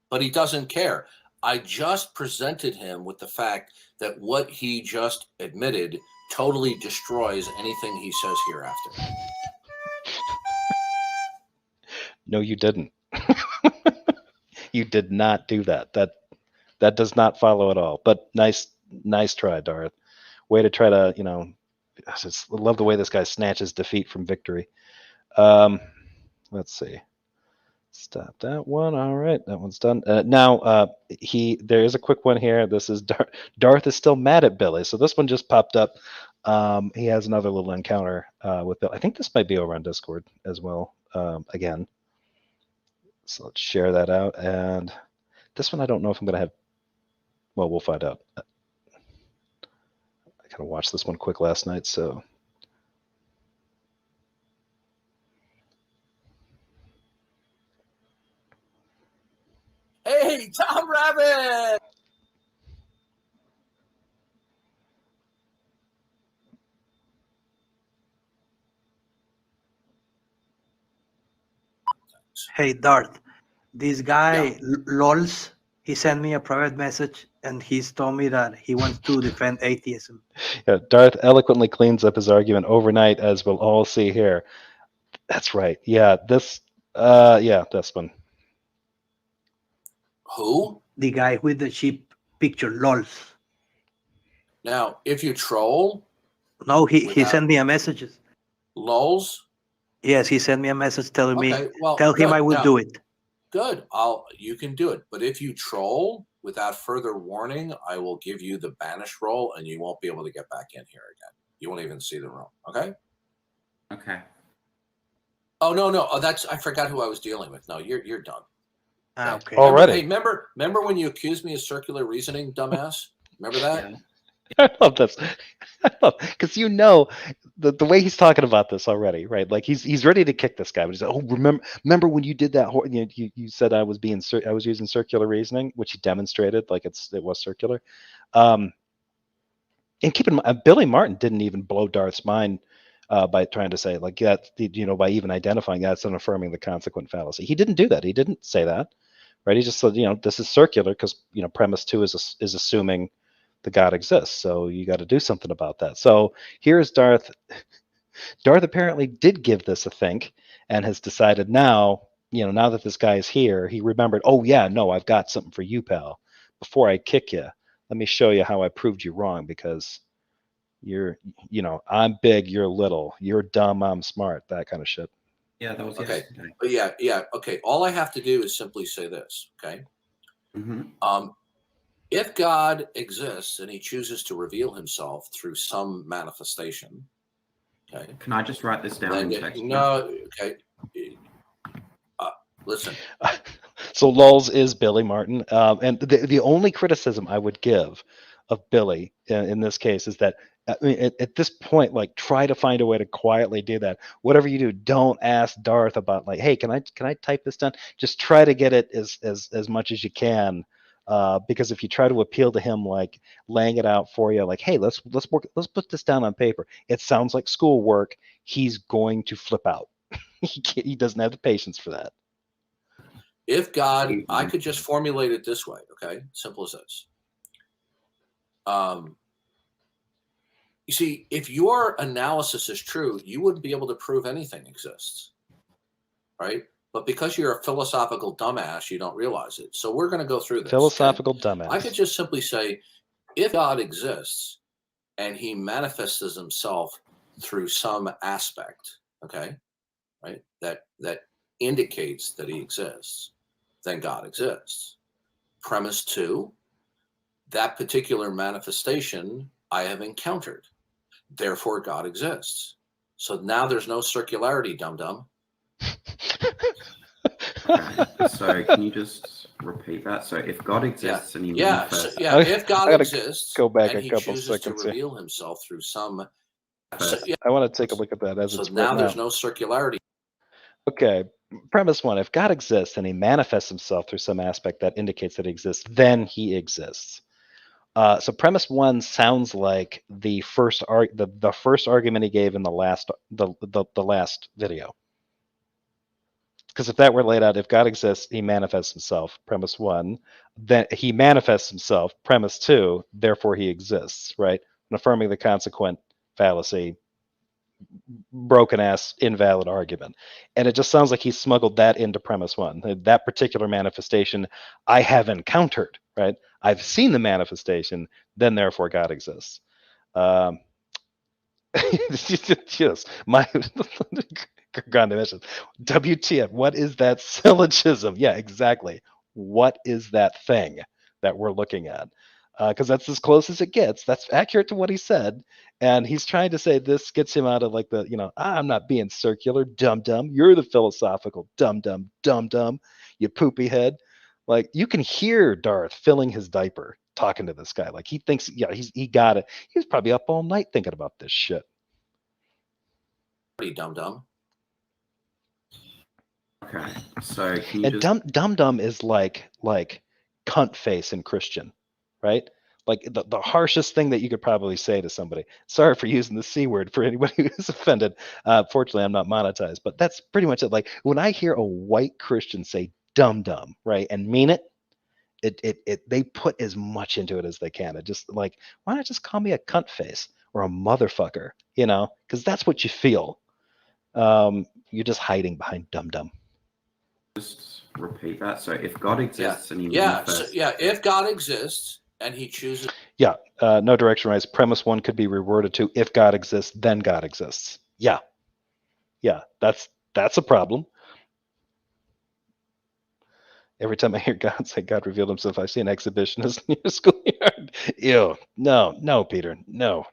but he doesn't care. I just presented him with the fact that what he just admitted totally destroys anything he says hereafter. No, you didn't. You did not do that. That does not follow at all. But nice try, Darth. Way to try to, I just love the way this guy snatches defeat from victory. Let's see. Stop that one. All right, that one's done. Now, there is a quick one here. This is Darth is still mad at Billy. So this one just popped up. He has another little encounter with Bill. I think this might be over on Discord as well. Again. So let's share that out. And this one, I don't know if I'm going to have. Well, we'll find out. I kind of watched this one quick last night, so. Hey, Tom Rabbit! Hey, Darth, this guy, Lols, he sent me a private message and he's told me that he wants to defend atheism. Yeah, Darth eloquently cleans up his argument overnight, as we'll all see here. That's right. Yeah, this one. Who? The guy with the sheep picture, Lols. Now, if you troll. No, he sent me a message. Lols? Yes, he sent me a message telling me, well, tell him I will do it. Good. You can do it. But if you troll without further warning, I will give you the banish roll and you won't be able to get back in here again. You won't even see the room. Okay? Okay. Oh, no. Oh, I forgot who I was dealing with. No, you're done. Okay. Already. Hey, remember when you accused me of circular reasoning, dumbass? Remember that? I love this. Because the way he's talking about this already, right? Like he's ready to kick this guy. But he's like, oh, remember when you did that? You said I was using circular reasoning, which he demonstrated, like it was circular. And keep in mind, Billy Martin didn't even blow Darth's mind by trying to say like by even identifying that's an affirming the consequent fallacy. He didn't do that. He didn't say that, right? He just said this is circular because premise 2 is assuming the God exists. So you got to do something about that. So here's Darth. Darth apparently did give this a think and has decided now that this guy is here, he remembered, oh yeah, no, I've got something for you, pal. Before I kick you, let me show you how I proved you wrong because I'm big, you're little, you're dumb, I'm smart, that kind of shit. Yeah, that was okay. yesterday. Yeah. Okay. All I have to do is simply say this. Okay. Mm-hmm. If God exists and he chooses to reveal himself through some manifestation, okay. Can I just write this down in text? No, okay. Listen. So Lulz is Billy Martin. And the only criticism I would give of Billy in this case is that at this point, like, try to find a way to quietly do that. Whatever you do, don't ask Darth about like, hey, can I type this down? Just try to get it as much as you can. Because if you try to appeal to him, like laying it out for you, like, hey, let's put this down on paper. It sounds like schoolwork. He's going to flip out. He doesn't have the patience for that. If God, I could just formulate it this way, okay? Simple as this. You see, if your analysis is true, you wouldn't be able to prove anything exists, right? But because you're a philosophical dumbass, you don't realize it. So we're going to go through this. Philosophical okay? dumbass. I could just simply say, if God exists and he manifests himself through some aspect, okay, right, that indicates that he exists, then God exists. Premise 2, that particular manifestation I have encountered. Therefore, God exists. So now there's no circularity, dum-dum. Okay, so can you just repeat that? So if God exists and he manifests... If God exists go back and a he couple chooses seconds to reveal himself through some... I want to take a look at that as So it's now written there's out. no circularity. Okay, premise 1, if God exists and he manifests himself through some aspect that indicates that he exists, then he exists. So premise 1 sounds like the first argument he gave in the last video. Because if that were laid out, if God exists, he manifests himself, premise 1, then he manifests himself, premise 2, therefore he exists, right? And affirming the consequent fallacy, broken ass invalid argument. And it just sounds like he smuggled that into premise 1. That particular manifestation I have encountered, right? I've seen the manifestation, then therefore God exists. Yes, my WTF, what is that syllogism? Yeah, exactly. What is that thing that we're looking at? Because that's as close as it gets. That's accurate to what he said. And he's trying to say this gets him out of like the, I'm not being circular, dum-dum. You're the philosophical dum-dum, dum-dum, you poopy head. Like, you can hear Darth filling his diaper talking to this guy. Like, he thinks, yeah, he got it. He was probably up all night thinking about this shit. Dum-dum. Okay, so can you and dum-dum is like cunt face in Christian, right? Like the harshest thing that you could probably say to somebody. Sorry for using the C word for anybody who's offended. Fortunately, I'm not monetized, but that's pretty much it. Like, when I hear a white Christian say dum-dum, right, and mean it, they put as much into it as they can. It just like, why not just call me a cunt face or a motherfucker, because that's what you feel. You're just hiding behind dum-dum. just repeat that? So if God exists and he manifests... if God exists and he chooses... Yeah, no direction rise. Premise 1 could be reworded to, if God exists, then God exists. Yeah, that's a problem. Every time I hear God say God revealed himself, I see an exhibitionist near a schoolyard. Ew, no, Peter, no,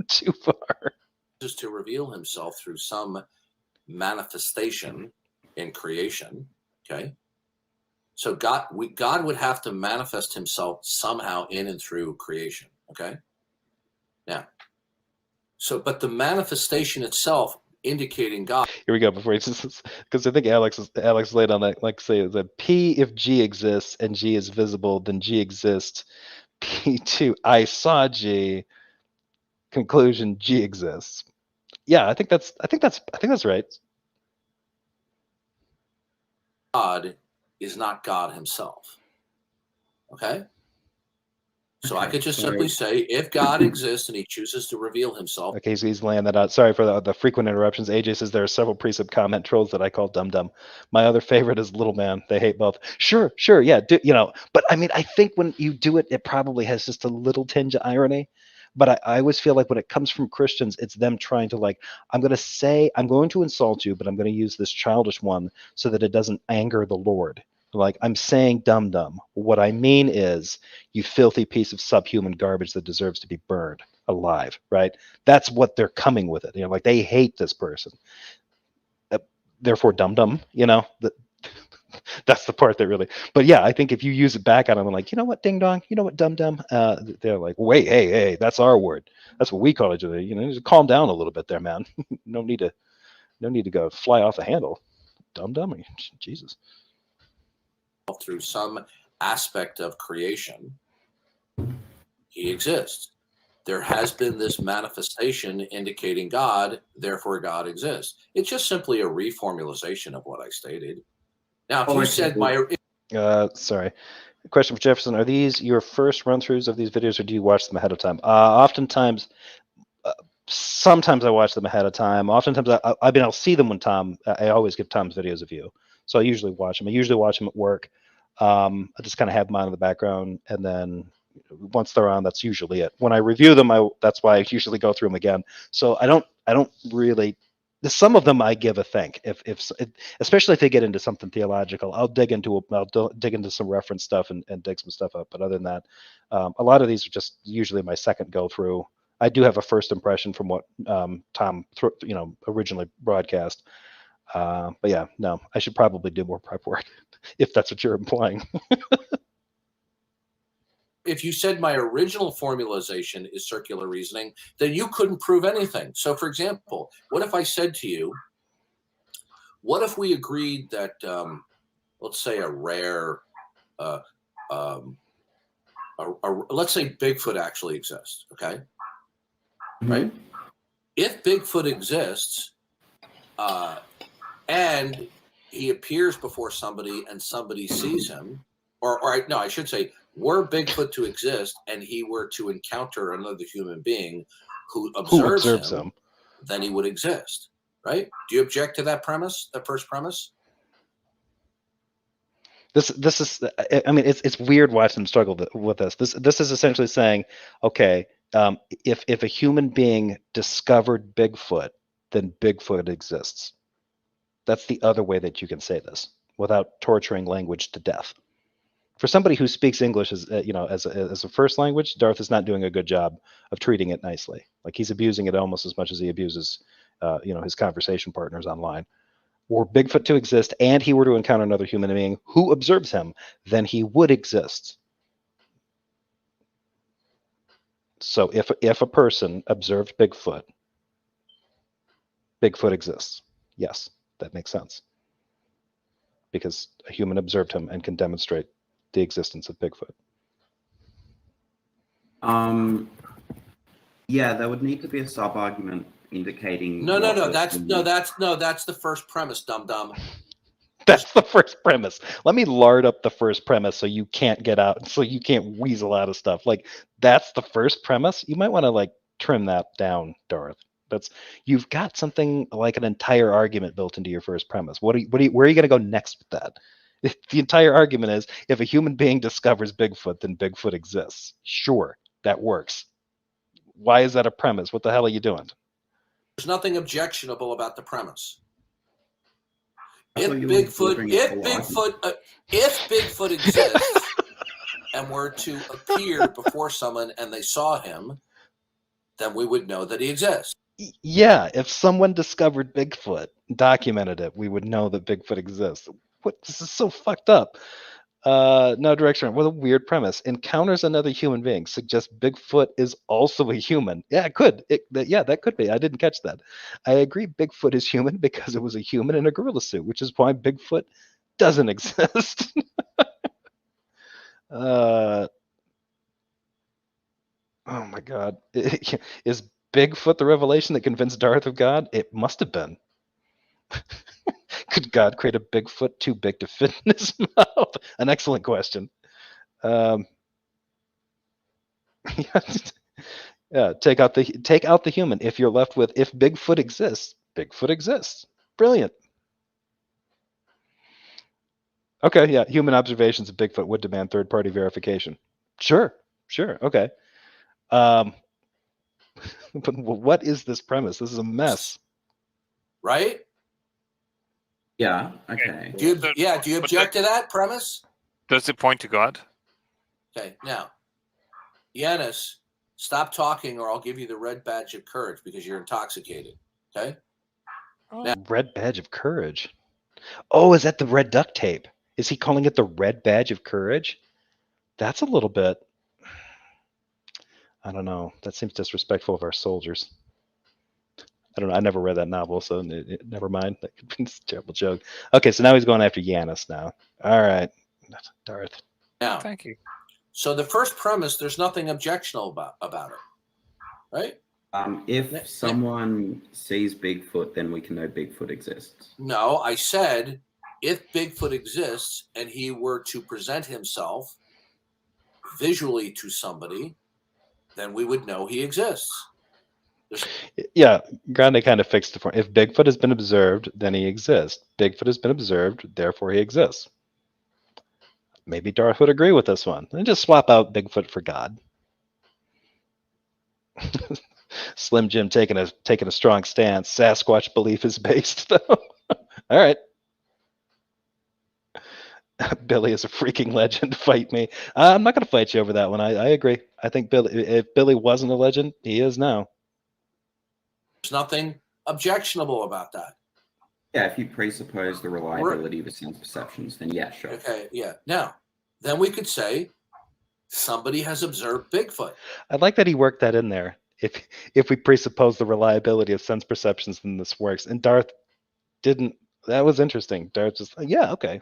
too far. Just to reveal himself through some manifestation in creation, okay? So God would have to manifest himself somehow in and through creation, okay? Now, but the manifestation itself indicating God. Here we go. Before because I think Alex laid on that, like, say that P, if G exists and G is visible, then G exists. P2, I saw G. Conclusion, G exists. Yeah, I think that's right. God is not God himself. Okay? So I could just simply say, if God exists and he chooses to reveal himself. Okay, so he's laying that out. Sorry for the frequent interruptions. AJ says there are several precept comment trolls that I call dum-dum. My other favorite is Little Man. They hate both. Sure, yeah. But I mean, I think when you do it, it probably has just a little tinge of irony. But I always feel like when it comes from Christians, it's them trying to, like, I'm going to insult you, but I'm going to use this childish one so that it doesn't anger the Lord. Like, I'm saying dum-dum. What I mean is, you filthy piece of subhuman garbage that deserves to be burned alive, right? That's what they're coming with it. Like, they hate this person. Therefore, dum-dum, that's the part that really, but yeah, I think if you use it back on them, like, you know what, ding dong, you know what, dum-dum, they're like, wait, hey, that's our word. That's what we call each other. Just calm down a little bit there, man. No need to go fly off the handle. Dum-dum, Jesus. Through some aspect of creation, he exists. there has been this manifestation indicating God, therefore God exists. It's just simply a reformulation of what I stated. Now, if you said sorry. Question for Jefferson: are these your first run-throughs of these videos, or do you watch them ahead of time? Oftentimes, sometimes I watch them ahead of time. Oftentimes, I mean, I'll see them when Tom. I always give Tom's videos a view, so I usually watch them. I usually watch them at work. I just kind of have them on in the background, and then once they're on, that's usually it. When I review them, that's why I usually go through them again. So I don't really. Some of them I give a think, if especially if they get into something theological, I'll dig into some reference stuff and dig some stuff up. But other than that, a lot of these are just usually my second go through. I do have a first impression from what Tom originally broadcast. But yeah, no, I should probably do more prep work if that's what you're implying. If you said my original formalization is circular reasoning, then you couldn't prove anything. So, for example, what if I said to you, what if we agreed that, let's say, a rare, let's say Bigfoot actually exists, okay? Mm-hmm. Right? If Bigfoot exists, and he appears before somebody and somebody sees him, no, I should say, were Bigfoot to exist and he were to encounter another human being who observes him, then he would exist, right? Do you object to that premise, that first premise? This is, I mean, it's weird watching them struggle with this. This is essentially saying, okay, if a human being discovered Bigfoot, then Bigfoot exists. That's the other way that you can say this without torturing language to death. For somebody who speaks English as a first language, Darth is not doing a good job of treating it nicely. Like, he's abusing it almost as much as he abuses, his conversation partners online. Were Bigfoot to exist and he were to encounter another human being who observes him, then he would exist. So if a person observed Bigfoot, Bigfoot exists. Yes, that makes sense. Because a human observed him and can demonstrate the existence of Bigfoot. Yeah, there would need to be a sub-argument indicating. No. That's the first premise, dum-dum. That's the first premise. Let me lard up the first premise so you can't get out, so you can't weasel out of stuff. Like, that's the first premise. You might want to trim that down, Darth. You've got something like an entire argument built into your first premise. Where are you going to go next with that? The entire argument is, if a human being discovers Bigfoot, then Bigfoot exists. Sure, that works. Why is that a premise? What the hell are you doing? There's nothing objectionable about the premise. If Bigfoot exists and were to appear before someone and they saw him, then we would know that he exists. Yeah, if someone discovered Bigfoot, documented it, we would know that Bigfoot exists. This is so fucked up. No direction. What a weird premise. Encounters another human being suggests Bigfoot is also a human. Yeah, it could. That could be. I didn't catch that. I agree Bigfoot is human because it was a human in a gorilla suit, which is why Bigfoot doesn't exist. Oh my God. Is Bigfoot the revelation that convinced Darth of God? It must have been. Could God create a Bigfoot too big to fit in his mouth? An excellent question. Yeah, take out the human. If you're left with, if Bigfoot exists, Bigfoot exists. Brilliant. Okay, yeah, human observations of Bigfoot would demand third-party verification. Sure, okay. But what is this premise? This is a mess. Right? Yeah, okay. Do you object to that premise? Does it point to God? Okay, now, Yanis, stop talking or I'll give you the red badge of courage because you're intoxicated. Okay? Now, red badge of courage? Oh, is that the red duct tape? Is he calling it the red badge of courage? That's a little bit... I don't know. That seems disrespectful of our soldiers. I don't know. I never read that novel, so never mind. That could be a terrible joke. Okay, so now he's going after Yanis now. All right, Darth. Now, thank you. So the first premise, there's nothing objectionable about it. right? If someone sees Bigfoot, then we can know Bigfoot exists. No, I said if Bigfoot exists and he were to present himself visually to somebody, then we would know he exists. Yeah, Grande kind of fixed it for. If Bigfoot has been observed, then he exists. Bigfoot has been observed, therefore he exists. Maybe Darth would agree with this one. And just swap out Bigfoot for God. Slim Jim taking a strong stance. Sasquatch belief is based, though. All right. Billy is a freaking legend. Fight me. I'm not going to fight you over that one. I agree. I think if Billy wasn't a legend, he is now. There's nothing objectionable about that. Yeah, if you presuppose the reliability of the sense perceptions, then yeah, sure. Okay, yeah. Now, then we could say somebody has observed Bigfoot. I like that he worked that in there. If we presuppose the reliability of sense perceptions, then this works. And Darth didn't. That was interesting. Darth just, yeah, okay.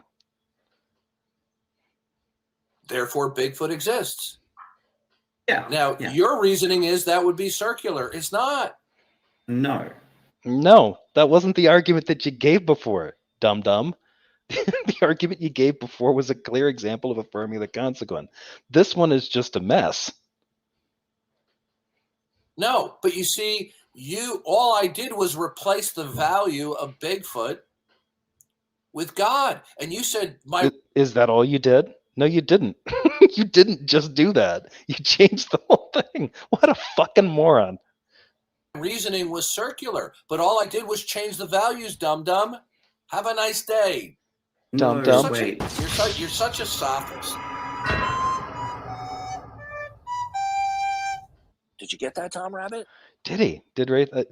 Therefore, Bigfoot exists. Yeah. Now, your reasoning is that would be circular. It's not. No, that wasn't the argument that you gave before, dum-dum. The argument you gave before was a clear example of affirming the consequent. This one is just a mess. No, but you see, all I did was replace the value of Bigfoot with God. And you said Is that all you did? No, you didn't. You didn't just do that. You changed the whole thing. What a fucking moron. Reasoning was circular, but all I did was change the values, dum-dum. Have a nice day. Dum-dum. You're such a sophist. Did you get that, Tom Rabbit? Did he? Did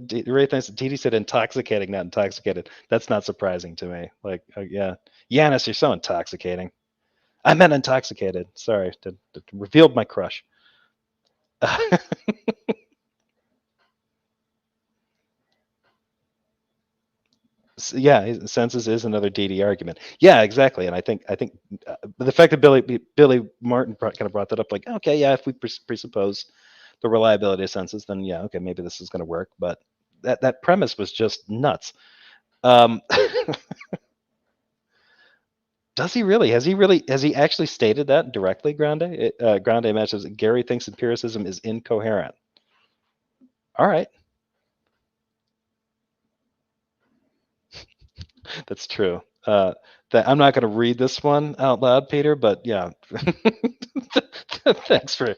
Didi said intoxicating, not intoxicated. That's not surprising to me. Like, yeah. Yanis, you're so intoxicating. I meant intoxicated. Sorry. Revealed my crush. Yeah, senses is another DD argument. Yeah, exactly. And I think the fact that Billy Martin kind of brought that up, like, okay, yeah, if we presuppose the reliability of senses, then yeah, okay, maybe this is going to work. But that premise was just nuts. Does he really? Has he actually stated that directly, Grande? Grande mentions Gary thinks empiricism is incoherent. All right. That's true. I'm not going to read this one out loud, Peter, but yeah. thanks for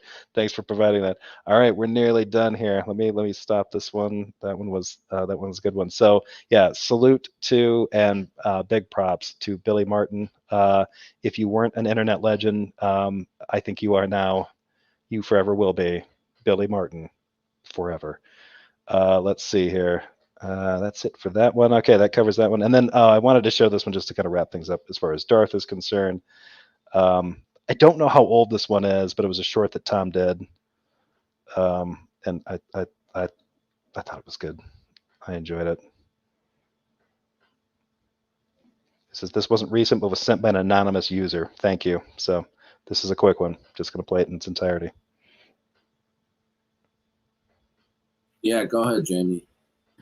providing that. All right, we're nearly done here. Let me stop this one. That one was a good one. So yeah, salute to and big props to Billy Martin. If you weren't an internet legend, I think you are now. You forever will be. Billy Martin, forever. Let's see here. That's it for that one. Okay, that covers that one. And then I wanted to show this one just to kind of wrap things up as far as Darth is concerned. I don't know how old this one is, but it was a short that Tom did, and I thought it was good. I enjoyed it. It says this wasn't recent, but was sent by an anonymous user. Thank you. So this is a quick one. Just going to play it in its entirety. Yeah, go ahead, Jamie.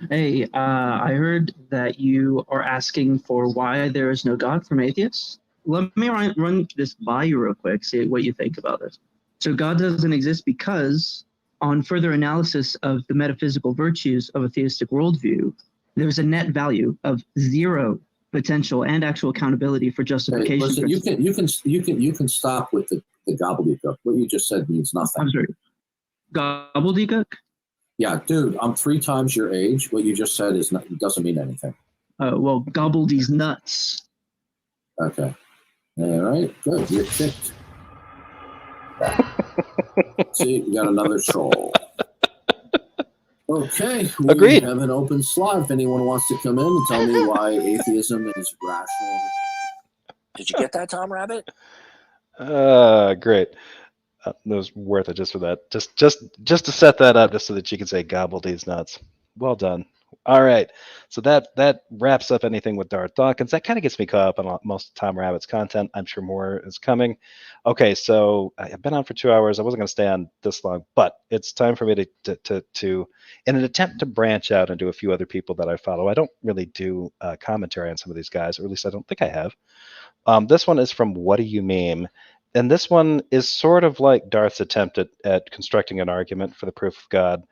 Hey, I heard that you are asking for why there is no God from atheists. Let me run this by you real quick, see what you think about it. So God doesn't exist because, on further analysis of the metaphysical virtues of a theistic worldview, there's a net value of zero potential and actual accountability for justification. Hey, listen, you can stop with the gobbledygook. What you just said means nothing. I'm sorry. Gobbledygook? Yeah, dude, I'm 3 times your age. What you just said doesn't mean anything. Well, gobbled these nuts. Okay. All right, good. You're kicked. See, we got another troll. Okay, agreed. We have an open slot if anyone wants to come in and tell me why atheism is rational. Did you get that, Tom Rabbit? Great. That was worth it just for that. Just to set that up, just so that you can say gobble these nuts. Well done. All right. So that wraps up anything with Darth Dawkins. That kind of gets me caught up on most of Tom Rabbit's content. I'm sure more is coming. Okay, so I've been on for 2 hours. I wasn't going to stay on this long, but it's time for me to in an attempt to branch out and do a few other people that I follow. I don't really do commentary on some of these guys, or at least I don't think I have. This one is from Whaddo You Meme. And this one is sort of like Darth's attempt at constructing an argument for the proof of God.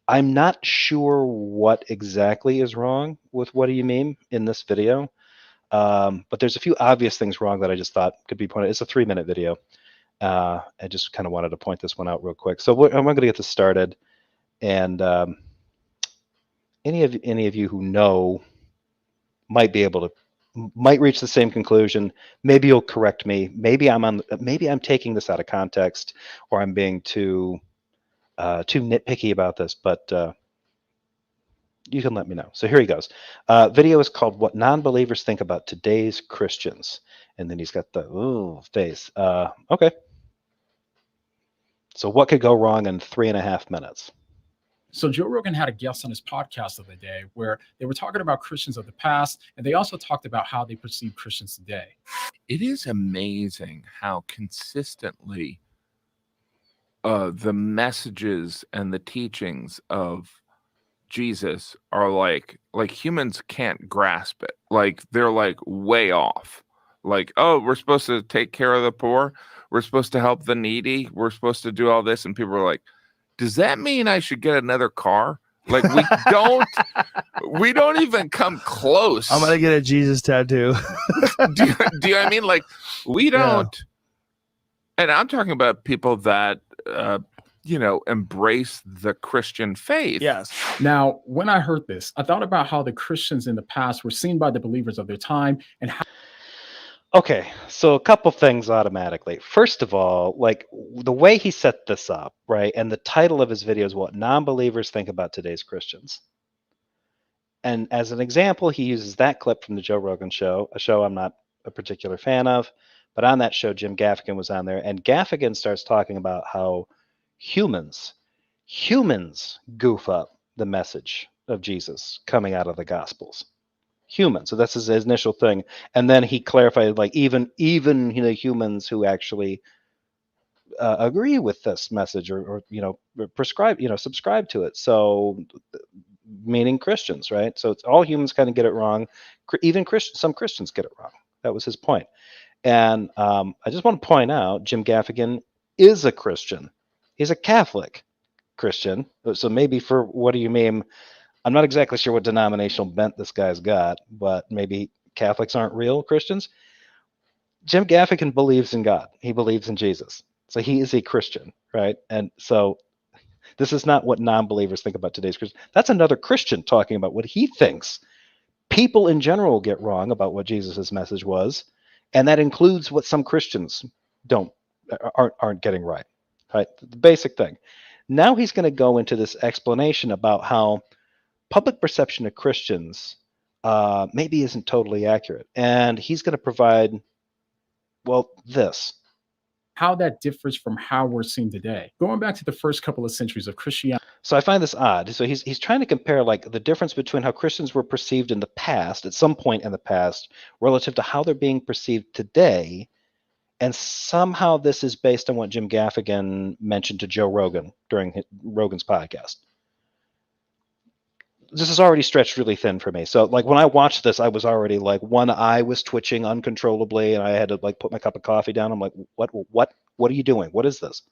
I'm not sure what exactly is wrong with Whaddo You Meme in this video, but there's a few obvious things wrong that I just thought could be pointed. It's a 3-minute video. I just kind of wanted to point this one out real quick. So I'm going to get this started, and any of you who know might reach the same conclusion. Maybe you'll correct me. Maybe I'm taking this out of context, or I'm being too nitpicky about this, but you can let me know. So here he goes. Video is called "What Non-Believers Think About Today's Christians," and then he's got the face. Okay. So what could go wrong in 3.5 minutes? So Joe Rogan had a guest on his podcast the other day where they were talking about Christians of the past, and they also talked about how they perceive Christians today. It is amazing how consistently the messages and the teachings of Jesus are like humans can't grasp it. Like they're like way off. Like, oh, we're supposed to take care of the poor. We're supposed to help the needy. We're supposed to do all this. And people are like, does that mean I should get another car? Like we don't even come close. I'm going to get a Jesus tattoo. do you know what I mean? Like we don't. Yeah. And I'm talking about people that, embrace the Christian faith. Yes. Now, when I heard this, I thought about how the Christians in the past were seen by the believers of their time and how. Okay, so a couple things automatically. First of all, like the way he set this up, right? And the title of his video is "What Non-Believers Think About Today's Christians." And as an example, he uses that clip from the Joe Rogan show, a show I'm not a particular fan of. But on that show, Jim Gaffigan was on there, and Gaffigan starts talking about how humans goof up the message of Jesus coming out of the Gospels. Humans. So that's his initial thing. And then he clarified, like, even humans who actually agree with this message or subscribe to it. So meaning Christians, right? So it's all humans kind of get it wrong. Even some Christians get it wrong. That was his point. And I just want to point out, Jim Gaffigan is a Christian. He's a Catholic Christian. So maybe for Whaddo You Meme, I'm not exactly sure what denominational bent this guy's got, but maybe Catholics aren't real Christians. Jim Gaffigan believes in God. He believes in Jesus. So he is a Christian, right? And so this is not what non-believers think about today's Christian. That's another Christian talking about what he thinks people in general get wrong about what Jesus' message was. And that includes what some Christians aren't getting right. Right? The basic thing. Now he's going to go into this explanation about how public perception of Christians maybe isn't totally accurate. And he's going to provide, this. How that differs from how we're seen today. Going back to the first couple of centuries of Christianity. So I find this odd. So he's trying to compare like the difference between how Christians were perceived in the past, at some point in the past, relative to how they're being perceived today. And somehow this is based on what Jim Gaffigan mentioned to Joe Rogan during Rogan's podcast. This is already stretched really thin for me. So like when I watched this, I was already like, one eye was twitching uncontrollably and I had to like put my cup of coffee down. I'm like, what are you doing? What is this?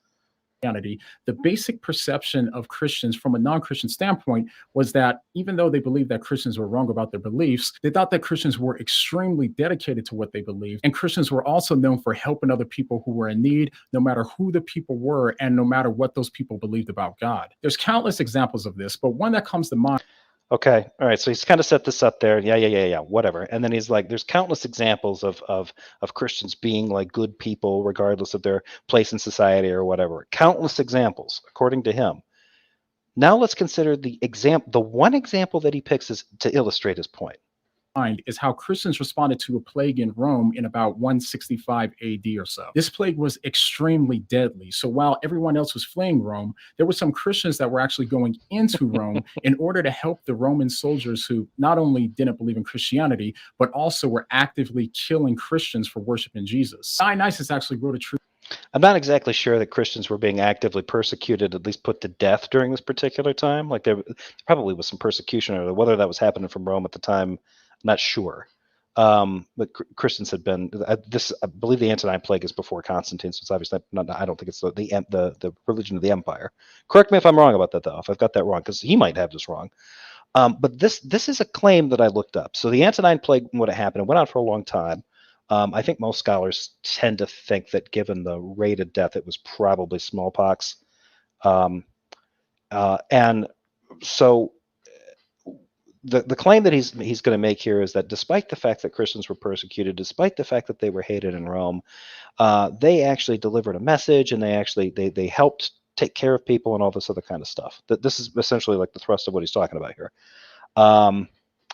The basic perception of Christians from a non-Christian standpoint was that even though they believed that Christians were wrong about their beliefs, they thought that Christians were extremely dedicated to what they believed. And Christians were also known for helping other people who were in need, no matter who the people were and no matter what those people believed about God. There's countless examples of this, but one that comes to mind. Okay. All right. So he's kind of set this up there. Yeah. Whatever. And then he's like, there's countless examples of Christians being like good people, regardless of their place in society or whatever. Countless examples, according to him. Now let's consider the one example that he picks is to illustrate his point. is how Christians responded to a plague in Rome in about 165 AD or so. This plague was extremely deadly. So while everyone else was fleeing Rome, there were some Christians that were actually going into Rome in order to help the Roman soldiers who not only didn't believe in Christianity, but also were actively killing Christians for worshiping Jesus. Dionysius actually wrote a true. I'm not exactly sure that Christians were being actively persecuted, at least put to death during this particular time. Like there probably was some persecution, or whether that was happening from Rome at the time, I'm not sure. But Christians had been I believe the Antonine Plague is before Constantine, so it's obviously not. I don't think it's the religion of the empire. Correct me if I'm wrong about that, though. If I've got that wrong, because he might have this wrong. But this is a claim that I looked up. So the Antonine Plague would have happened. It went on for a long time. I think most scholars tend to think that given the rate of death, it was probably smallpox. And so the claim that he's going to make here is that despite the fact that Christians were persecuted, despite the fact that they were hated in Rome, they actually delivered a message, and they helped take care of people and all this other kind of stuff. That this is essentially like the thrust of what he's talking about here.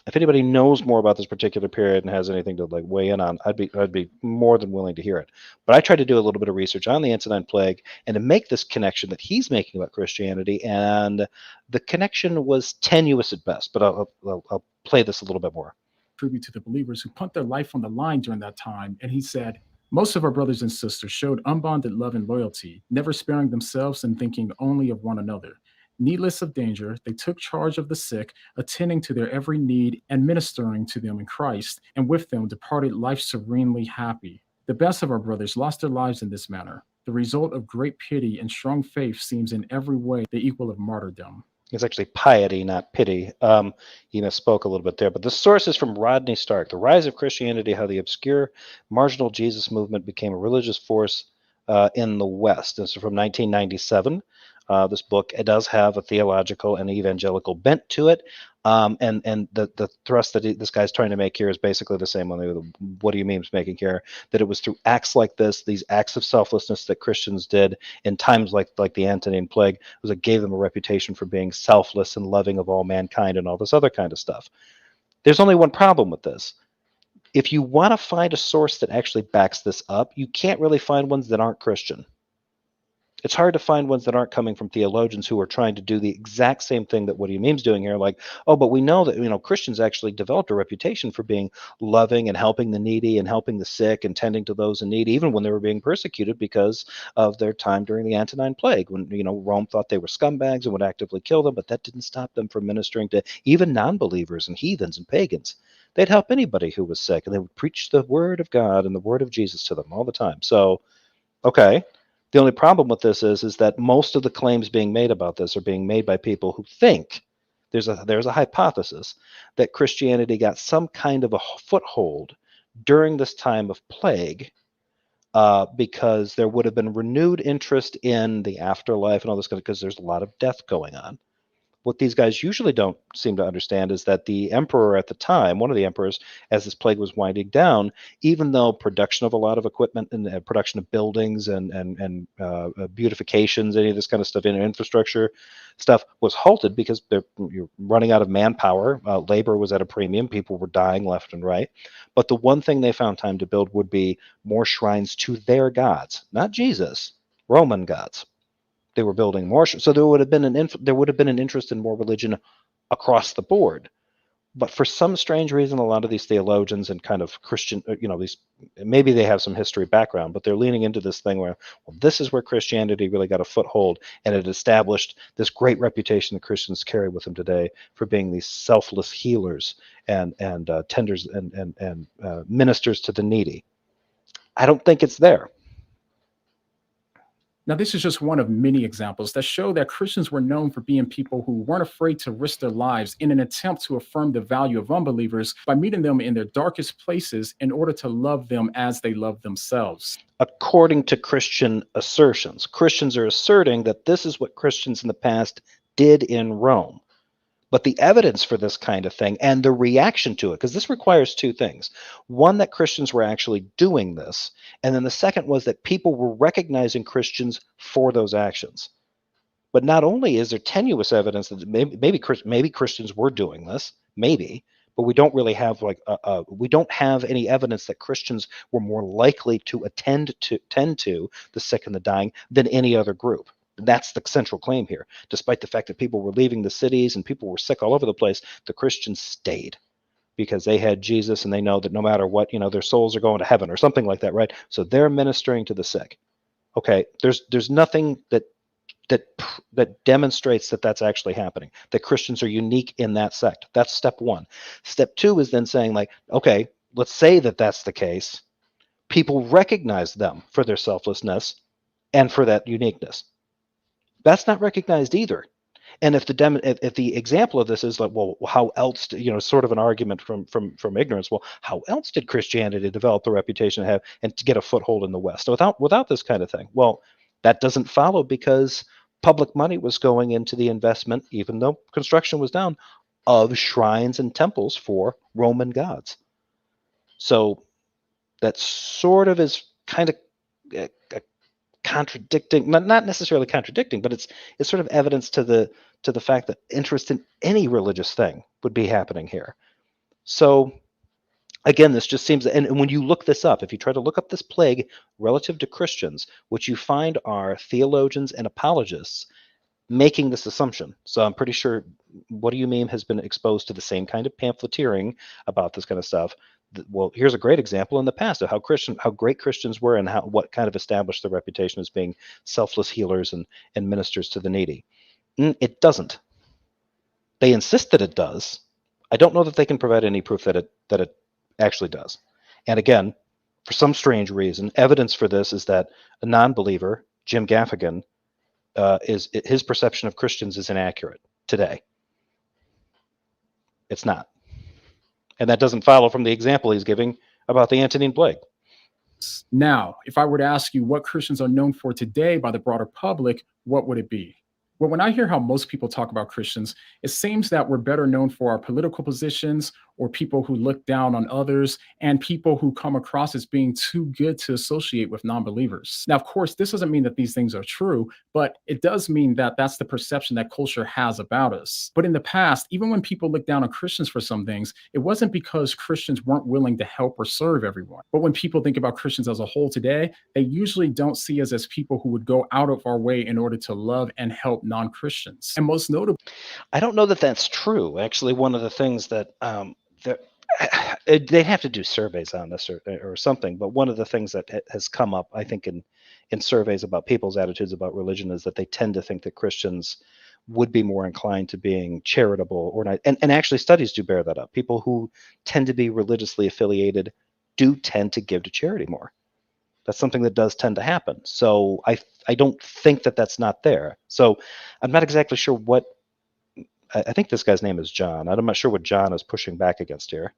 If anybody knows more about this particular period and has anything to like weigh in on, I'd be more than willing to hear it. But I tried to do a little bit of research on the Antonine Plague and to make this connection that he's making about Christianity, and the connection was tenuous at best. But I'll play this a little bit more. Tribute to the believers who put their life on the line during that time, and he said, most of our brothers and sisters showed unbounded love and loyalty, never sparing themselves and thinking only of one another. Needless of danger, they took charge of the sick, attending to their every need and ministering to them in Christ, and with them departed life serenely happy. The best of our brothers lost their lives in this manner. The result of great pity and strong faith seems in every way the equal of martyrdom. It's actually piety, not pity. He misspoke a little bit there. But the source is from Rodney Stark, The Rise of Christianity, How the Obscure Marginal Jesus Movement Became a Religious Force in the West. This is from 1997. This book, it does have a theological and evangelical bent to it. And the thrust that this guy's trying to make here is basically the same one that Whaddo You Meme's making here, that it was through acts like this, these acts of selflessness that Christians did in times like the Antonine Plague, was it gave them a reputation for being selfless and loving of all mankind and all this other kind of stuff. There's only one problem with this. If you want to find a source that actually backs this up, you can't really find ones that aren't Christian. It's hard to find ones that aren't coming from theologians who are trying to do the exact same thing that Whaddo You Meme's doing here. Like, oh, but we know that Christians actually developed a reputation for being loving and helping the needy and helping the sick and tending to those in need, even when they were being persecuted because of their time during the Antonine Plague, when Rome thought they were scumbags and would actively kill them, but that didn't stop them from ministering to even non-believers and heathens and pagans. They'd help anybody who was sick, and they would preach the word of God and the word of Jesus to them all the time. So, okay. The only problem with this is that most of the claims being made about this are being made by people who think there's a hypothesis that Christianity got some kind of a foothold during this time of plague, because there would have been renewed interest in the afterlife and all this, because there's a lot of death going on. What these guys usually don't seem to understand is that the emperor at the time, one of the emperors, as this plague was winding down, even though production of a lot of equipment and production of buildings and beautifications, any of this kind of stuff, in infrastructure stuff, was halted because you're running out of manpower. Labor was at a premium. People were dying left and right. But the one thing they found time to build would be more shrines to their gods, not Jesus, Roman gods. They were building more, so there would have been an interest in more religion across the board. But for some strange reason, a lot of these theologians and kind of Christian, these, maybe they have some history background, but they're leaning into this thing where, well, this is where Christianity really got a foothold, and it established this great reputation that Christians carry with them today for being these selfless healers and tenders and ministers to the needy. I don't think it's there. Now, this is just one of many examples that show that Christians were known for being people who weren't afraid to risk their lives in an attempt to affirm the value of unbelievers by meeting them in their darkest places in order to love them as they love themselves. According to Christian assertions, Christians are asserting that this is what Christians in the past did in Rome. But the evidence for this kind of thing and the reaction to it, because this requires two things. One, that Christians were actually doing this. And then the second was that people were recognizing Christians for those actions. But not only is there tenuous evidence that maybe Christians were doing this, maybe, but we don't really have like we don't have any evidence that Christians were more likely to tend to the sick and the dying than any other group. That's the central claim here. Despite the fact that people were leaving the cities and people were sick all over the place, the Christians stayed because they had Jesus and they know that no matter what, their souls are going to heaven or something like that, right? So they're ministering to the sick. Okay, there's nothing that demonstrates that that's actually happening, that Christians are unique in that sect. That's step one. Step two is then saying, like, okay, let's say that that's the case. People recognize them for their selflessness and for that uniqueness. That's not recognized either. And if the example of this is like, well, how else, sort of an argument from ignorance, well, how else did Christianity develop the reputation it have and to get a foothold in the West without this kind of thing? Well, that doesn't follow because public money was going into the investment, even though construction was down, of shrines and temples for Roman gods. So that sort of is kind of contradicting, not necessarily contradicting, but it's sort of evidence to the fact that interest in any religious thing would be happening here. So again, this just seems, and when you look this up, if you try to look up this plague relative to Christians, what you find are theologians and apologists making this assumption. So I'm pretty sure Whaddo You Meme has been exposed to the same kind of pamphleteering about this kind of stuff. Well, here's a great example in the past of how great Christians were and what kind of established their reputation as being selfless healers and ministers to the needy. It doesn't. They insist that it does. I don't know that they can provide any proof that it actually does. And again, for some strange reason, evidence for this is that a non-believer, Jim Gaffigan, his perception of Christians is inaccurate today. It's not. And that doesn't follow from the example he's giving about the Antonine Plague. Now, if I were to ask you what Christians are known for today by the broader public, what would it be? Well, when I hear how most people talk about Christians, it seems that we're better known for our political positions or people who look down on others and people who come across as being too good to associate with non-believers. Now, of course, this doesn't mean that these things are true, but it does mean that that's the perception that culture has about us. But in the past, even when people looked down on Christians for some things, it wasn't because Christians weren't willing to help or serve everyone. But when people think about Christians as a whole today, they usually don't see us as people who would go out of our way in order to love and help non-Christians. And most notably, I don't know that that's true. Actually, one of the things that they'd have to do surveys on this or something, but one of the things that has come up, I think, in surveys about people's attitudes about religion is that they tend to think that Christians would be more inclined to being charitable or not. And actually studies do bear that up. People who tend to be religiously affiliated do tend to give to charity more. That's something that does tend to happen. So I don't think that that's not there. So I'm not exactly sure what, I think this guy's name is John. I'm not sure what John is pushing back against here.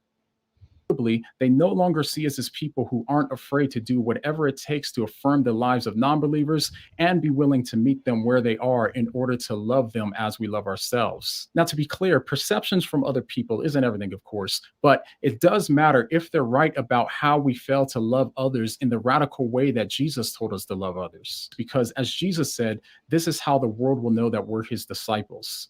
They no longer see us as people who aren't afraid to do whatever it takes to affirm the lives of non-believers and be willing to meet them where they are in order to love them as we love ourselves. Now, to be clear, perceptions from other people isn't everything, of course, but it does matter if they're right about how we fail to love others in the radical way that Jesus told us to love others. Because as Jesus said, this is how the world will know that we're his disciples.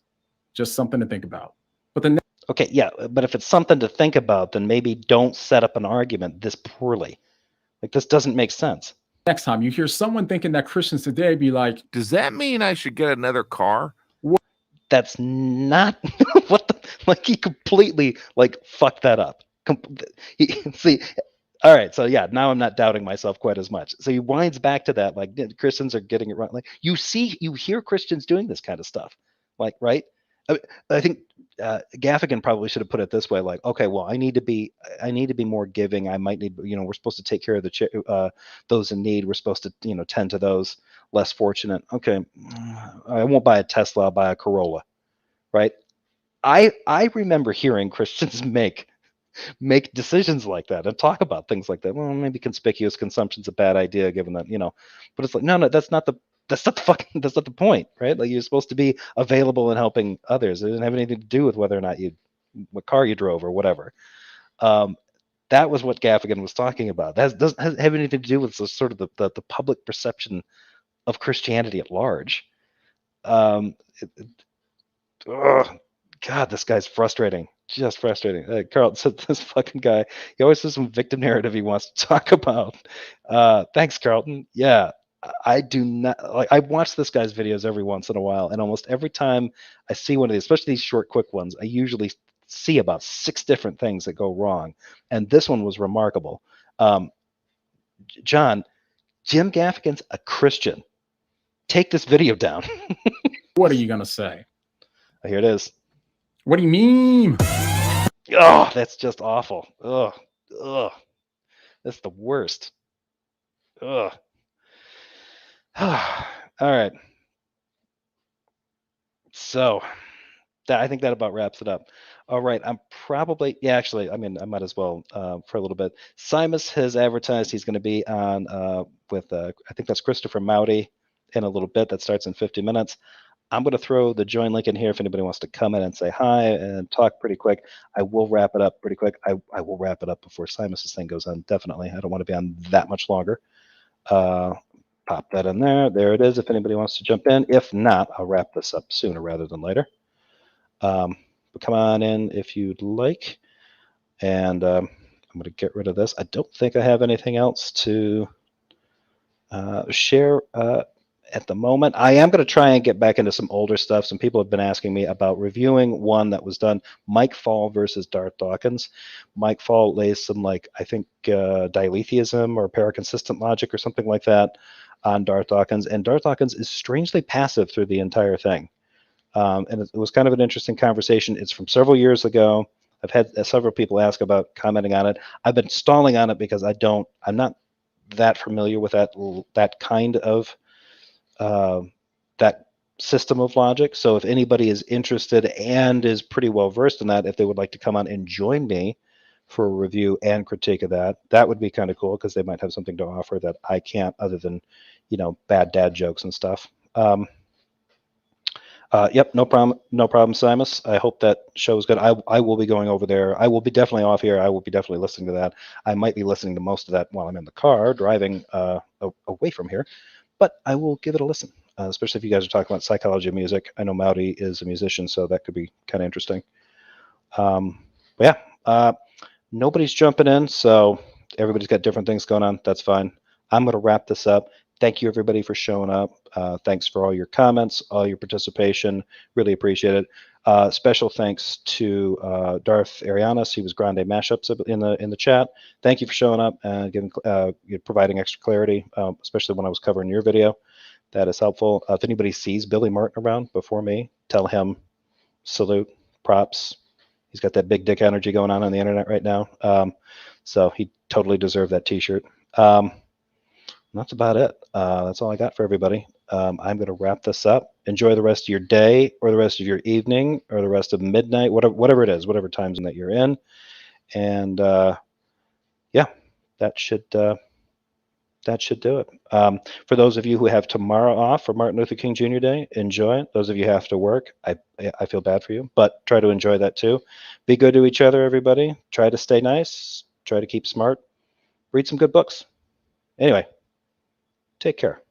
Just something to think about. But okay, yeah, but if it's something to think about, then maybe don't set up an argument this poorly. Like, this doesn't make sense. Next time you hear someone thinking that Christians today be like, does that mean I should get another car? That's not what the, like, he completely like fucked that up. See, all right, so yeah, now I'm not doubting myself quite as much. So he winds back to that, like, Christians are getting it wrong. Like, you hear Christians doing this kind of stuff, like, right? I think Gaffigan probably should have put it this way, like, okay, well, I need to be more giving. I might need, we're supposed to take care of the those in need. We're supposed to, tend to those less fortunate. Okay, I won't buy a Tesla. I'll buy a Corolla, right? I remember hearing Christians make decisions like that and talk about things like that. Well, maybe conspicuous consumption's a bad idea, given that, but it's like, no, that's not the point, right? Like, you're supposed to be available and helping others. It didn't have anything to do with whether or not what car you drove or whatever. That was what Gaffigan was talking about. That doesn't have anything to do with sort of the public perception of Christianity at large. God, this guy's frustrating. just frustrating. Carl said this fucking guy, he always has some victim narrative he wants to talk about. Thanks, Carlton. Yeah, I do not like. I watch this guy's videos every once in a while, and almost every time I see one of these, especially these short, quick ones, I usually see about 6 different things that go wrong, and this one was remarkable. John, Jim Gaffigan's a Christian. Take this video down. What are you gonna say? Here it is. What do you mean? Oh, that's just awful. Ugh. Ugh. That's the worst. Ugh. All right. So I think that about wraps it up. All right. I'm probably, yeah, actually, I mean, I might as well for a little bit. Simus has advertised he's going to be on with, I think that's Christopher Mowdy in a little bit. That starts in 50 minutes. I'm going to throw the join link in here if anybody wants to come in and say hi and talk pretty quick. I will wrap it up pretty quick. I will wrap it up before Simus's thing goes on, definitely. I don't want to be on that much longer. Pop that in there. There it is if anybody wants to jump in. If not, I'll wrap this up sooner rather than later. But come on in if you'd like. And I'm going to get rid of this. I don't think I have anything else to share at the moment. I am going to try and get back into some older stuff. Some people have been asking me about reviewing one that was done, Mike Fall versus Darth Dawkins. Mike Fall lays some, like, I think diletheism or paraconsistent logic or something like that on Darth Dawkins. And Darth Dawkins is strangely passive through the entire thing. And it was kind of an interesting conversation. It's from several years ago. I've had several people ask about commenting on it. I've been stalling on it because I'm not that familiar with that kind of that system of logic. So if anybody is interested and is pretty well versed in that, if they would like to come on and join me for a review and critique of that, that would be kind of cool because they might have something to offer that I can't, other than, bad dad jokes and stuff. Yep, no problem, Simus. I hope that show is good. I will be going over there. I will be definitely off here. I will be definitely listening to that. I might be listening to most of that while I'm in the car driving away from here, but I will give it a listen, especially if you guys are talking about psychology of music. I know Mowdy is a musician, so that could be kind of interesting. But yeah, nobody's jumping in, so everybody's got different things going on. That's fine. I'm going to wrap this up. Thank you, everybody, for showing up. Thanks for all your comments, all your participation. Really appreciate it. Special thanks to Darth Arianus. He was Grande Mashups in the chat. Thank you for showing up and providing extra clarity, especially when I was covering your video. That is helpful. If anybody sees Billy Martin around before me, tell him salute, props. He's got that big dick energy going on the internet right now. So he totally deserved that T-shirt. That's about it. That's all I got for everybody. I'm going to wrap this up. Enjoy the rest of your day or the rest of your evening or the rest of midnight, whatever it is, whatever time zone that you're in. And yeah, that should do it. For those of you who have tomorrow off for Martin Luther King Jr. Day, enjoy it. Those of you who have to work, I feel bad for you, but try to enjoy that too. Be good to each other, everybody. Try to stay nice. Try to keep smart. Read some good books. Anyway, take care.